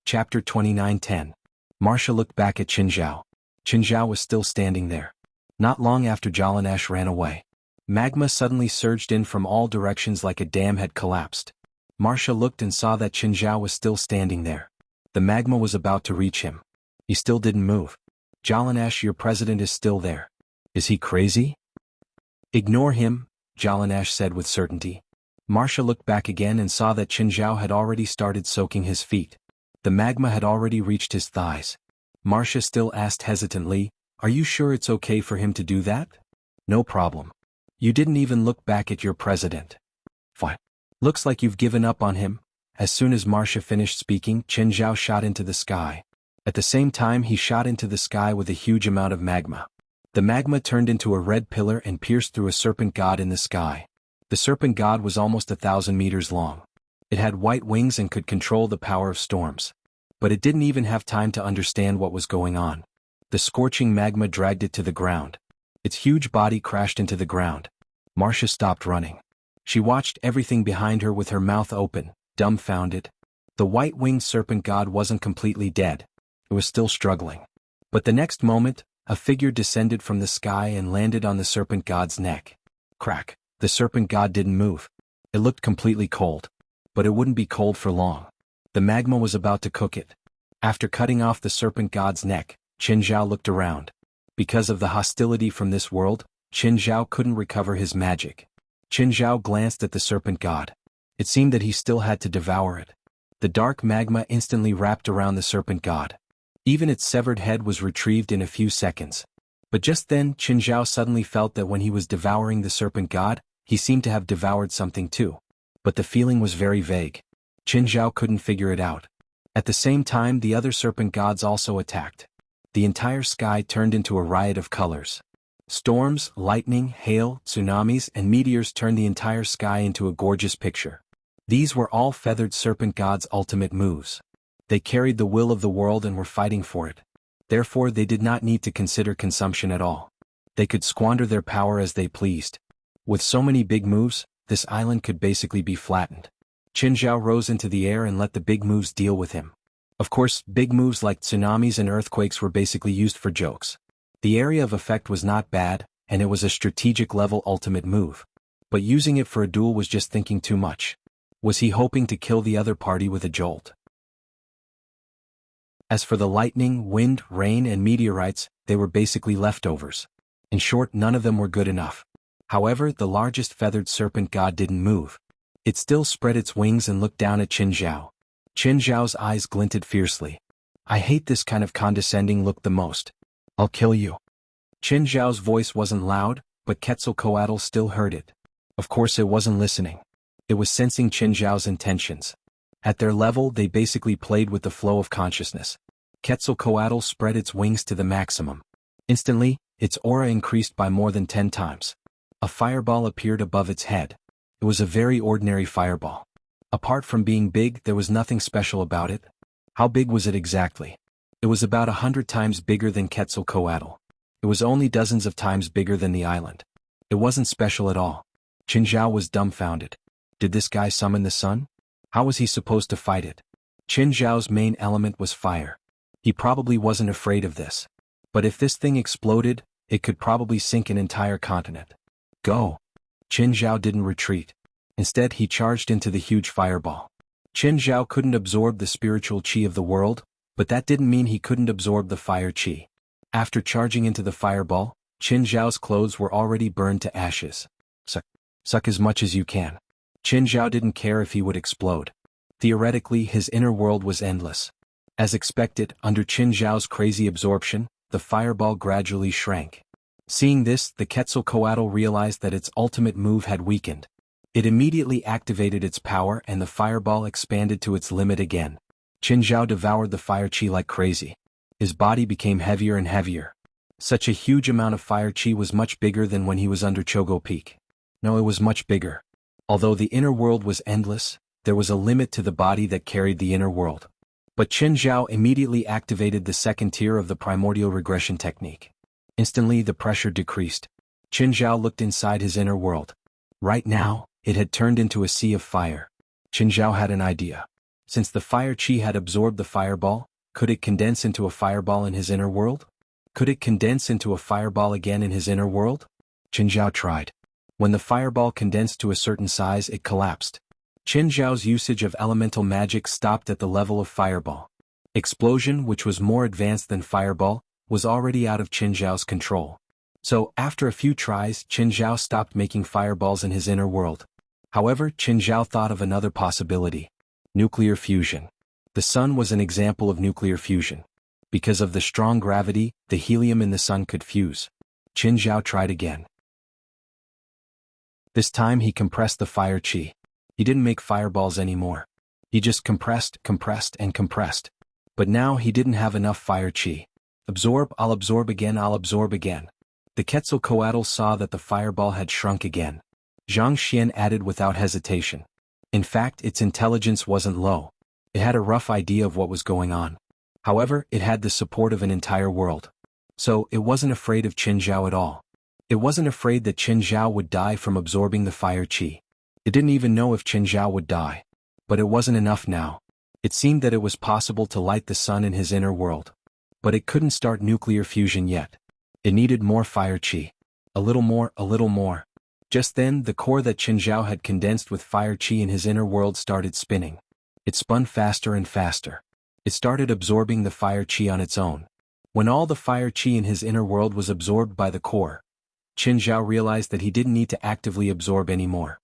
Chapter 29:10. Marcia looked back at Qin Zhao. Qin Zhao was still standing there. Not long after Jalanash ran away, magma suddenly surged in from all directions like a dam had collapsed. Marcia looked and saw that Qin Zhao was still standing there. The magma was about to reach him. He still didn't move. Jalanash, your president is still there. Is he crazy? Ignore him, Jalanash said with certainty. Marcia looked back again and saw that Qin Zhao had already started soaking his feet. The magma had already reached his thighs. Marcia still asked hesitantly, are you sure it's okay for him to do that? No problem. You didn't even look back at your president. What? Looks like you've given up on him. As soon as Marcia finished speaking, Qin Zhao shot into the sky. At the same time he shot into the sky with a huge amount of magma. The magma turned into a red pillar and pierced through a serpent god in the sky. The serpent god was almost 1,000 meters long. It had white wings and could control the power of storms. But it didn't even have time to understand what was going on. The scorching magma dragged it to the ground. Its huge body crashed into the ground. Marcia stopped running. She watched everything behind her with her mouth open, dumbfounded. The white-winged serpent god wasn't completely dead. It was still struggling. But the next moment, a figure descended from the sky and landed on the serpent god's neck. Crack. The serpent god didn't move. It looked completely cold. But it wouldn't be cold for long. The magma was about to cook it. After cutting off the serpent god's neck, Qin Zhao looked around. Because of the hostility from this world, Qin Zhao couldn't recover his magic. Qin Zhao glanced at the serpent god. It seemed that he still had to devour it. The dark magma instantly wrapped around the serpent god. Even its severed head was retrieved in a few seconds. But just then, Qin Zhao suddenly felt that when he was devouring the serpent god, he seemed to have devoured something too. But the feeling was very vague. Qin Zhao couldn't figure it out. At the same time, the other serpent gods also attacked. The entire sky turned into a riot of colors. Storms, lightning, hail, tsunamis, and meteors turned the entire sky into a gorgeous picture. These were all feathered serpent gods' ultimate moves. They carried the will of the world and were fighting for it. Therefore, they did not need to consider consumption at all. They could squander their power as they pleased. With so many big moves, this island could basically be flattened. Qin Zhao rose into the air and let the big moves deal with him. Of course, big moves like tsunamis and earthquakes were basically used for jokes. The area of effect was not bad, and it was a strategic level ultimate move. But using it for a duel was just thinking too much. Was he hoping to kill the other party with a jolt? As for the lightning, wind, rain, and meteorites, they were basically leftovers. In short, none of them were good enough. However, the largest feathered serpent god didn't move. It still spread its wings and looked down at Qin Zhao. Qin Zhao's eyes glinted fiercely. I hate this kind of condescending look the most. I'll kill you. Qin Zhao's voice wasn't loud, but Quetzalcoatl still heard it. Of course it wasn't listening. It was sensing Qin Zhao's intentions. At their level they basically played with the flow of consciousness. Quetzalcoatl spread its wings to the maximum. Instantly, its aura increased by more than 10 times. A fireball appeared above its head. It was a very ordinary fireball. Apart from being big, there was nothing special about it. How big was it exactly? It was about 100 times bigger than Quetzalcoatl. It was only dozens of times bigger than the island. It wasn't special at all. Qin Zhao was dumbfounded. Did this guy summon the sun? How was he supposed to fight it? Qin Zhao's main element was fire. He probably wasn't afraid of this. But if this thing exploded, it could probably sink an entire continent. Go! Qin Zhao didn't retreat. Instead he charged into the huge fireball. Qin Zhao couldn't absorb the spiritual qi of the world, but that didn't mean he couldn't absorb the fire qi. After charging into the fireball, Qin Zhao's clothes were already burned to ashes. Suck as much as you can. Qin Zhao didn't care if he would explode. Theoretically, his inner world was endless. As expected, under Qin Zhao's crazy absorption, the fireball gradually shrank. Seeing this, the Quetzalcoatl realized that its ultimate move had weakened. It immediately activated its power and the fireball expanded to its limit again. Qin Zhao devoured the fire qi like crazy. His body became heavier and heavier. Such a huge amount of fire qi was much bigger than when he was under Chogo Peak. No, it was much bigger. Although the inner world was endless, there was a limit to the body that carried the inner world. But Qin Zhao immediately activated the second tier of the primordial regression technique. Instantly the pressure decreased. Qin Zhao looked inside his inner world. Right now, it had turned into a sea of fire. Qin Zhao had an idea. Since the fire qi had absorbed the fireball, could it condense into a fireball in his inner world? Could it condense into a fireball again in his inner world? Qin Zhao tried. When the fireball condensed to a certain size, it collapsed. Qin Zhao's usage of elemental magic stopped at the level of fireball. Explosion, which was more advanced than fireball, was already out of Qin Zhao's control. So, after a few tries, Qin Zhao stopped making fireballs in his inner world. However, Qin Zhao thought of another possibility. Nuclear fusion. The sun was an example of nuclear fusion. Because of the strong gravity, the helium in the sun could fuse. Qin Zhao tried again. This time he compressed the fire qi. He didn't make fireballs anymore. He just compressed, and compressed. But now he didn't have enough fire qi. Absorb, I'll absorb again, I'll absorb again. The Quetzalcoatl saw that the fireball had shrunk again. Zhang Xian added without hesitation. In fact, its intelligence wasn't low. It had a rough idea of what was going on. However, it had the support of an entire world. So, it wasn't afraid of Qin Zhao at all. It wasn't afraid that Qin Zhao would die from absorbing the fire qi. It didn't even know if Qin Zhao would die. But it wasn't enough now. It seemed that it was possible to light the sun in his inner world. But it couldn't start nuclear fusion yet. It needed more fire qi. A little more, a little more. Just then, the core that Qin Zhao had condensed with fire qi in his inner world started spinning. It spun faster and faster. It started absorbing the fire qi on its own. When all the fire qi in his inner world was absorbed by the core, Qin Zhao realized that he didn't need to actively absorb anymore.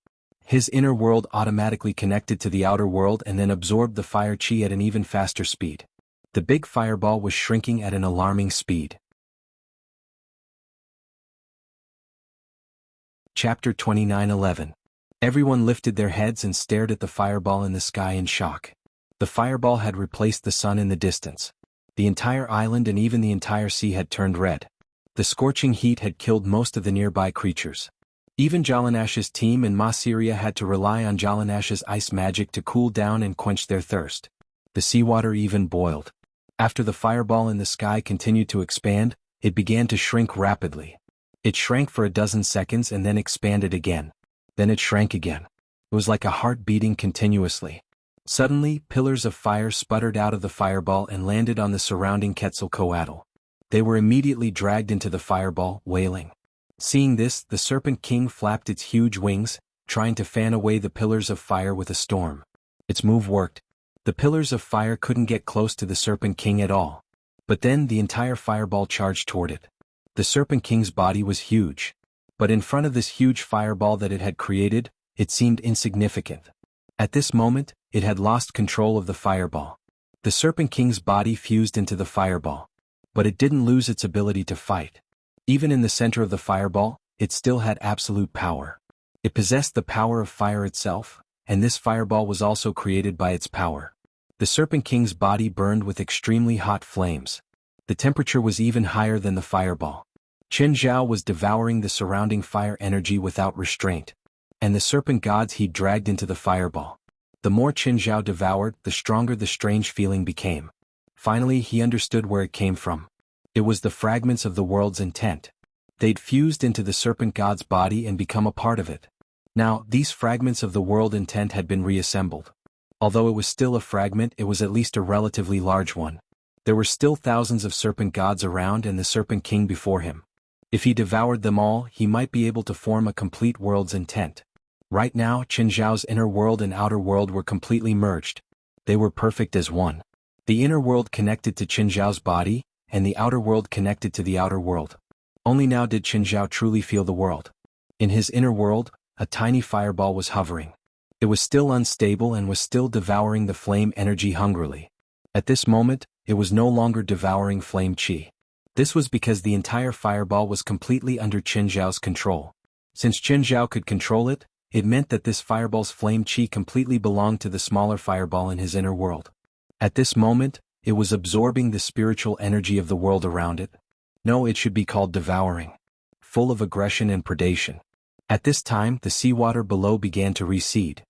His inner world automatically connected to the outer world and then absorbed the fire qi at an even faster speed. The big fireball was shrinking at an alarming speed. Chapter 29:11. Everyone lifted their heads and stared at the fireball in the sky in shock. The fireball had replaced the sun in the distance. The entire island and even the entire sea had turned red. The scorching heat had killed most of the nearby creatures. Even Jalanash's team and Masiria had to rely on Jalanash's ice magic to cool down and quench their thirst. The seawater even boiled. After the fireball in the sky continued to expand, it began to shrink rapidly. It shrank for a dozen seconds and then expanded again. Then it shrank again. It was like a heart beating continuously. Suddenly, pillars of fire sputtered out of the fireball and landed on the surrounding Quetzalcoatl. They were immediately dragged into the fireball, wailing. Seeing this, the Serpent King flapped its huge wings, trying to fan away the pillars of fire with a storm. Its move worked. The pillars of fire couldn't get close to the Serpent King at all. But then the entire fireball charged toward it. The Serpent King's body was huge. But in front of this huge fireball that it had created, it seemed insignificant. At this moment, it had lost control of the fireball. The Serpent King's body fused into the fireball. But it didn't lose its ability to fight. Even in the center of the fireball, it still had absolute power. It possessed the power of fire itself, and this fireball was also created by its power. The Serpent King's body burned with extremely hot flames. The temperature was even higher than the fireball. Qin Zhao was devouring the surrounding fire energy without restraint. And the serpent gods he dragged into the fireball. The more Qin Zhao devoured, the stronger the strange feeling became. Finally he understood where it came from. It was the fragments of the world's intent. They'd fused into the serpent god's body and become a part of it. Now, these fragments of the world intent had been reassembled. Although it was still a fragment, it was at least a relatively large one. There were still thousands of serpent gods around and the Serpent King before him. If he devoured them all, he might be able to form a complete world's intent. Right now, Qin Zhao's inner world and outer world were completely merged. They were perfect as one. The inner world connected to Qin Zhao's body, and the outer world connected to the outer world. Only now did Qin Zhao truly feel the world. In his inner world, a tiny fireball was hovering. It was still unstable and was still devouring the flame energy hungrily. At this moment, it was no longer devouring flame qi. This was because the entire fireball was completely under Qin Zhao's control. Since Qin Zhao could control it, it meant that this fireball's flame qi completely belonged to the smaller fireball in his inner world. At this moment, it was absorbing the spiritual energy of the world around it. No, it should be called devouring. Full of aggression and predation. At this time, the seawater below began to recede.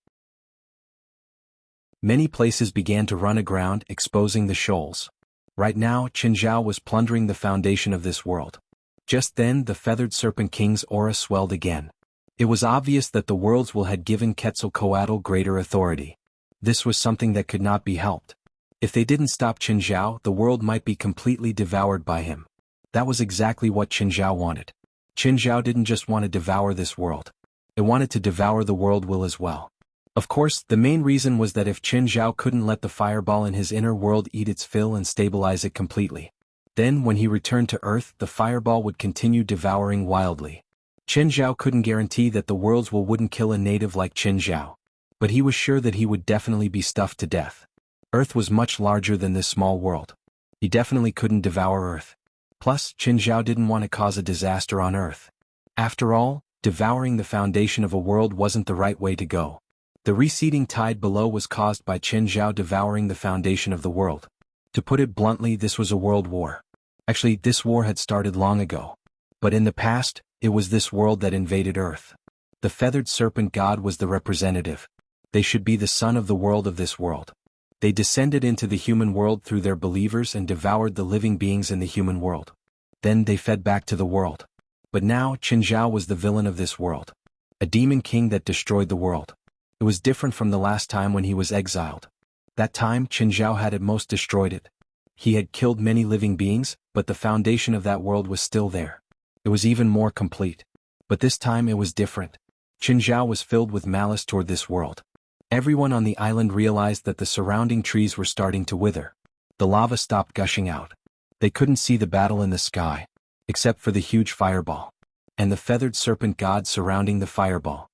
Many places began to run aground, exposing the shoals. Right now, Qin Zhao was plundering the foundation of this world. Just then, the feathered Serpent King's aura swelled again. It was obvious that the world's will had given Quetzalcoatl greater authority. This was something that could not be helped. If they didn't stop Qin Zhao, the world might be completely devoured by him. That was exactly what Qin Zhao wanted. Qin Zhao didn't just want to devour this world. It wanted to devour the world will as well. Of course, the main reason was that if Qin Zhao couldn't let the fireball in his inner world eat its fill and stabilize it completely, then when he returned to Earth, the fireball would continue devouring wildly. Qin Zhao couldn't guarantee that the world's will wouldn't kill a native like Qin Zhao, but he was sure that he would definitely be stuffed to death. Earth was much larger than this small world. He definitely couldn't devour Earth. Plus, Qin Zhao didn't want to cause a disaster on Earth. After all, devouring the foundation of a world wasn't the right way to go. The receding tide below was caused by Qin Zhao devouring the foundation of the world. To put it bluntly, this was a world war. Actually, this war had started long ago. But in the past, it was this world that invaded Earth. The feathered serpent god was the representative. They should be the son of the world of this world. They descended into the human world through their believers and devoured the living beings in the human world. Then they fed back to the world. But now, Qin Zhao was the villain of this world. A demon king that destroyed the world. It was different from the last time when he was exiled. That time, Qin Zhao had at most destroyed it. He had killed many living beings, but the foundation of that world was still there. It was even more complete. But this time it was different. Qin Zhao was filled with malice toward this world. Everyone on the island realized that the surrounding trees were starting to wither. The lava stopped gushing out. They couldn't see the battle in the sky, except for the huge fireball. And the feathered serpent god surrounding the fireball.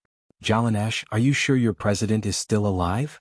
Jalanash, are you sure your president is still alive?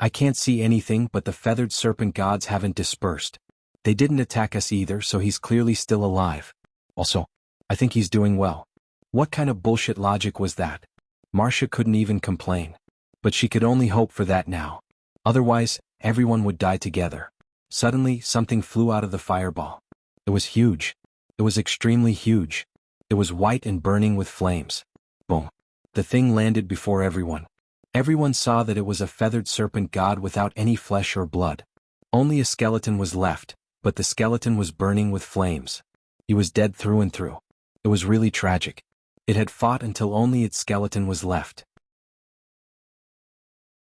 I can't see anything, but the feathered serpent gods haven't dispersed. They didn't attack us either, so he's clearly still alive. Also, I think he's doing well. What kind of bullshit logic was that? Marcia couldn't even complain. But she could only hope for that now. Otherwise, everyone would die together. Suddenly, something flew out of the fireball. It was huge. It was extremely huge. It was white and burning with flames. Boom. The thing landed before everyone. Everyone saw that it was a feathered serpent god without any flesh or blood. Only a skeleton was left, but the skeleton was burning with flames. He was dead through and through. It was really tragic. It had fought until only its skeleton was left.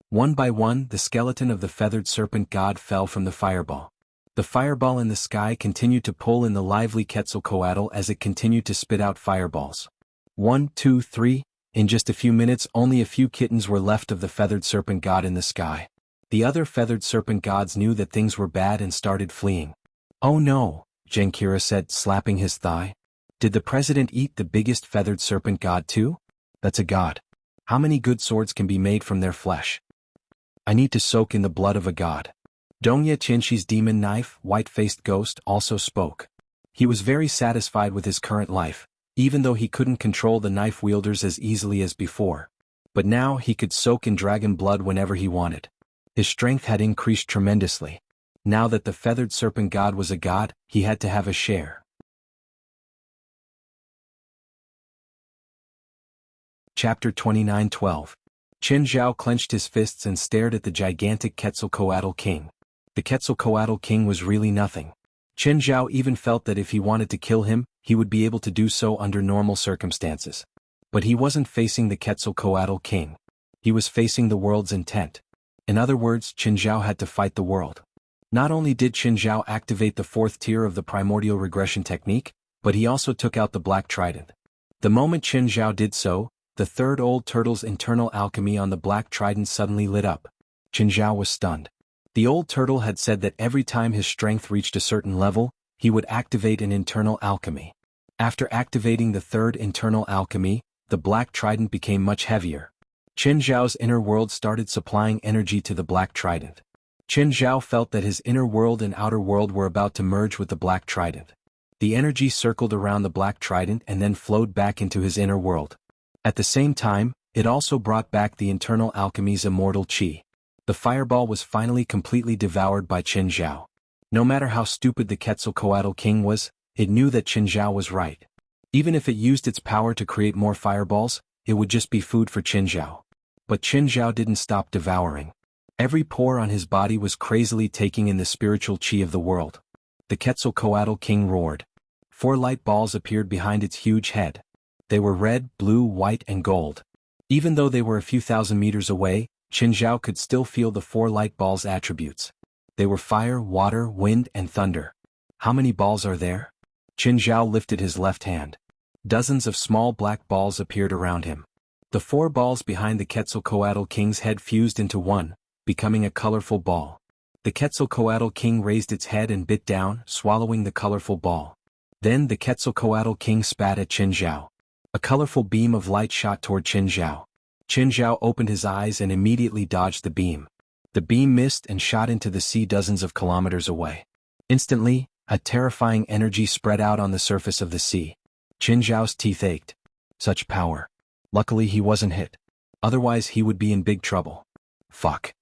One by one, the skeleton of the feathered serpent god fell from the fireball. The fireball in the sky continued to pull in the lively Quetzalcoatl as it continued to spit out fireballs. 1, 2, 3. In just a few minutes, only a few kittens were left of the feathered serpent god in the sky. The other feathered serpent gods knew that things were bad and started fleeing. Oh no, Genkira said, slapping his thigh. Did the president eat the biggest feathered serpent god too? That's a god. How many good swords can be made from their flesh? I need to soak in the blood of a god. Dongye Qinshi's demon knife, white-faced ghost, also spoke. He was very satisfied with his current life, even though he couldn't control the knife wielders as easily as before. But now he could soak in dragon blood whenever he wanted. His strength had increased tremendously. Now that the feathered serpent god was a god, he had to have a share. Chapter 29:12. Qin Zhao clenched his fists and stared at the gigantic Quetzalcoatl King. The Quetzalcoatl King was really nothing. Qin Zhao even felt that if he wanted to kill him, he would be able to do so under normal circumstances. But he wasn't facing the Quetzalcoatl King. He was facing the world's intent. In other words, Qin Zhao had to fight the world. Not only did Qin Zhao activate the fourth tier of the primordial regression technique, but he also took out the black trident. The moment Qin Zhao did so, the third old turtle's internal alchemy on the black trident suddenly lit up. Qin Zhao was stunned. The old turtle had said that every time his strength reached a certain level, he would activate an internal alchemy. After activating the third internal alchemy, the black trident became much heavier. Qin Zhao's inner world started supplying energy to the black trident. Qin Zhao felt that his inner world and outer world were about to merge with the black trident. The energy circled around the black trident and then flowed back into his inner world. At the same time, it also brought back the internal alchemy's immortal qi. The fireball was finally completely devoured by Qin Zhao. No matter how stupid the Quetzalcoatl King was, it knew that Qin Zhao was right. Even if it used its power to create more fireballs, it would just be food for Qin Zhao. But Qin Zhao didn't stop devouring. Every pore on his body was crazily taking in the spiritual qi of the world. The Quetzalcoatl King roared. 4 light balls appeared behind its huge head. They were red, blue, white, and gold. Even though they were a few thousand meters away, Qin Zhao could still feel the 4 light balls' attributes. They were fire, water, wind, and thunder. How many balls are there? Qin Zhao lifted his left hand. Dozens of small black balls appeared around him. The 4 balls behind the Quetzalcoatl King's head fused into one, becoming a colorful ball. The Quetzalcoatl King raised its head and bit down, swallowing the colorful ball. Then the Quetzalcoatl King spat at Qin Zhao. A colorful beam of light shot toward Qin Zhao. Qin Zhao opened his eyes and immediately dodged the beam. The beam missed and shot into the sea dozens of kilometers away. Instantly, a terrifying energy spread out on the surface of the sea. Qin Zhao's teeth ached. Such power. Luckily he wasn't hit. Otherwise he would be in big trouble. Fuck.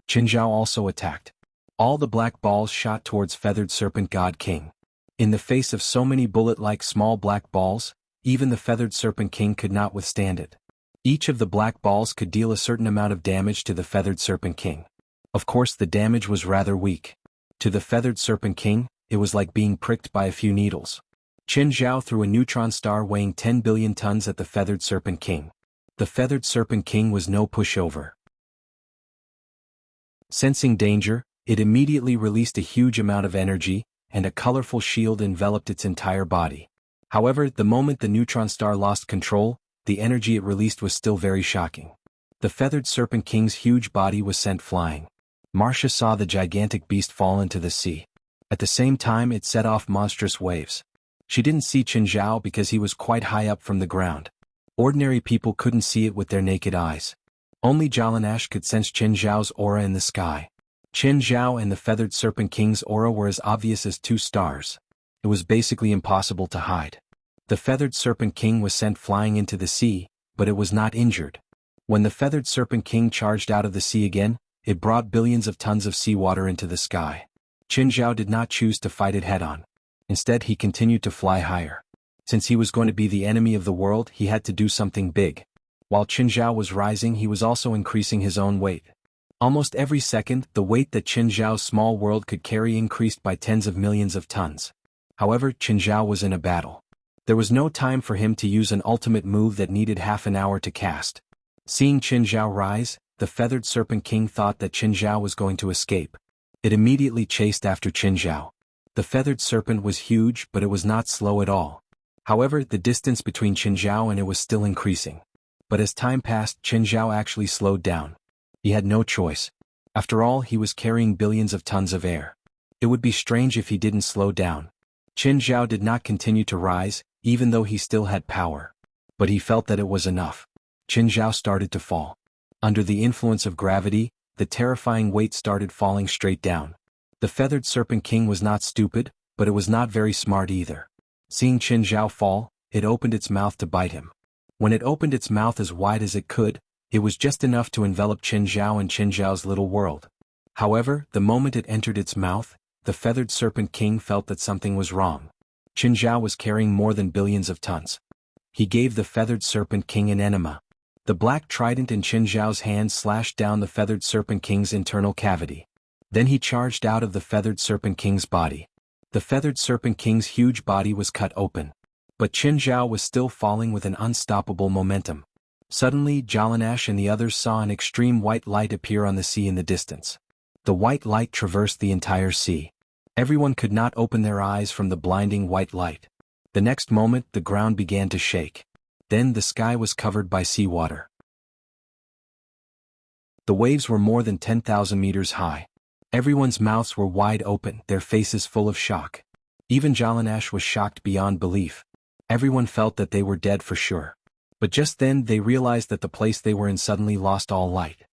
Qin Zhao also attacked. All the black balls shot towards feathered serpent god King. In the face of so many bullet-like small black balls, even the feathered serpent king could not withstand it. Each of the black balls could deal a certain amount of damage to the feathered serpent king. Of course the damage was rather weak. To the feathered serpent king, it was like being pricked by a few needles. Qin Zhao threw a neutron star weighing 10 billion tons at the feathered serpent king. The feathered serpent king was no pushover. Sensing danger, it immediately released a huge amount of energy, and a colorful shield enveloped its entire body. However, the moment the neutron star lost control, the energy it released was still very shocking. The feathered serpent king's huge body was sent flying. Marcia saw the gigantic beast fall into the sea. At the same time it set off monstrous waves. She didn't see Qin Zhao because he was quite high up from the ground. Ordinary people couldn't see it with their naked eyes. Only Jalanash could sense Qin Zhao's aura in the sky. Qin Zhao and the feathered serpent king's aura were as obvious as 2 stars. It was basically impossible to hide. The feathered serpent king was sent flying into the sea, but it was not injured. When the feathered serpent king charged out of the sea again, it brought billions of tons of seawater into the sky. Qin Zhao did not choose to fight it head-on. Instead he continued to fly higher. Since he was going to be the enemy of the world, he had to do something big. While Qin Zhao was rising, he was also increasing his own weight. Almost every second, the weight that Qin Zhao's small world could carry increased by tens of millions of tons. However, Qin Zhao was in a battle. There was no time for him to use an ultimate move that needed half an hour to cast. Seeing Qin Zhao rise, the feathered serpent king thought that Qin Zhao was going to escape. It immediately chased after Qin Zhao. The feathered serpent was huge, but it was not slow at all. However, the distance between Qin Zhao and it was still increasing. But as time passed, Qin Zhao actually slowed down. He had no choice. After all, he was carrying billions of tons of air. It would be strange if he didn't slow down. Qin Zhao did not continue to rise, even though he still had power. But he felt that it was enough. Qin Zhao started to fall. Under the influence of gravity, the terrifying weight started falling straight down. The feathered serpent king was not stupid, but it was not very smart either. Seeing Qin Zhao fall, it opened its mouth to bite him. When it opened its mouth as wide as it could, it was just enough to envelop Qin Zhao and Qin Zhao's little world. However, the moment it entered its mouth, the feathered serpent king felt that something was wrong. Qin Zhao was carrying more than billions of tons. He gave the feathered serpent king an enema. The black trident in Qin Zhao's hand slashed down the feathered serpent king's internal cavity. Then he charged out of the feathered serpent king's body. The feathered serpent king's huge body was cut open. But Qin Zhao was still falling with an unstoppable momentum. Suddenly, Jalanash and the others saw an extreme white light appear on the sea in the distance. The white light traversed the entire sea. Everyone could not open their eyes from the blinding white light. The next moment, the ground began to shake. Then the sky was covered by seawater. The waves were more than 10,000 meters high. Everyone's mouths were wide open, their faces full of shock. Even Jalanash was shocked beyond belief. Everyone felt that they were dead for sure. But just then they realized that the place they were in suddenly lost all light.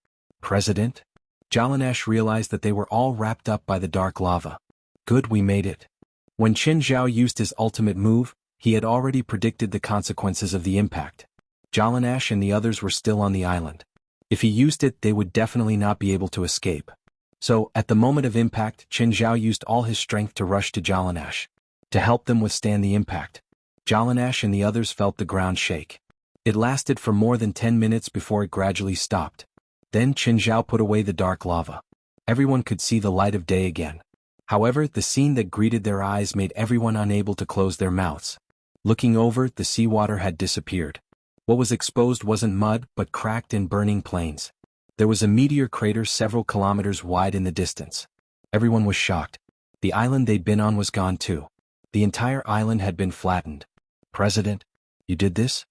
President? Jalanash realized that they were all wrapped up by the dark lava. Good, we made it. When Qin Zhao used his ultimate move, he had already predicted the consequences of the impact. Jalanash and the others were still on the island. If he used it, they would definitely not be able to escape. So, at the moment of impact, Qin Zhao used all his strength to rush to Jalanash. To help them withstand the impact. Jalanash and the others felt the ground shake. It lasted for more than 10 minutes before it gradually stopped. Then Qin Zhao put away the dark lava. Everyone could see the light of day again. However, the scene that greeted their eyes made everyone unable to close their mouths. Looking over, the seawater had disappeared. What was exposed wasn't mud, but cracked and burning plains. There was a meteor crater several kilometers wide in the distance. Everyone was shocked. The island they'd been on was gone too. The entire island had been flattened. President, you did this?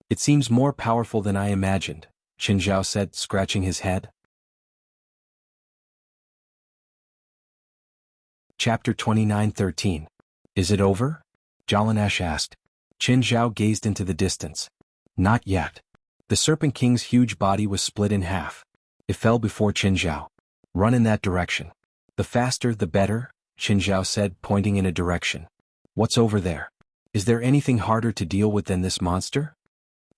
It seems more powerful than I imagined, Qin Zhao said, scratching his head. Chapter 29:13. Is it over? Jalanash asked. Qin Zhao gazed into the distance. Not yet. The Serpent King's huge body was split in half. It fell before Qin Zhao. Run in that direction. The faster, the better, Qin Zhao said, pointing in a direction. What's over there? Is there anything harder to deal with than this monster?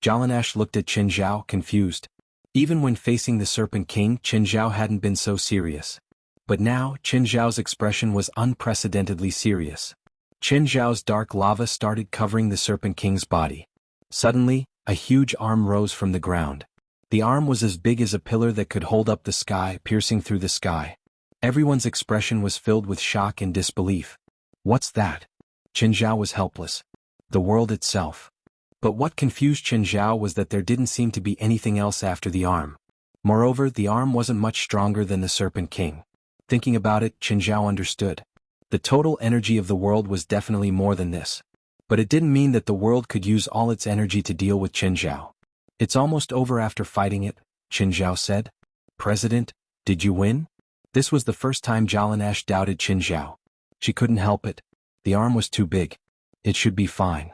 Jalanash looked at Qin Zhao, confused. Even when facing the Serpent King, Qin Zhao hadn't been so serious. But now, Qin Zhao's expression was unprecedentedly serious. Qin Zhao's dark lava started covering the Serpent King's body. Suddenly, a huge arm rose from the ground. The arm was as big as a pillar that could hold up the sky, piercing through the sky. Everyone's expression was filled with shock and disbelief. What's that? Qin Zhao was helpless. The world itself. But what confused Qin Zhao was that there didn't seem to be anything else after the arm. Moreover, the arm wasn't much stronger than the Serpent King. Thinking about it, Qin Zhao understood. The total energy of the world was definitely more than this. But it didn't mean that the world could use all its energy to deal with Qin Zhao. It's almost over after fighting it, Qin Zhao said. President, did you win? This was the first time Jalanash doubted Qin Zhao. She couldn't help it. The arm was too big. It should be fine.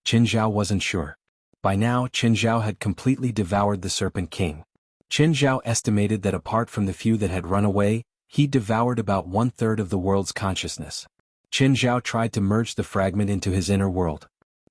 Qin Zhao wasn't sure. By now, Qin Zhao had completely devoured the Serpent King. Qin Zhao estimated that apart from the few that had run away, he devoured about 1/3 of the world's consciousness. Qin Zhao tried to merge the fragment into his inner world.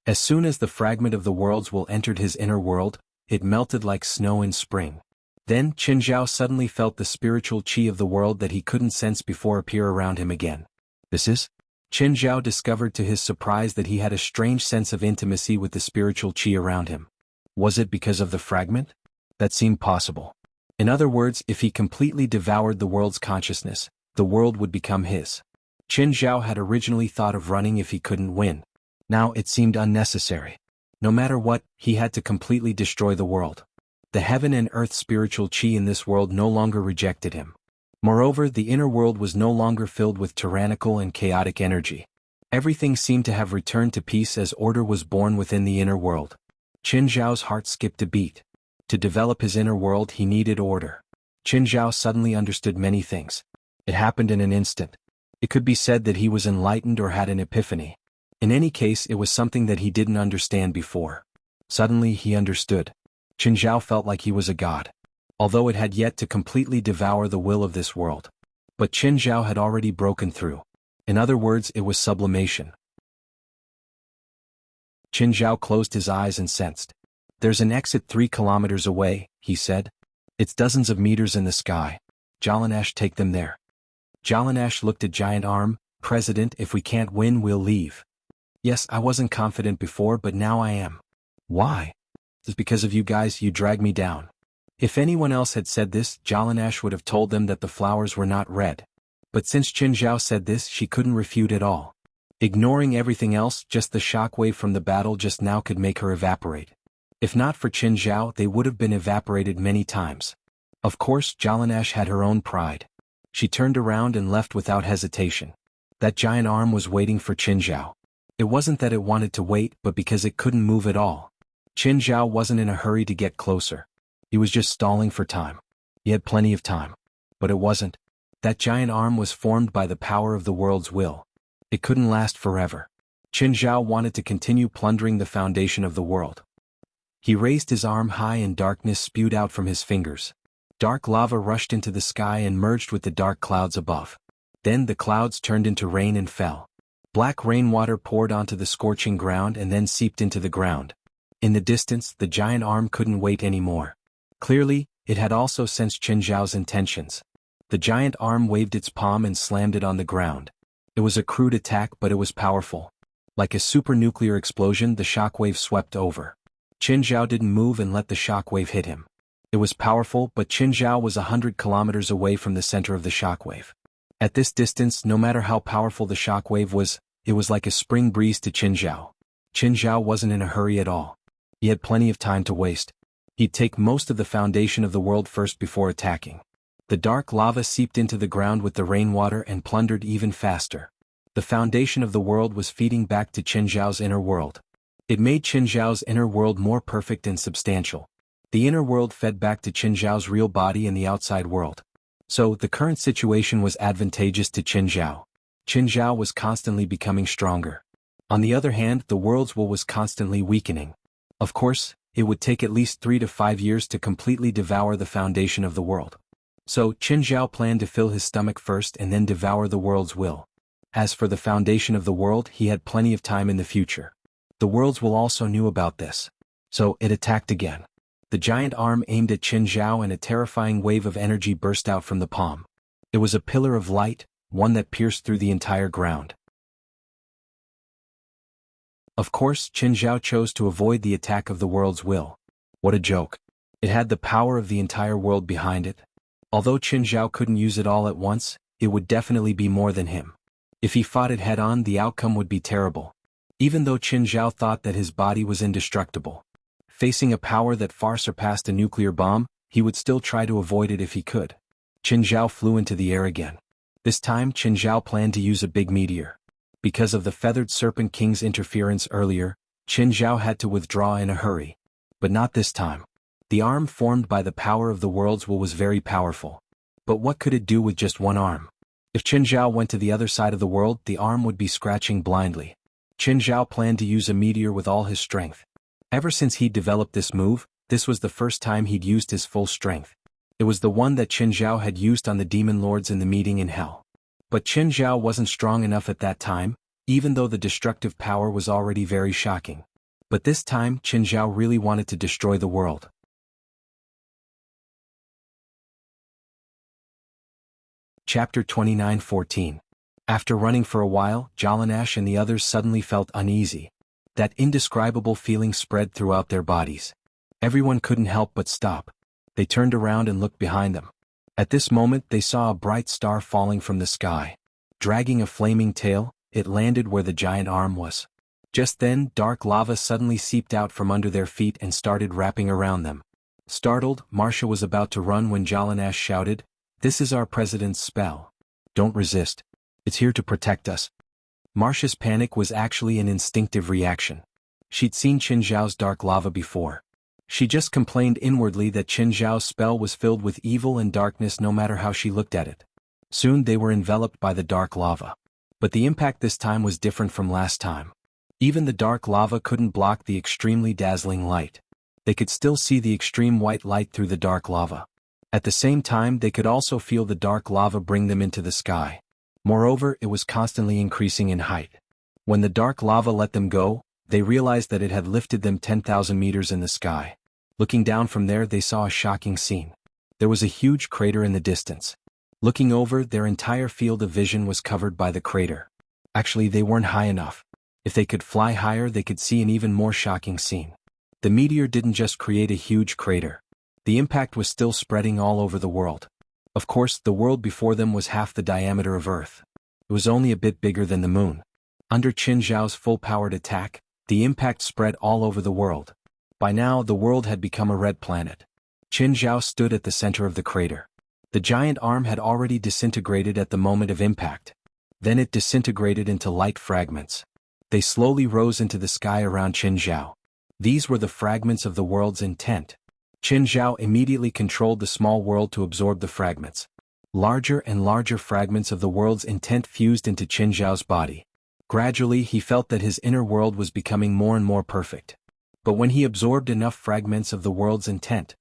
As soon as the fragment of the world's will entered his inner world, it melted like snow in spring. Then Qin Zhao suddenly felt the spiritual qi of the world that he couldn't sense before appear around him again. This is? Qin Zhao discovered to his surprise that he had a strange sense of intimacy with the spiritual qi around him. Was it because of the fragment? That seemed possible. In other words, if he completely devoured the world's consciousness, the world would become his. Qin Zhao had originally thought of running if he couldn't win. Now it seemed unnecessary. No matter what, he had to completely destroy the world. The heaven and earth spiritual qi in this world no longer rejected him. Moreover, the inner world was no longer filled with tyrannical and chaotic energy. Everything seemed to have returned to peace as order was born within the inner world. Qin Zhao's heart skipped a beat. To develop his inner world, he needed order. Qin Zhao suddenly understood many things. It happened in an instant. It could be said that he was enlightened or had an epiphany. In any case, it was something that he didn't understand before. Suddenly he understood. Qin Zhao felt like he was a god. Although it had yet to completely devour the will of this world. But Qin Zhao had already broken through. In other words, it was sublimation. Qin Zhao closed his eyes and sensed. There's an exit 3 kilometers away, he said. It's dozens of meters in the sky. Jalanash, take them there. Jalanash looked at Giant Arm. President, if we can't win, we'll leave. Yes, I wasn't confident before, but now I am. Why? It's because of you guys, you dragged me down. If anyone else had said this, Jalanash would have told them that the flowers were not red. But since Qin Zhao said this, she couldn't refute at all. Ignoring everything else, just the shockwave from the battle just now could make her evaporate. If not for Qin Zhao, they would have been evaporated many times. Of course, Jalanash had her own pride. She turned around and left without hesitation. That giant arm was waiting for Qin Zhao. It wasn't that it wanted to wait, but because it couldn't move at all. Qin Zhao wasn't in a hurry to get closer. He was just stalling for time. He had plenty of time. But it wasn't. That giant arm was formed by the power of the world's will. It couldn't last forever. Qin Zhao wanted to continue plundering the foundation of the world. He raised his arm high and darkness spewed out from his fingers. Dark lava rushed into the sky and merged with the dark clouds above. Then the clouds turned into rain and fell. Black rainwater poured onto the scorching ground and then seeped into the ground. In the distance, the giant arm couldn't wait anymore. Clearly, it had also sensed Qin Zhao's intentions. The giant arm waved its palm and slammed it on the ground. It was a crude attack, but it was powerful. Like a supernuclear explosion, the shockwave swept over. Qin Zhao didn't move and let the shockwave hit him. It was powerful, but Qin Zhao was 100 kilometers away from the center of the shockwave. At this distance, no matter how powerful the shockwave was, it was like a spring breeze to Qin Zhao. Qin Zhao wasn't in a hurry at all. He had plenty of time to waste. He'd take most of the foundation of the world first before attacking. The dark lava seeped into the ground with the rainwater and plundered even faster. The foundation of the world was feeding back to Qin Zhao's inner world. It made Qin Zhao's inner world more perfect and substantial. The inner world fed back to Qin Zhao's real body and the outside world. So, the current situation was advantageous to Qin Zhao. Qin Zhao was constantly becoming stronger. On the other hand, the world's will was constantly weakening. Of course, it would take at least 3 to 5 years to completely devour the foundation of the world. So, Qin Zhao planned to fill his stomach first and then devour the world's will. As for the foundation of the world, he had plenty of time in the future. The world's will also knew about this. So, it attacked again. The giant arm aimed at Qin Zhao and a terrifying wave of energy burst out from the palm. It was a pillar of light, one that pierced through the entire ground. Of course, Qin Zhao chose to avoid the attack of the world's will. What a joke. It had the power of the entire world behind it. Although Qin Zhao couldn't use it all at once, it would definitely be more than him. If he fought it head-on, the outcome would be terrible. Even though Qin Zhao thought that his body was indestructible. Facing a power that far surpassed a nuclear bomb, he would still try to avoid it if he could. Qin Zhao flew into the air again. This time Qin Zhao planned to use a big meteor. Because of the Feathered Serpent King's interference earlier, Qin Zhao had to withdraw in a hurry. But not this time. The arm formed by the power of the world's will was very powerful. But what could it do with just one arm? If Qin Zhao went to the other side of the world, the arm would be scratching blindly. Qin Zhao planned to use a meteor with all his strength. Ever since he'd developed this move, this was the first time he'd used his full strength. It was the one that Qin Zhao had used on the demon lords in the meeting in hell. But Qin Zhao wasn't strong enough at that time, even though the destructive power was already very shocking. But this time Qin Zhao really wanted to destroy the world. Chapter 29:14. After running for a while, Jalanash and the others suddenly felt uneasy. That indescribable feeling spread throughout their bodies. Everyone couldn't help but stop. They turned around and looked behind them. At this moment they saw a bright star falling from the sky. Dragging a flaming tail, it landed where the giant arm was. Just then, dark lava suddenly seeped out from under their feet and started wrapping around them. Startled, Marcia was about to run when Jalanash shouted, "This is our president's spell. Don't resist. It's here to protect us." Marcia's panic was actually an instinctive reaction. She'd seen Qin Zhao's dark lava before. She just complained inwardly that Qin Zhao's spell was filled with evil and darkness no matter how she looked at it. Soon they were enveloped by the dark lava. But the impact this time was different from last time. Even the dark lava couldn't block the extremely dazzling light. They could still see the extreme white light through the dark lava. At the same time, they could also feel the dark lava bring them into the sky. Moreover, it was constantly increasing in height. When the dark lava let them go, they realized that it had lifted them 10,000 meters in the sky. Looking down from there, they saw a shocking scene. There was a huge crater in the distance. Looking over, their entire field of vision was covered by the crater. Actually, they weren't high enough. If they could fly higher, they could see an even more shocking scene. The meteor didn't just create a huge crater. The impact was still spreading all over the world. Of course, the world before them was half the diameter of Earth. It was only a bit bigger than the moon. Under Qin Zhao's full-powered attack, the impact spread all over the world. By now, the world had become a red planet. Qin Zhao stood at the center of the crater. The giant arm had already disintegrated at the moment of impact. Then it disintegrated into light fragments. They slowly rose into the sky around Qin Zhao. These were the fragments of the world's intent. Qin Zhao immediately controlled the small world to absorb the fragments. Larger and larger fragments of the world's intent fused into Qin Zhao's body. Gradually, he felt that his inner world was becoming more and more perfect. But when he absorbed enough fragments of the world's intent,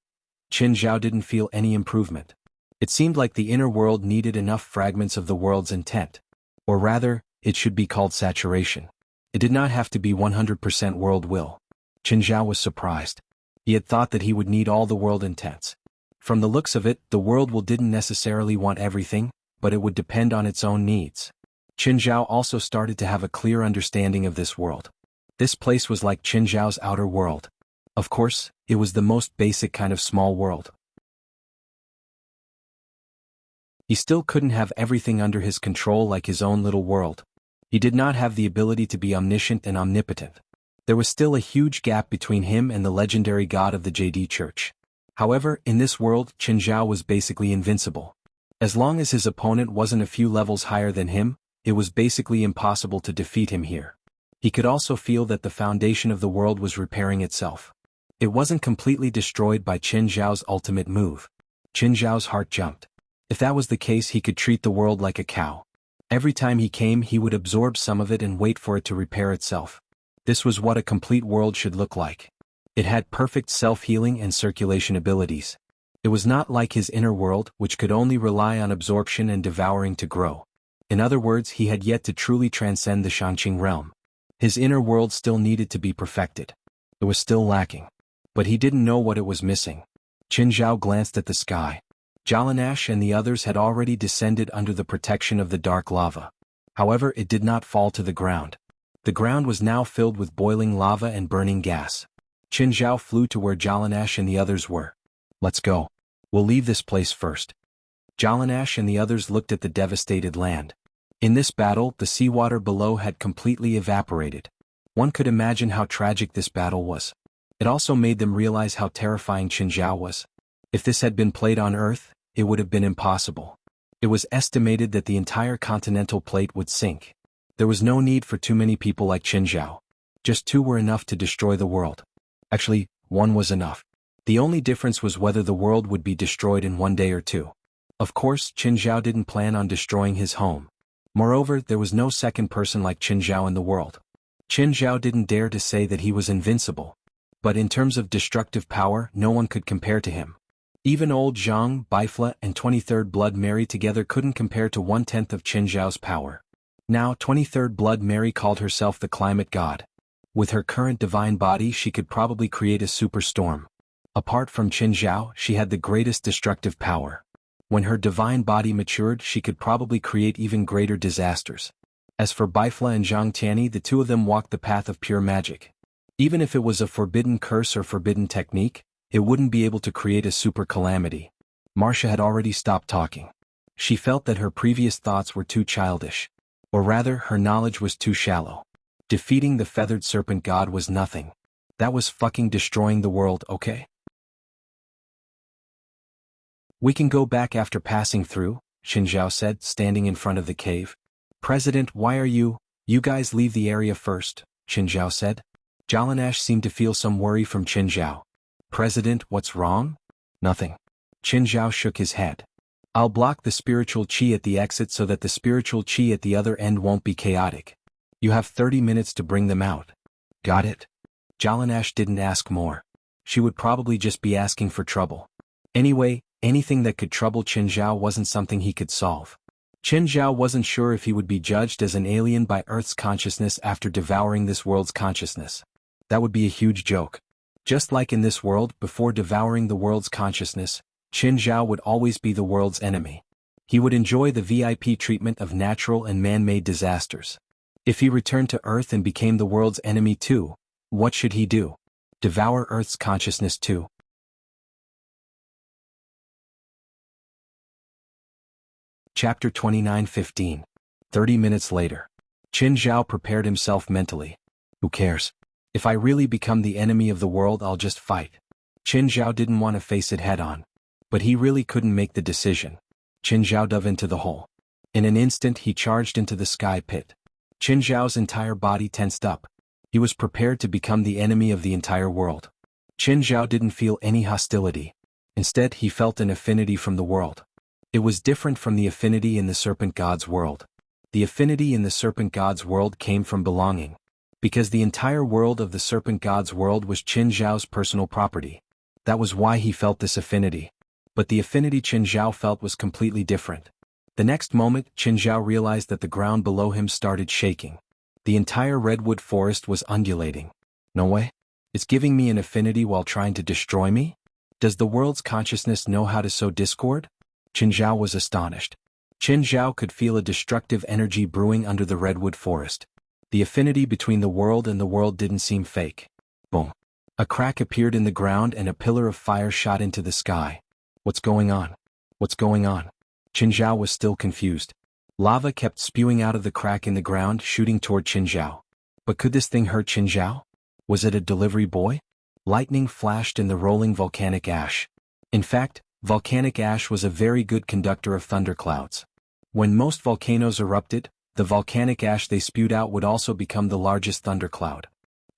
Qin Zhao didn't feel any improvement. It seemed like the inner world needed enough fragments of the world's intent. Or rather, it should be called saturation. It did not have to be 100% world will. Qin Zhao was surprised. He had thought that he would need all the world intents. From the looks of it, the world will didn't necessarily want everything, but it would depend on its own needs. Qin Zhao also started to have a clear understanding of this world. This place was like Qin Zhao's outer world. Of course, it was the most basic kind of small world. He still couldn't have everything under his control like his own little world. He did not have the ability to be omniscient and omnipotent. There was still a huge gap between him and the legendary god of the JD Church. However, in this world, Qin Zhao was basically invincible. As long as his opponent wasn't a few levels higher than him, it was basically impossible to defeat him here. He could also feel that the foundation of the world was repairing itself. It wasn't completely destroyed by Qin Zhao's ultimate move. Qin Zhao's heart jumped. If that was the case, he could treat the world like a cow. Every time he came, he would absorb some of it and wait for it to repair itself. This was what a complete world should look like. It had perfect self-healing and circulation abilities. It was not like his inner world, which could only rely on absorption and devouring to grow. In other words, he had yet to truly transcend the Shanqing realm. His inner world still needed to be perfected. It was still lacking. But he didn't know what it was missing. Qin Zhao glanced at the sky. Jalanash and the others had already descended under the protection of the dark lava. However, it did not fall to the ground. The ground was now filled with boiling lava and burning gas. Qin Zhao flew to where Jalanash and the others were. Let's go. We'll leave this place first. Jalanash and the others looked at the devastated land. In this battle, the seawater below had completely evaporated. One could imagine how tragic this battle was. It also made them realize how terrifying Qin Zhao was. If this had been played on Earth, it would have been impossible. It was estimated that the entire continental plate would sink. There was no need for too many people like Qin Zhao. Just 2 were enough to destroy the world. Actually, 1 was enough. The only difference was whether the world would be destroyed in 1 day or 2. Of course, Qin Zhao didn't plan on destroying his home. Moreover, there was no second person like Qin Zhao in the world. Qin Zhao didn't dare to say that he was invincible. But in terms of destructive power, no one could compare to him. Even old Zhang, Bifla, and 23rd Blood Mary together couldn't compare to 1/10 of Qin Zhao's power. Now, 23rd Blood Mary called herself the climate god. With her current divine body, she could probably create a superstorm. Apart from Qin Zhao, she had the greatest destructive power. When her divine body matured, she could probably create even greater disasters. As for Bifla and Zhang Tianyi, the 2 of them walked the path of pure magic. Even if it was a forbidden curse or forbidden technique, it wouldn't be able to create a super calamity. Marcia had already stopped talking. She felt that her previous thoughts were too childish. Or rather, her knowledge was too shallow. Defeating the feathered serpent god was nothing. That was fucking destroying the world, okay? We can go back after passing through, Qin Zhao said, standing in front of the cave. President, why are you guys leave the area first, Qin Zhao said. Jalanash seemed to feel some worry from Qin Zhao. President, what's wrong? Nothing. Qin Zhao shook his head. I'll block the spiritual qi at the exit so that the spiritual qi at the other end won't be chaotic. You have 30 minutes to bring them out. Got it? Jalanash didn't ask more. She would probably just be asking for trouble. Anyway, anything that could trouble Qin Zhao wasn't something he could solve. Qin Zhao wasn't sure if he would be judged as an alien by Earth's consciousness after devouring this world's consciousness. That would be a huge joke. Just like in this world, before devouring the world's consciousness, Qin Zhao would always be the world's enemy. He would enjoy the VIP treatment of natural and man-made disasters. If he returned to Earth and became the world's enemy too, what should he do? Devour Earth's consciousness too? Chapter 29:15. 30 minutes later. Qin Zhao prepared himself mentally. Who cares? If I really become the enemy of the world, I'll just fight. Qin Zhao didn't want to face it head-on. But he really couldn't make the decision. Qin Zhao dove into the hole. In an instant he charged into the sky pit. Qin Zhao's entire body tensed up. He was prepared to become the enemy of the entire world. Qin Zhao didn't feel any hostility. Instead he felt an affinity from the world. It was different from the affinity in the Serpent God's world. The affinity in the Serpent God's world came from belonging. Because the entire world of the Serpent God's world was Qin Zhao's personal property. That was why he felt this affinity. But the affinity Qin Zhao felt was completely different. The next moment, Qin Zhao realized that the ground below him started shaking. The entire redwood forest was undulating. No way. It's giving me an affinity while trying to destroy me? Does the world's consciousness know how to sow discord? Qin Zhao was astonished. Qin Zhao could feel a destructive energy brewing under the redwood forest. The affinity between the world and the world didn't seem fake. Boom. A crack appeared in the ground and a pillar of fire shot into the sky. What's going on? What's going on? Qin Zhao was still confused. Lava kept spewing out of the crack in the ground, shooting toward Qin Zhao. But could this thing hurt Qin Zhao? Was it a delivery boy? Lightning flashed in the rolling volcanic ash. In fact, volcanic ash was a very good conductor of thunderclouds. When most volcanoes erupted, the volcanic ash they spewed out would also become the largest thundercloud.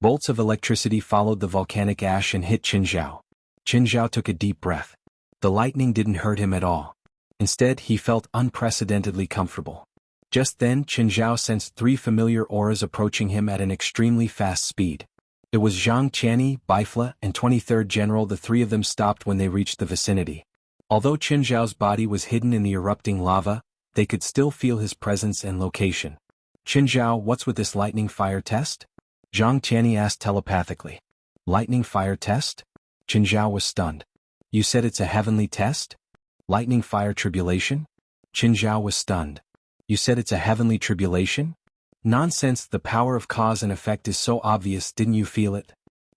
Bolts of electricity followed the volcanic ash and hit Qin Zhao. Qin Zhao took a deep breath. The lightning didn't hurt him at all. Instead, he felt unprecedentedly comfortable. Just then, Qin Zhao sensed 3 familiar auras approaching him at an extremely fast speed. It was Zhang Qianni, Bifla, and 23rd General. The 3 of them stopped when they reached the vicinity. Although Qin Zhao's body was hidden in the erupting lava, they could still feel his presence and location. Qin Zhao, what's with this lightning fire test? Zhang Qianni asked telepathically. Lightning fire test? Qin Zhao was stunned. You said it's a heavenly test? Lightning fire tribulation? Qin Zhao was stunned. You said it's a heavenly tribulation? Nonsense, the power of cause and effect is so obvious, didn't you feel it?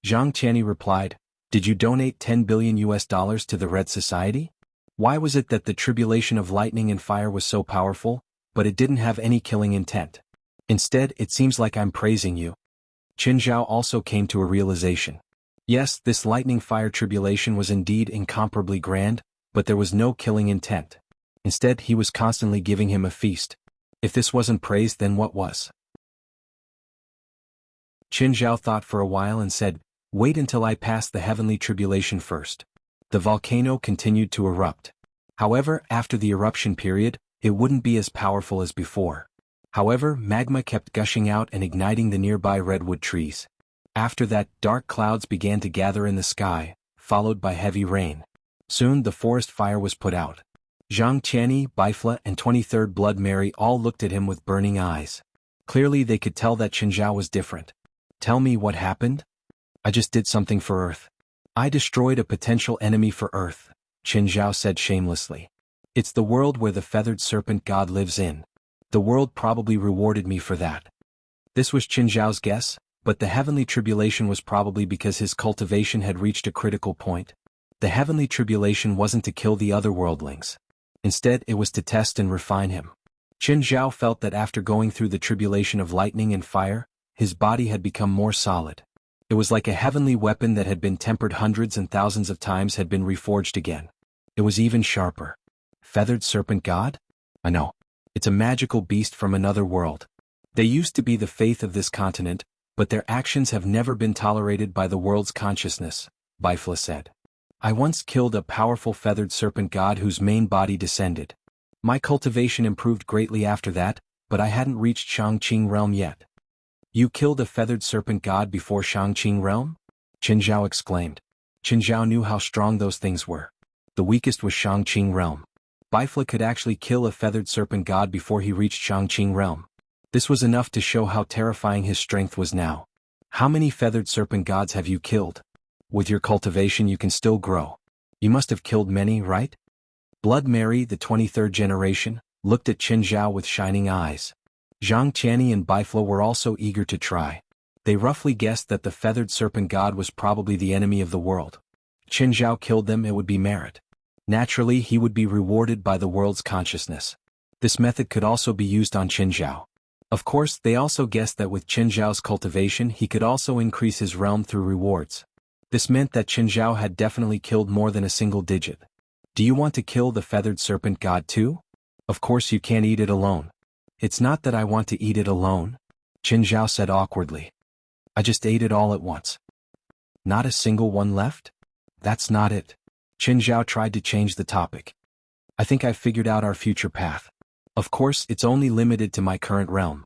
Zhang Qianni replied, did you donate $10 billion to the Red Society? Why was it that the tribulation of lightning and fire was so powerful, but it didn't have any killing intent? Instead, it seems like I'm praising you. Qin Zhao also came to a realization. Yes, this lightning fire tribulation was indeed incomparably grand, but there was no killing intent. Instead, he was constantly giving him a feast. If this wasn't praise, then what was? Qin Zhao thought for a while and said, wait until I pass the heavenly tribulation first. The volcano continued to erupt. However, after the eruption period, it wouldn't be as powerful as before. However, magma kept gushing out and igniting the nearby redwood trees. After that, dark clouds began to gather in the sky, followed by heavy rain. Soon the forest fire was put out. Zhang Qianni, Bifla, and 23rd Blood Mary all looked at him with burning eyes. Clearly they could tell that Qin Zhao was different. Tell me what happened? I just did something for Earth. I destroyed a potential enemy for Earth, Qin Zhao said shamelessly. It's the world where the feathered serpent god lives in. The world probably rewarded me for that. This was Qin Zhao's guess, but the heavenly tribulation was probably because his cultivation had reached a critical point. The heavenly tribulation wasn't to kill the other worldlings. Instead, it was to test and refine him. Qin Zhao felt that after going through the tribulation of lightning and fire, his body had become more solid. It was like a heavenly weapon that had been tempered hundreds and thousands of times had been reforged again. It was even sharper. Feathered serpent god? I know. It's a magical beast from another world. They used to be the faith of this continent, but their actions have never been tolerated by the world's consciousness, Bifla said. I once killed a powerful feathered serpent god whose main body descended. My cultivation improved greatly after that, but I hadn't reached Shangqing realm yet. You killed a feathered serpent god before Shangqing realm? Qin Zhao exclaimed. Qin Zhao knew how strong those things were. The weakest was Shangqing realm. Bifla could actually kill a feathered serpent god before he reached Shangqing realm. This was enough to show how terrifying his strength was now. How many feathered serpent gods have you killed? With your cultivation you can still grow. You must have killed many, right? Blood Mary, the 23rd generation, looked at Qin Zhao with shining eyes. Zhang Qianni and Bifla were also eager to try. They roughly guessed that the feathered serpent god was probably the enemy of the world. Qin Zhao killed them, it would be merit. Naturally, he would be rewarded by the world's consciousness. This method could also be used on Qin Zhao. Of course, they also guessed that with Qin Zhao's cultivation he could also increase his realm through rewards. This meant that Qin Zhao had definitely killed more than a single digit. Do you want to kill the feathered serpent god too? Of course you can't eat it alone. It's not that I want to eat it alone, Qin Zhao said awkwardly. I just ate it all at once. Not a single one left? That's not it. Qin Zhao tried to change the topic. I think I've figured out our future path. Of course, it's only limited to my current realm.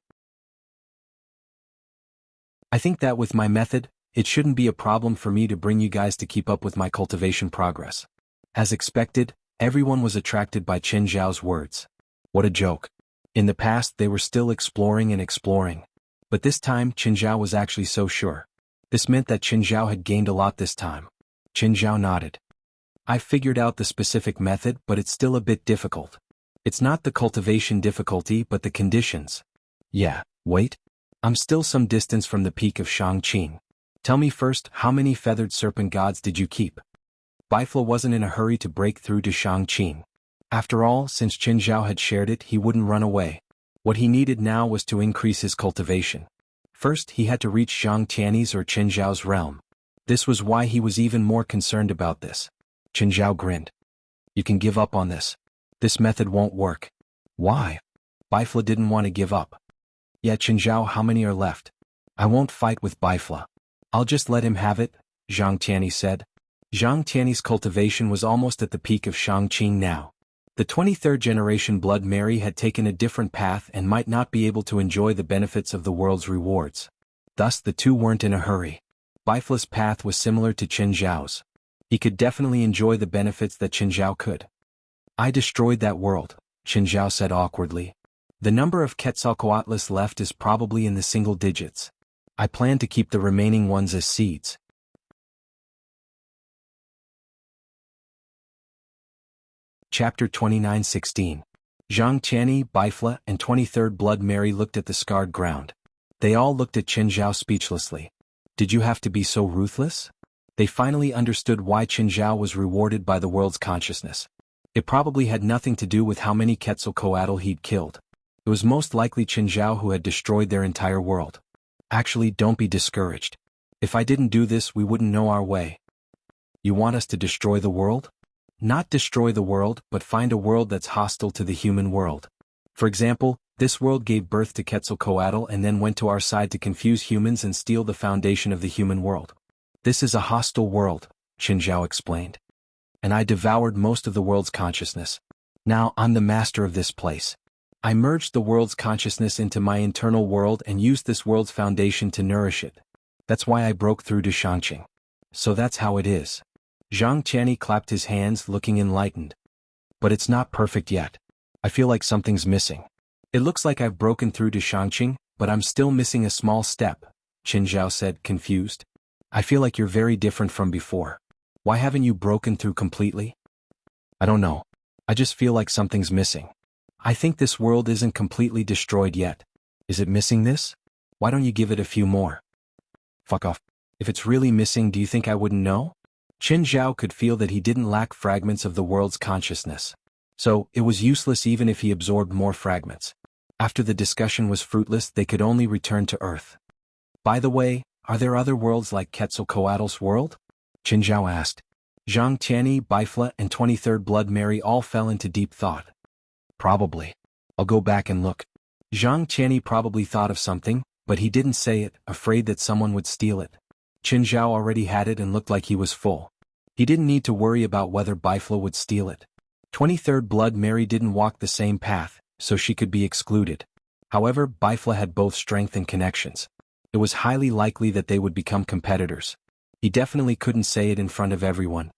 I think that with my method, it shouldn't be a problem for me to bring you guys to keep up with my cultivation progress. As expected, everyone was attracted by Qin Zhao's words. What a joke. In the past they were still exploring and exploring. But this time Qin Zhao was actually so sure. This meant that Qin Zhao had gained a lot this time. Qin Zhao nodded. I figured out the specific method, but it's still a bit difficult. It's not the cultivation difficulty but the conditions. Yeah, wait. I'm still some distance from the peak of Shangqing. Tell me first, how many feathered serpent gods did you keep? Bifla wasn't in a hurry to break through to Shangqing. After all, since Qin Zhao had shared it, he wouldn't run away. What he needed now was to increase his cultivation. First, he had to reach Zhang Qianni's or Qin Zhao's realm. This was why he was even more concerned about this. Qin Zhao grinned. You can give up on this. This method won't work. Why? Bifla didn't want to give up. Yeah, Qin Zhao, how many are left? I won't fight with Bifla. I'll just let him have it, Zhang Qianni said. Zhang Qianni's cultivation was almost at the peak of Shangqing now. The 23rd generation Blood Mary had taken a different path and might not be able to enjoy the benefits of the world's rewards. Thus the two weren't in a hurry. Bifla's path was similar to Qin Zhao's. He could definitely enjoy the benefits that Qin Zhao could. I destroyed that world, Qin Zhao said awkwardly. The number of Quetzalcoatlus left is probably in the single digits. I plan to keep the remaining ones as seeds. Chapter 29:16. Zhang Qianni, Bifla, and 23rd Blood Mary looked at the scarred ground. They all looked at Qin Zhao speechlessly. Did you have to be so ruthless? They finally understood why Qin Zhao was rewarded by the world's consciousness. It probably had nothing to do with how many Quetzalcoatl he'd killed. It was most likely Qin Zhao who had destroyed their entire world. Actually, don't be discouraged. If I didn't do this, we wouldn't know our way. You want us to destroy the world? Not destroy the world, but find a world that's hostile to the human world. For example, this world gave birth to Quetzalcoatl and then went to our side to confuse humans and steal the foundation of the human world. This is a hostile world, Qin Zhao explained. And I devoured most of the world's consciousness. Now I'm the master of this place. I merged the world's consciousness into my internal world and used this world's foundation to nourish it. That's why I broke through to Shangqing. So that's how it is. Zhang Qianni clapped his hands, looking enlightened. But it's not perfect yet. I feel like something's missing. It looks like I've broken through to Shangqing, but I'm still missing a small step, Qin Zhao said, confused. I feel like you're very different from before. Why haven't you broken through completely? I don't know. I just feel like something's missing. I think this world isn't completely destroyed yet. Is it missing this? Why don't you give it a few more? Fuck off. If it's really missing, do you think I wouldn't know? Qin Zhao could feel that he didn't lack fragments of the world's consciousness. So, it was useless even if he absorbed more fragments. After the discussion was fruitless, they could only return to Earth. By the way, are there other worlds like Quetzalcoatl's world? Qin Zhao asked. Zhang Qianni, Bifla, and 23rd Blood Mary all fell into deep thought. Probably. I'll go back and look. Zhang Qianni probably thought of something, but he didn't say it, afraid that someone would steal it. Qin Zhao already had it and looked like he was full. He didn't need to worry about whether Bifla would steal it. 23rd Blood Mary didn't walk the same path, so she could be excluded. However, Bifla had both strength and connections. It was highly likely that they would become competitors. He definitely couldn't say it in front of everyone.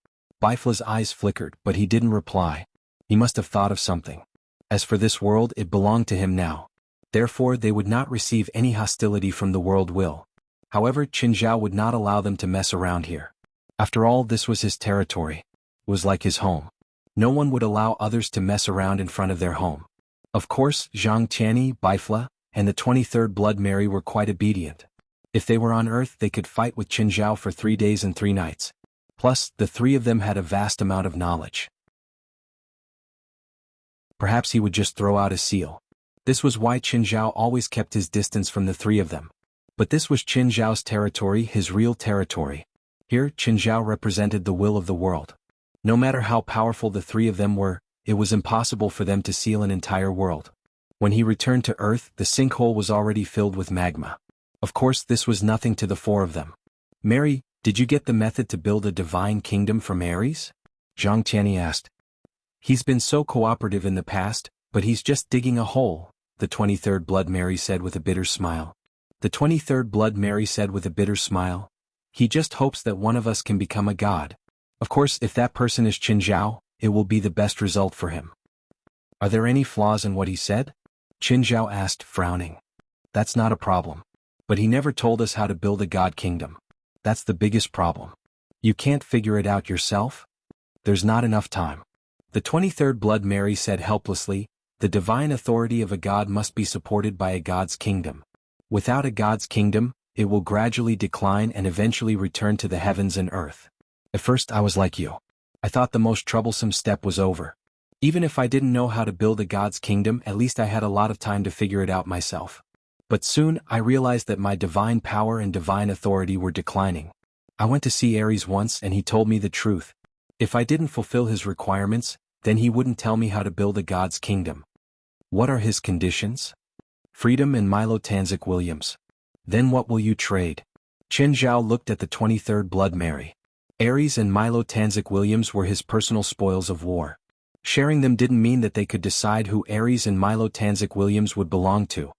Bifla's eyes flickered, but he didn't reply. He must have thought of something. As for this world, it belonged to him now. Therefore they would not receive any hostility from the world will. However, Qinzhao would not allow them to mess around here. After all, this was his territory. It was like his home. No one would allow others to mess around in front of their home. Of course, Zhang Tianyi, Bifla, and the 23rd Blood Mary were quite obedient. If they were on Earth, they could fight with Qinzhao for 3 days and 3 nights. Plus, the 3 of them had a vast amount of knowledge. Perhaps he would just throw out a seal. This was why Qinzhao always kept his distance from the 3 of them. But this was Qinzhao's territory, his real territory. Here, Qinzhao represented the will of the world. No matter how powerful the 3 of them were, it was impossible for them to seal an entire world. When he returned to Earth, the sinkhole was already filled with magma. Of course, this was nothing to the 4 of them. "Mary, did you get the method to build a divine kingdom from Ares?" Zhang Tianyi asked. "He's been so cooperative in the past, but he's just digging a hole," the 23rd Blood Mary said with a bitter smile. The 23rd Blood Mary said with a bitter smile, "He just hopes that one of us can become a god. Of course, if that person is Qinzhao, it will be the best result for him." "Are there any flaws in what he said?" Qinzhao asked, frowning. "That's not a problem. But he never told us how to build a god kingdom. That's the biggest problem. You can't figure it out yourself? There's not enough time." The 23rd Blood Mary said helplessly, "The divine authority of a god must be supported by a god's kingdom. Without a god's kingdom, it will gradually decline and eventually return to the heavens and earth. At first I was like you. I thought the most troublesome step was over. Even if I didn't know how to build a god's kingdom, at least I had a lot of time to figure it out myself. But soon, I realized that my divine power and divine authority were declining. I went to see Ares once and he told me the truth. If I didn't fulfill his requirements, then he wouldn't tell me how to build a god's kingdom." "What are his conditions?" "Freedom and Milo Tanzik Williams." "Then what will you trade?" Qinzhao looked at the 23rd Blood Mary. Ares and Milo Tanzik Williams were his personal spoils of war. Sharing them didn't mean that they could decide who Ares and Milo Tanzik Williams would belong to.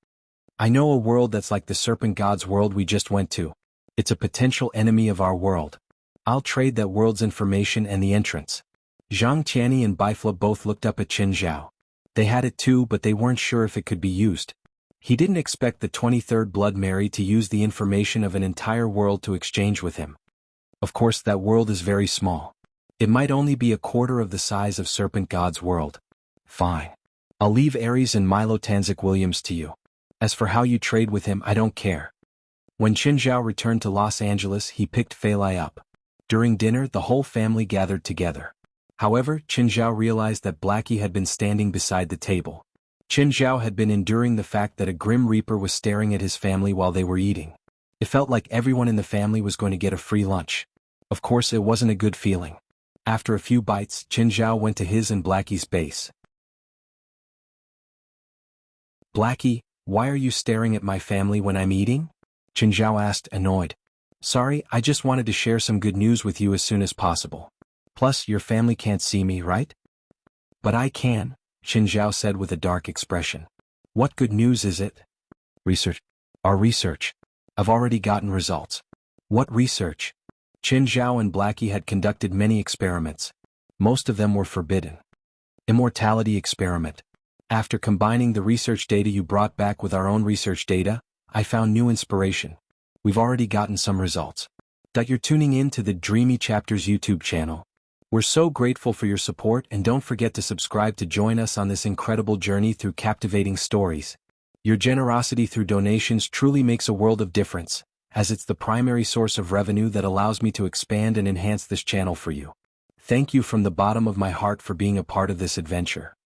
"I know a world that's like the Serpent God's world we just went to. It's a potential enemy of our world. I'll trade that world's information and the entrance." Zhang Tianyi and Bifla both looked up at Qinzhao. They had it too, but they weren't sure if it could be used. He didn't expect the 23rd Blood Mary to use the information of an entire world to exchange with him. Of course, that world is very small. It might only be a quarter of the size of Serpent God's world. "Fine. I'll leave Ares and Milo Tanzik Williams to you. As for how you trade with him, I don't care." When Qinzhao returned to Los Angeles, he picked Feilai up. During dinner, the whole family gathered together. However, Qinzhao realized that Blackie had been standing beside the table. Qinzhao had been enduring the fact that a Grim Reaper was staring at his family while they were eating. It felt like everyone in the family was going to get a free lunch. Of course, it wasn't a good feeling. After a few bites, Qinzhao went to his and Blackie's base. "Blackie, why are you staring at my family when I'm eating?" Qinzhao asked, annoyed. "Sorry, I just wanted to share some good news with you as soon as possible. Plus, your family can't see me, right?" "But I can," Qinzhao said with a dark expression. "What good news is it?" "Research. Our research. I've already gotten results." "What research?" Qinzhao and Blackie had conducted many experiments. Most of them were forbidden. Immortality experiment. After combining the research data you brought back with our own research data, I found new inspiration. We've already gotten some results. You're tuning in to the Dreamy Chapters YouTube channel. We're so grateful for your support, and don't forget to subscribe to join us on this incredible journey through captivating stories. Your generosity through donations truly makes a world of difference, as it's the primary source of revenue that allows me to expand and enhance this channel for you. Thank you from the bottom of my heart for being a part of this adventure.